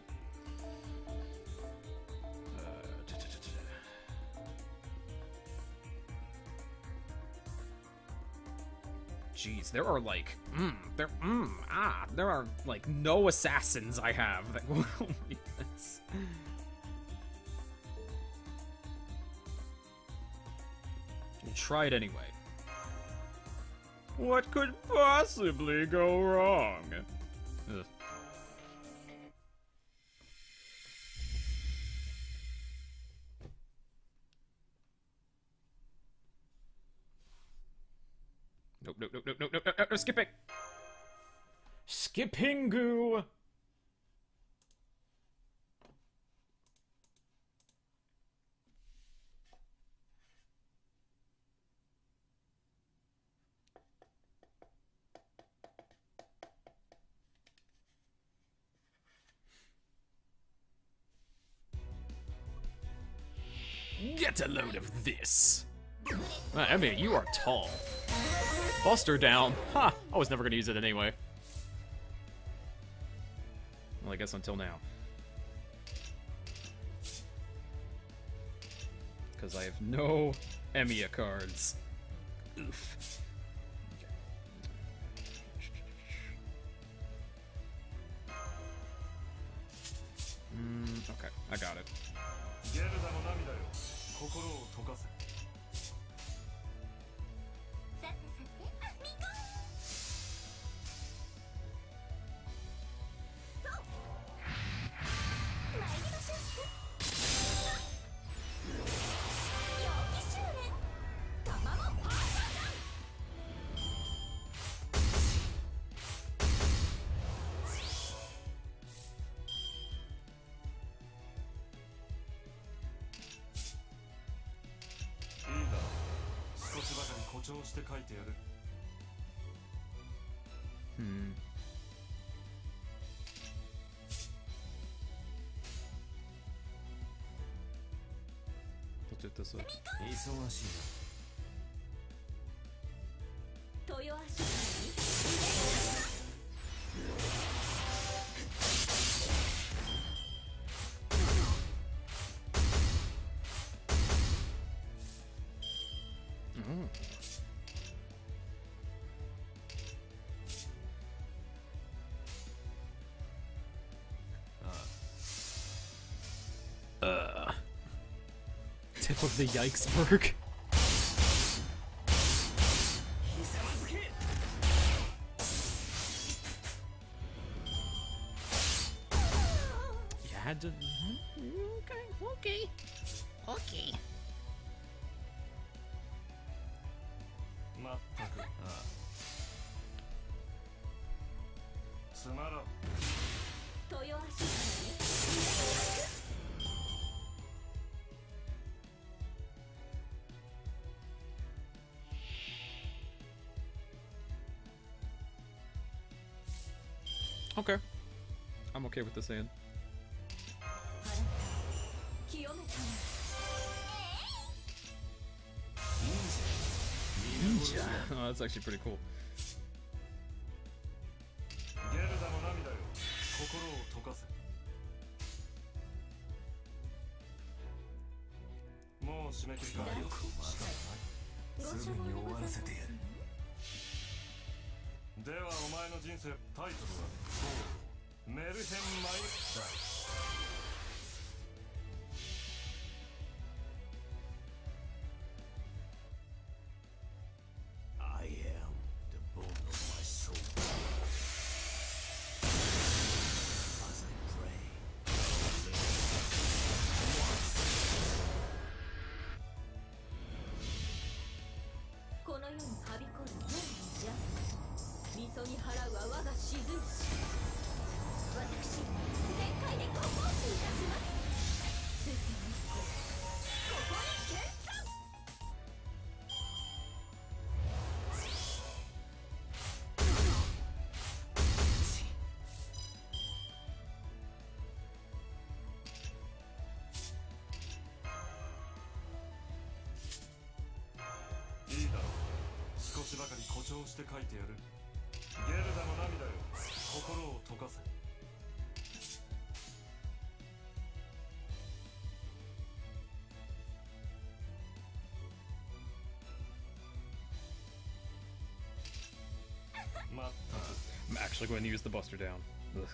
Jeez, there are like, there are like no assassins I have that will beat this. We'll try it anyway. What could possibly go wrong? Ugh. Nope, nope, nope, nope, nope, nope, nope, no, skipping! Skipping goo! Get a load of this! Emiya, you are tall. Bust her down. Ha! I was never gonna use it anyway. Well, I guess until now. Because I have no Emiya cards. Oof. Okay, I got it. ゲルダの涙よ、心を溶かせ。さてさて、ミカと参りましょう。陽気執念卵パーパーダウン。 少しばかり誇張して書いてやる。 Let's do it this way. 忙しい豊足に な。ああ、Tip of the Yikesberg. You had to. Okay. Okay. まったくああつまらん豊足に Okay. I'm okay with this hand. 清めた Ninja. Oh, that's actually pretty cool. ゲルダの涙よ心を溶かせもう締め切りかよく仕方ないすぐに終わらせてやるではお前の人生タイトルはそうメルヘン・マイスター I am the bone of my soul. As I pray, この世にはびこる天の邪みそに払うは我が雫石私全開でご奉仕いたします水天日光ここに見参 いいだろう少しばかり誇張して書いてやるゲルダの涙よ心を溶かせまったく I'm actually going to use the Buster down. Ugh.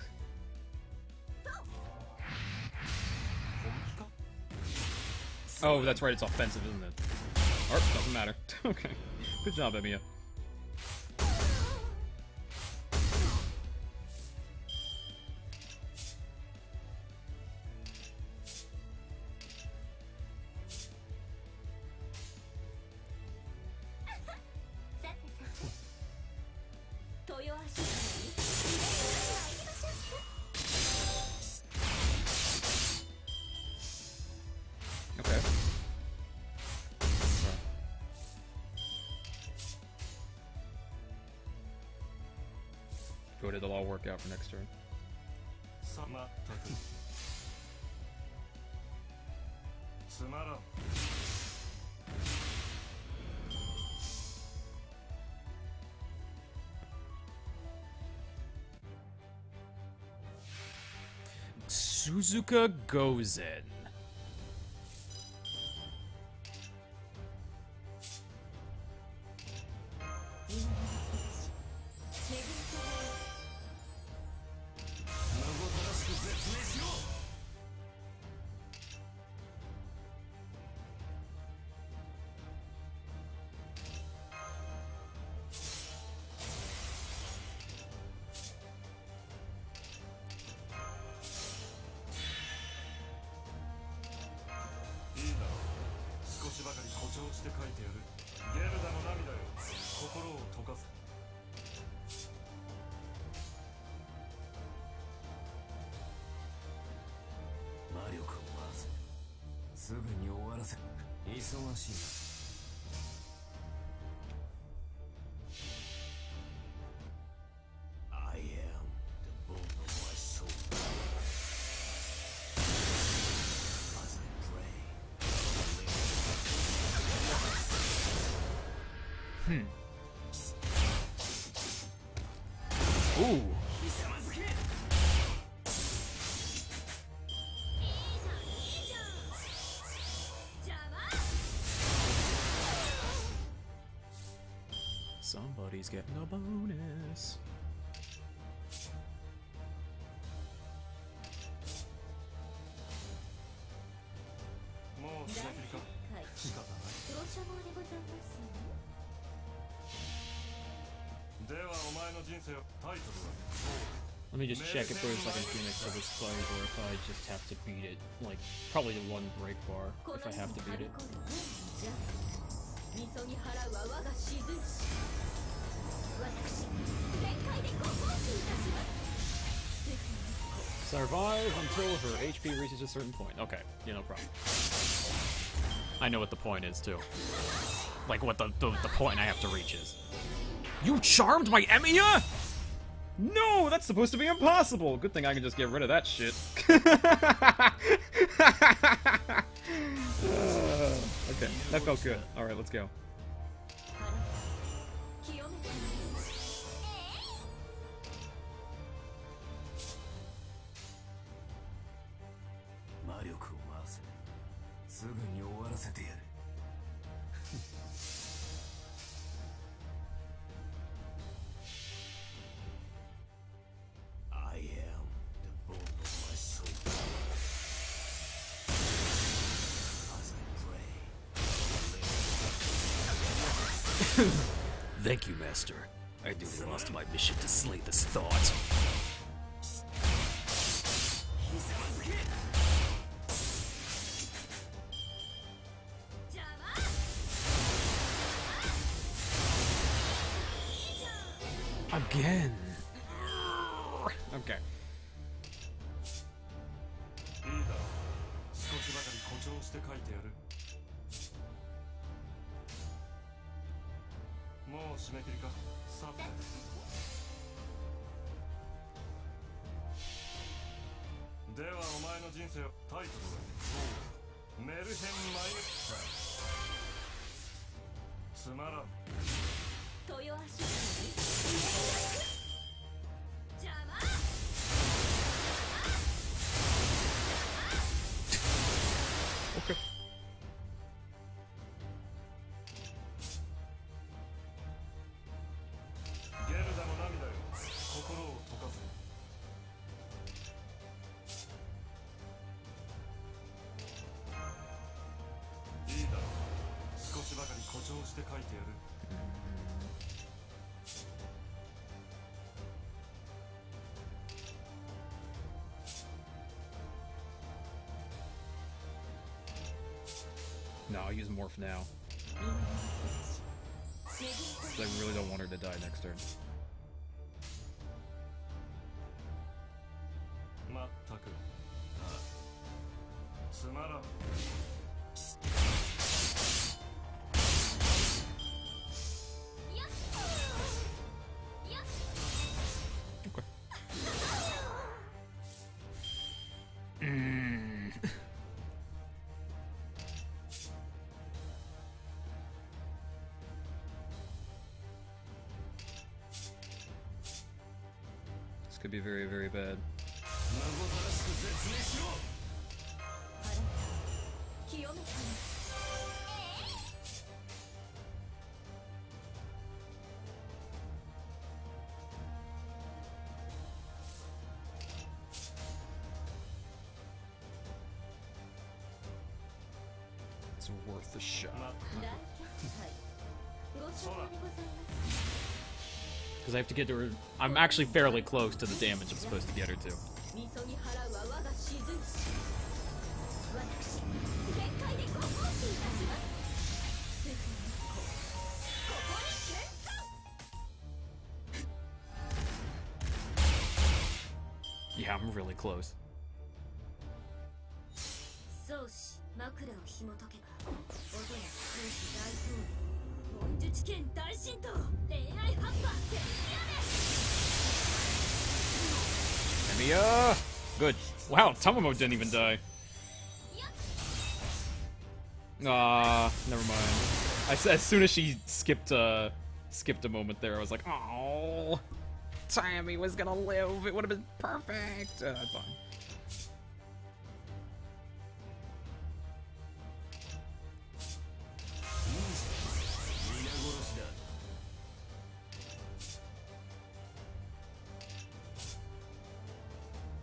本気か Oh, that's right, it's offensive, isn't it? Or, doesn't matter. Okay. Good job, Emiya. Okay. Good, it'll all work out for next turn. さまったくつまらん Suzuka Gozen. I am the bone of my soul. As I pray. Ooh. Somebody's getting a bonus. More 締め切りかではお前の人生をタイトルは Let me just check if there's like a Phoenix to this fight, or if I just have to beat it. Like, probably the one break bar, if I have to beat it. みそに払うは我が雫石私全開でご奉仕いたします。 Survive until her HP reaches a certain point. Okay, yeah, no problem. I know what the point is, too. Like, what the point I have to reach is. You charmed my Emiya?! No, that's supposed to be impossible! Good thing I can just get rid of that shit. Okay, that felt good. Alright, let's go. 清めて魔力を回せ。すぐに終わらせてやる。I am the bone of my soul. As I pray. Thank you, Master. I nearly lost my mission to slay this thought. Again. Okay. いいだろう。少しばかり誇張して書いてやる。もう締め切りか。さて。ではお前の人生をタイトルはメルヘン・マイネクスつまらん。豊足邪魔 Okay. ゲルダの涙よ、心を溶かせ。いいだろう。少しばかり誇張して書いてやる。No, I'll use Morph now. 'Cause I really don't want her to die next turn. まったく。つまらん。Okay. This could be very, very bad. 清めて It's worth the shot. まったく。はいご承知でございます。 Because I have to get to her. I'm actually fairly close to the damage I'm supposed to get her to. みそに払うは我が雫石私全開でご奉仕いたしますすぐにここに見参 Yeah, I'm really close. 宗師枕を紐解けば音や宗師大統領本術剣大神道恋愛ハッパーテレビアで Emiya! Good. Wow, Tamamo didn't even die. Never mind. As soon as she skipped a moment there, I was like, oh, Tammy was gonna live. It would have been perfect. That's fine.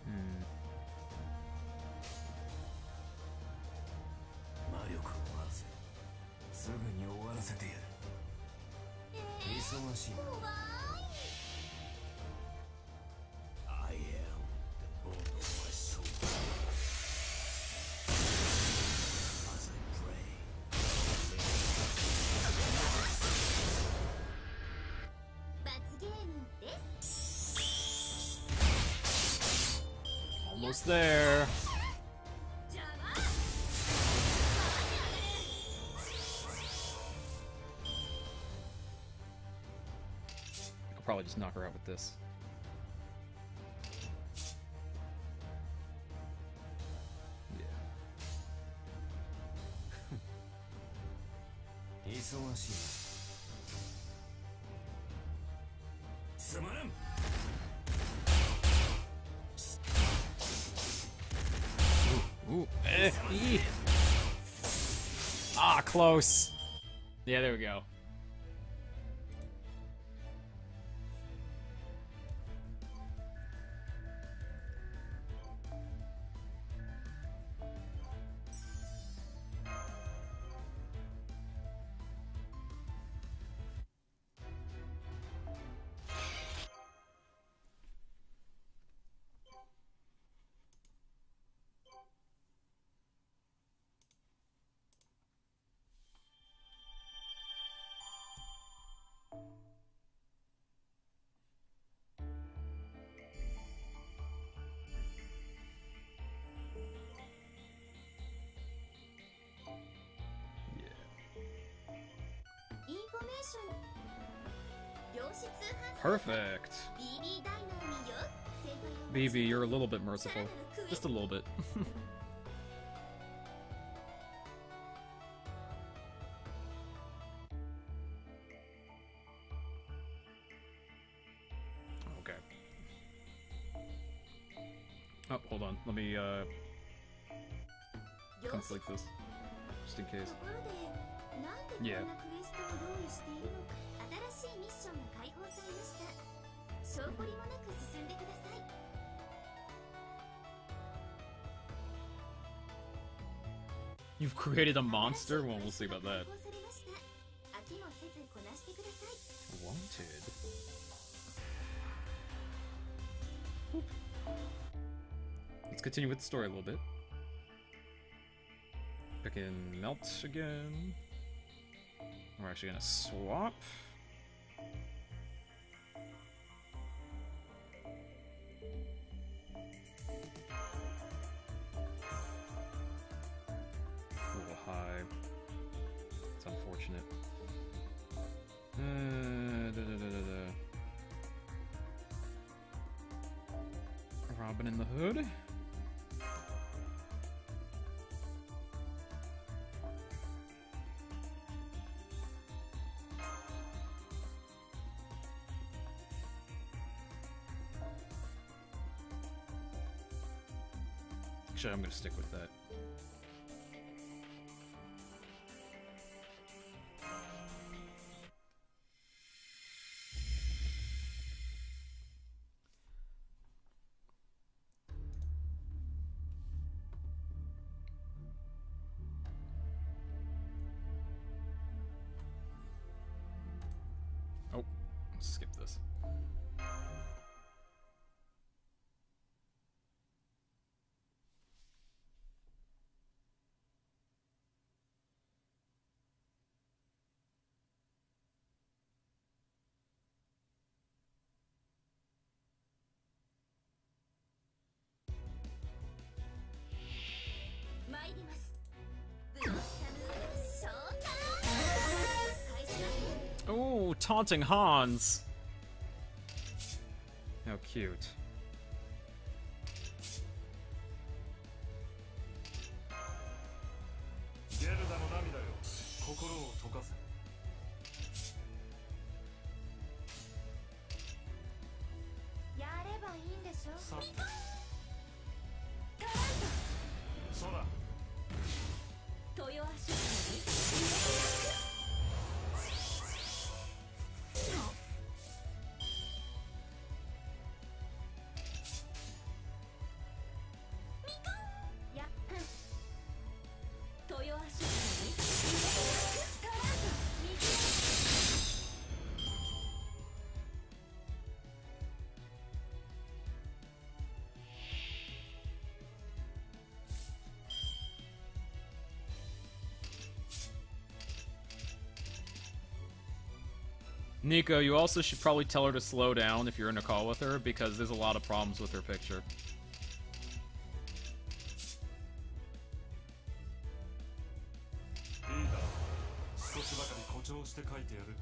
Hmm. 魔力を回せ。すぐに終わらせてやる。忙しいな。Almost there. I'll probably just knock her out with this. Yeah. 忙しいつまらん Ooh, Ah, close. Yeah, there we go. Perfect. BB, you're a little bit merciful. Just a little bit. Okay. Oh, hold on. Let me, conflict this. Just in case. Yeah. You've created a monster? Well, we'll see about that. Wanted. Boop. Let's continue with the story a little bit. Picking Melt again. We're actually gonna swap. A little high. It's unfortunate. Robin in the Hood. Actually, I'm gonna stick with that. Oh, let's skip this. Oh, taunting Hans. How cute. Nico, you also should probably tell her to slow down if you're in a call with her, because there's a lot of problems with her picture. しばかり誇張して書いてやる。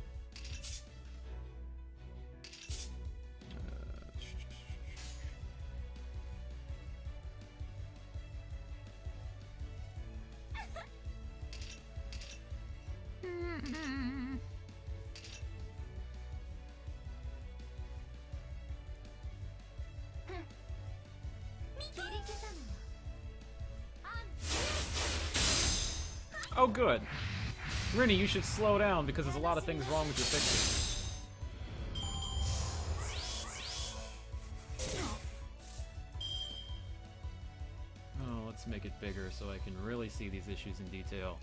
Oh, good. Rini, you should slow down because there's a lot of things wrong with your picture. Oh, let's make it bigger so I can really see these issues in detail.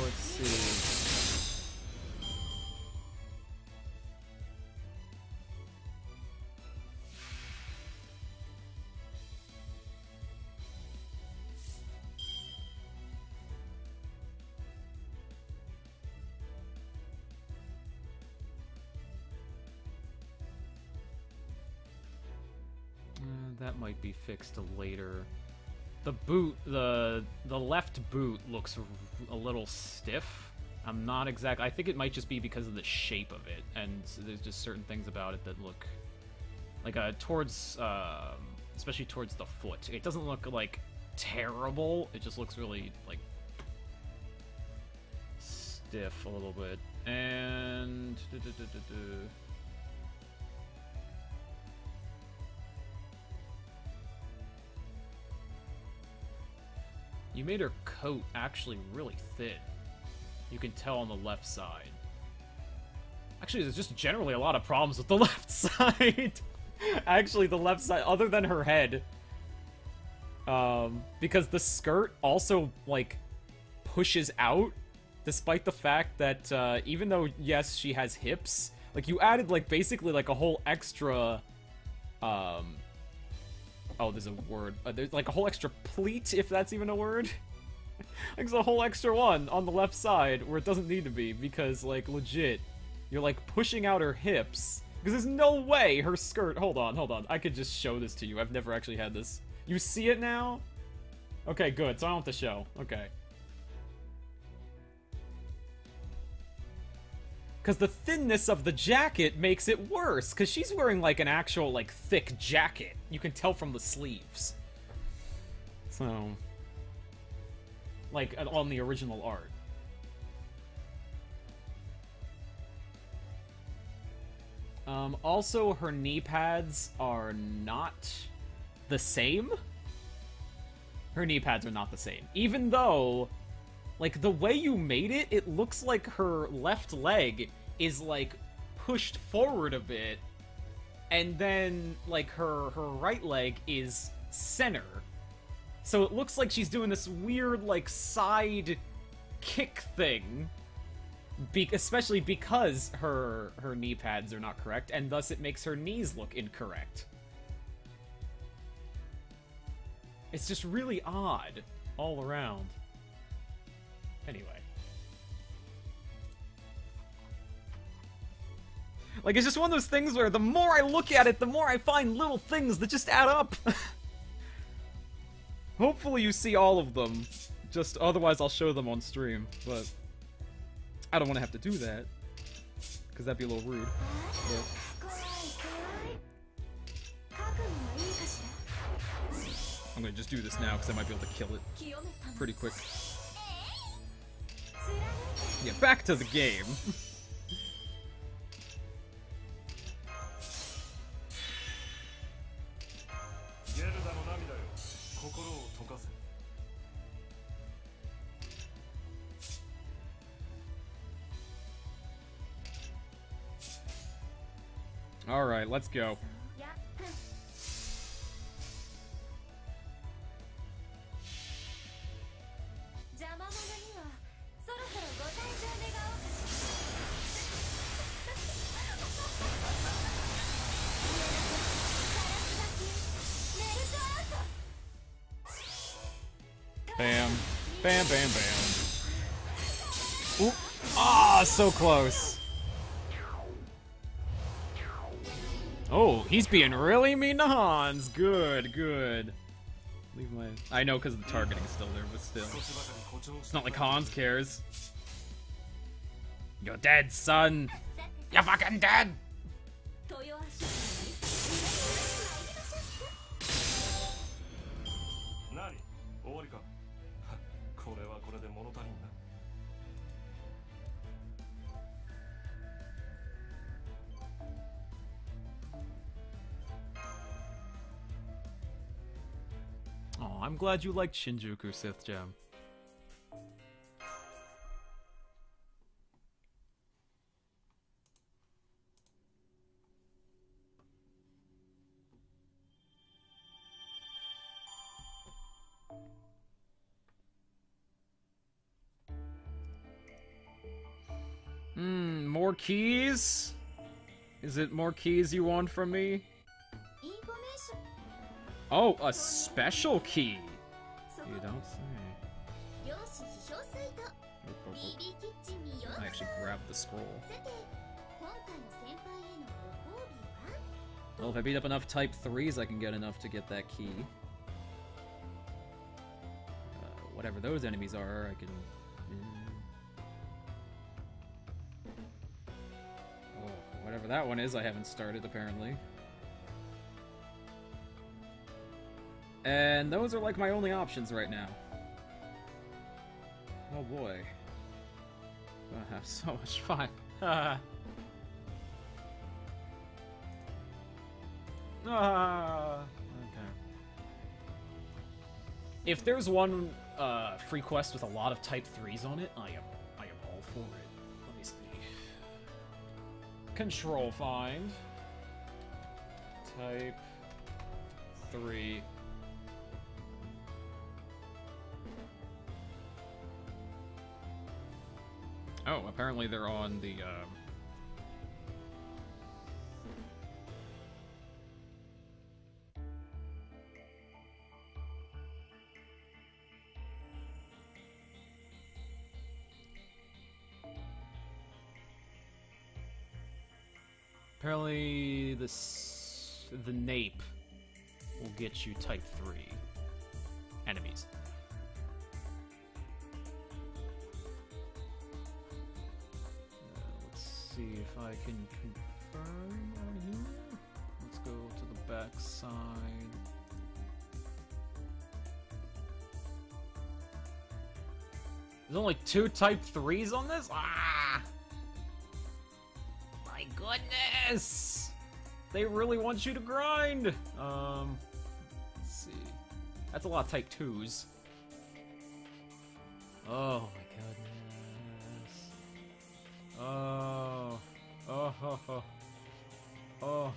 Let's see. That might be fixed later. The boot, the left boot looks a little stiff. I'm not exact. I think it might just be because of the shape of it, and there's just certain things about it that look like towards, especially towards the foot. It doesn't look like terrible. It just looks really like stiff a little bit. And you made her coat actually really thin. You can tell on the left side. Actually, there's just generally a lot of problems with the left side. Actually, the left side, other than her head. Because the skirt also, like, pushes out, despite the fact that, even though, yes, she has hips, like, you added, like, basically, like, a whole extra, oh, there's a word. There's like a whole extra pleat, if that's even a word. Like, there's a whole extra one on the left side where it doesn't need to be, because, like, legit, you're, like, pushing out her hips. Because there's no way her skirt... Hold on. I could just show this to you. I've never actually had this. You see it now? Okay, good. So I don't have to show. Okay. Because the thinness of the jacket makes it worse. Because she's wearing, like, an actual, like, thick jacket. You can tell from the sleeves. So... like, on the original art. Also, her knee pads are not the same. Her knee pads are not the same. Even though, like, the way you made it, it looks like her left leg is, like, pushed forward a bit, and then, like, her right leg is center. So it looks like she's doing this weird, like, side kick thing. Especially because her knee pads are not correct, and thus it makes her knees look incorrect. It's just really odd all around. Anyway. Like, it's just one of those things where the more I look at it, the more I find little things that just add up. Hopefully you see all of them. Just otherwise I'll show them on stream, but I don't want to have to do that, because that'd be a little rude. But I'm gonna just do this now, because I might be able to kill it pretty quick. Yeah, back to the game. Alright, let's go. Bam. Bam, bam, bam. Oop. Ah, so close. Oh, he's being really mean to Hans. Good, good. Leave my... I know because the targeting is still there, but still. It's not like Hans cares. You're dead, son. You're fucking dead. 豊橋何終わりかこれはこれで物足りんな Oh, I'm glad you liked Shinjuku, Sith Gem. More keys? Is it more keys you want from me? インフォメーション Oh, a special key. そこ You don't say. 漁師批評サイト BB キッチンにようこ I そ actually grabbed the scroll. さて今回の先輩へのご褒美は Well, if I beat up enough type 3s, I can get enough to get that key. Whatever those enemies are, I can... Oh, whatever that one is, I haven't started, apparently. And those are like my only options right now. Oh boy. I have so much fun. Okay. If there's one free quest with a lot of type 3s on it, I am all for it. Let me see. Control find. Type 3. Oh, apparently they're on the apparently the nape will get you type 3 enemies. Let's see if I can confirm on here. Let's go to the back side. There's only 2 type 3s on this? Ah! My goodness! They really want you to grind! Let's see. That's a lot of type 2s. Oh my goodness. Oh. Oh, oh, oh. Oh.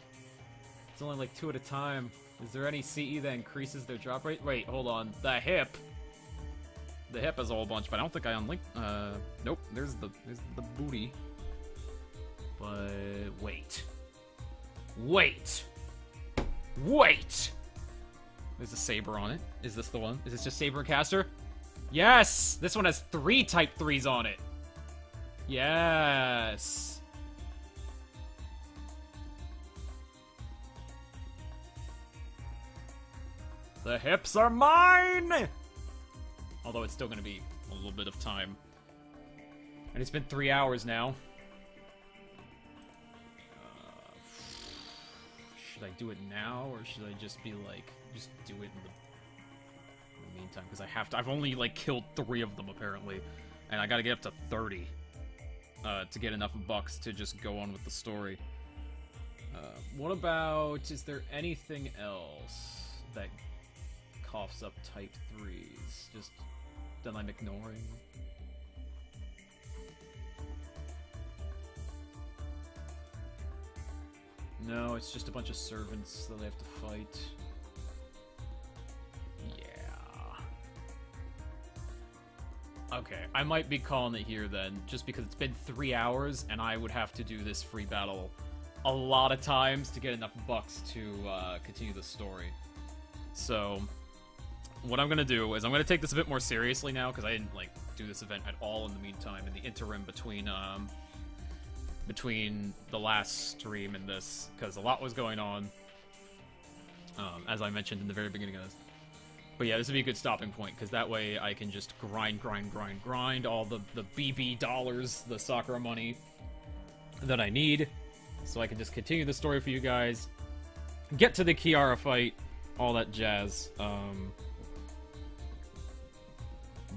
It's only like 2 at a time. Is there any CE that increases their drop rate? Wait, hold on. The hip. The hip has a whole bunch, but I don't think I unlinked. Nope. There's the booty. But wait. Wait. Wait. There's a saber on it. Is this the one? Is this just saber caster? Yes. This one has 3 type 3s on it. Yes. The hips are mine! Although it's still gonna be a little bit of time. And it's been 3 hours now. Should I do it now, or should I just be like, just do it in the meantime? Because I have to, I've only like killed 3 of them apparently. And I gotta get up to 30. To get enough bucks to just go on with the story. What about, is there anything else that coughs up type 3s? Just that I'm ignoring? No, it's just a bunch of servants that I have to fight. Yeah. Okay, I might be calling it here then, just because it's been 3 hours, and I would have to do this free battle a lot of times to get enough bucks to continue the story. So, what I'm gonna do is I'm gonna take this a bit more seriously now, because I didn't, like, do this event at all in the meantime, in the interim between the last stream and this, because a lot was going on, as I mentioned in the very beginning of this. But yeah, this would be a good stopping point, because that way I can just grind all the BB dollars, the Sakura money that I need, so I can just continue the story for you guys, get to the Kiara fight, all that jazz,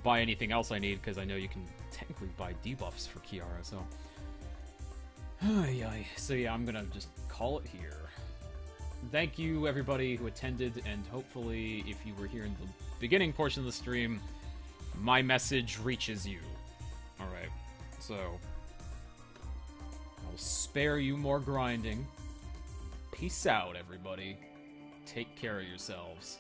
buy anything else I need, because I know you can technically buy debuffs for Kiara, so... So yeah, I'm gonna just call it here. Thank you, everybody who attended, and hopefully, if you were here in the beginning portion of the stream, my message reaches you. Alright, so... I'll spare you more grinding. Peace out, everybody. Take care of yourselves.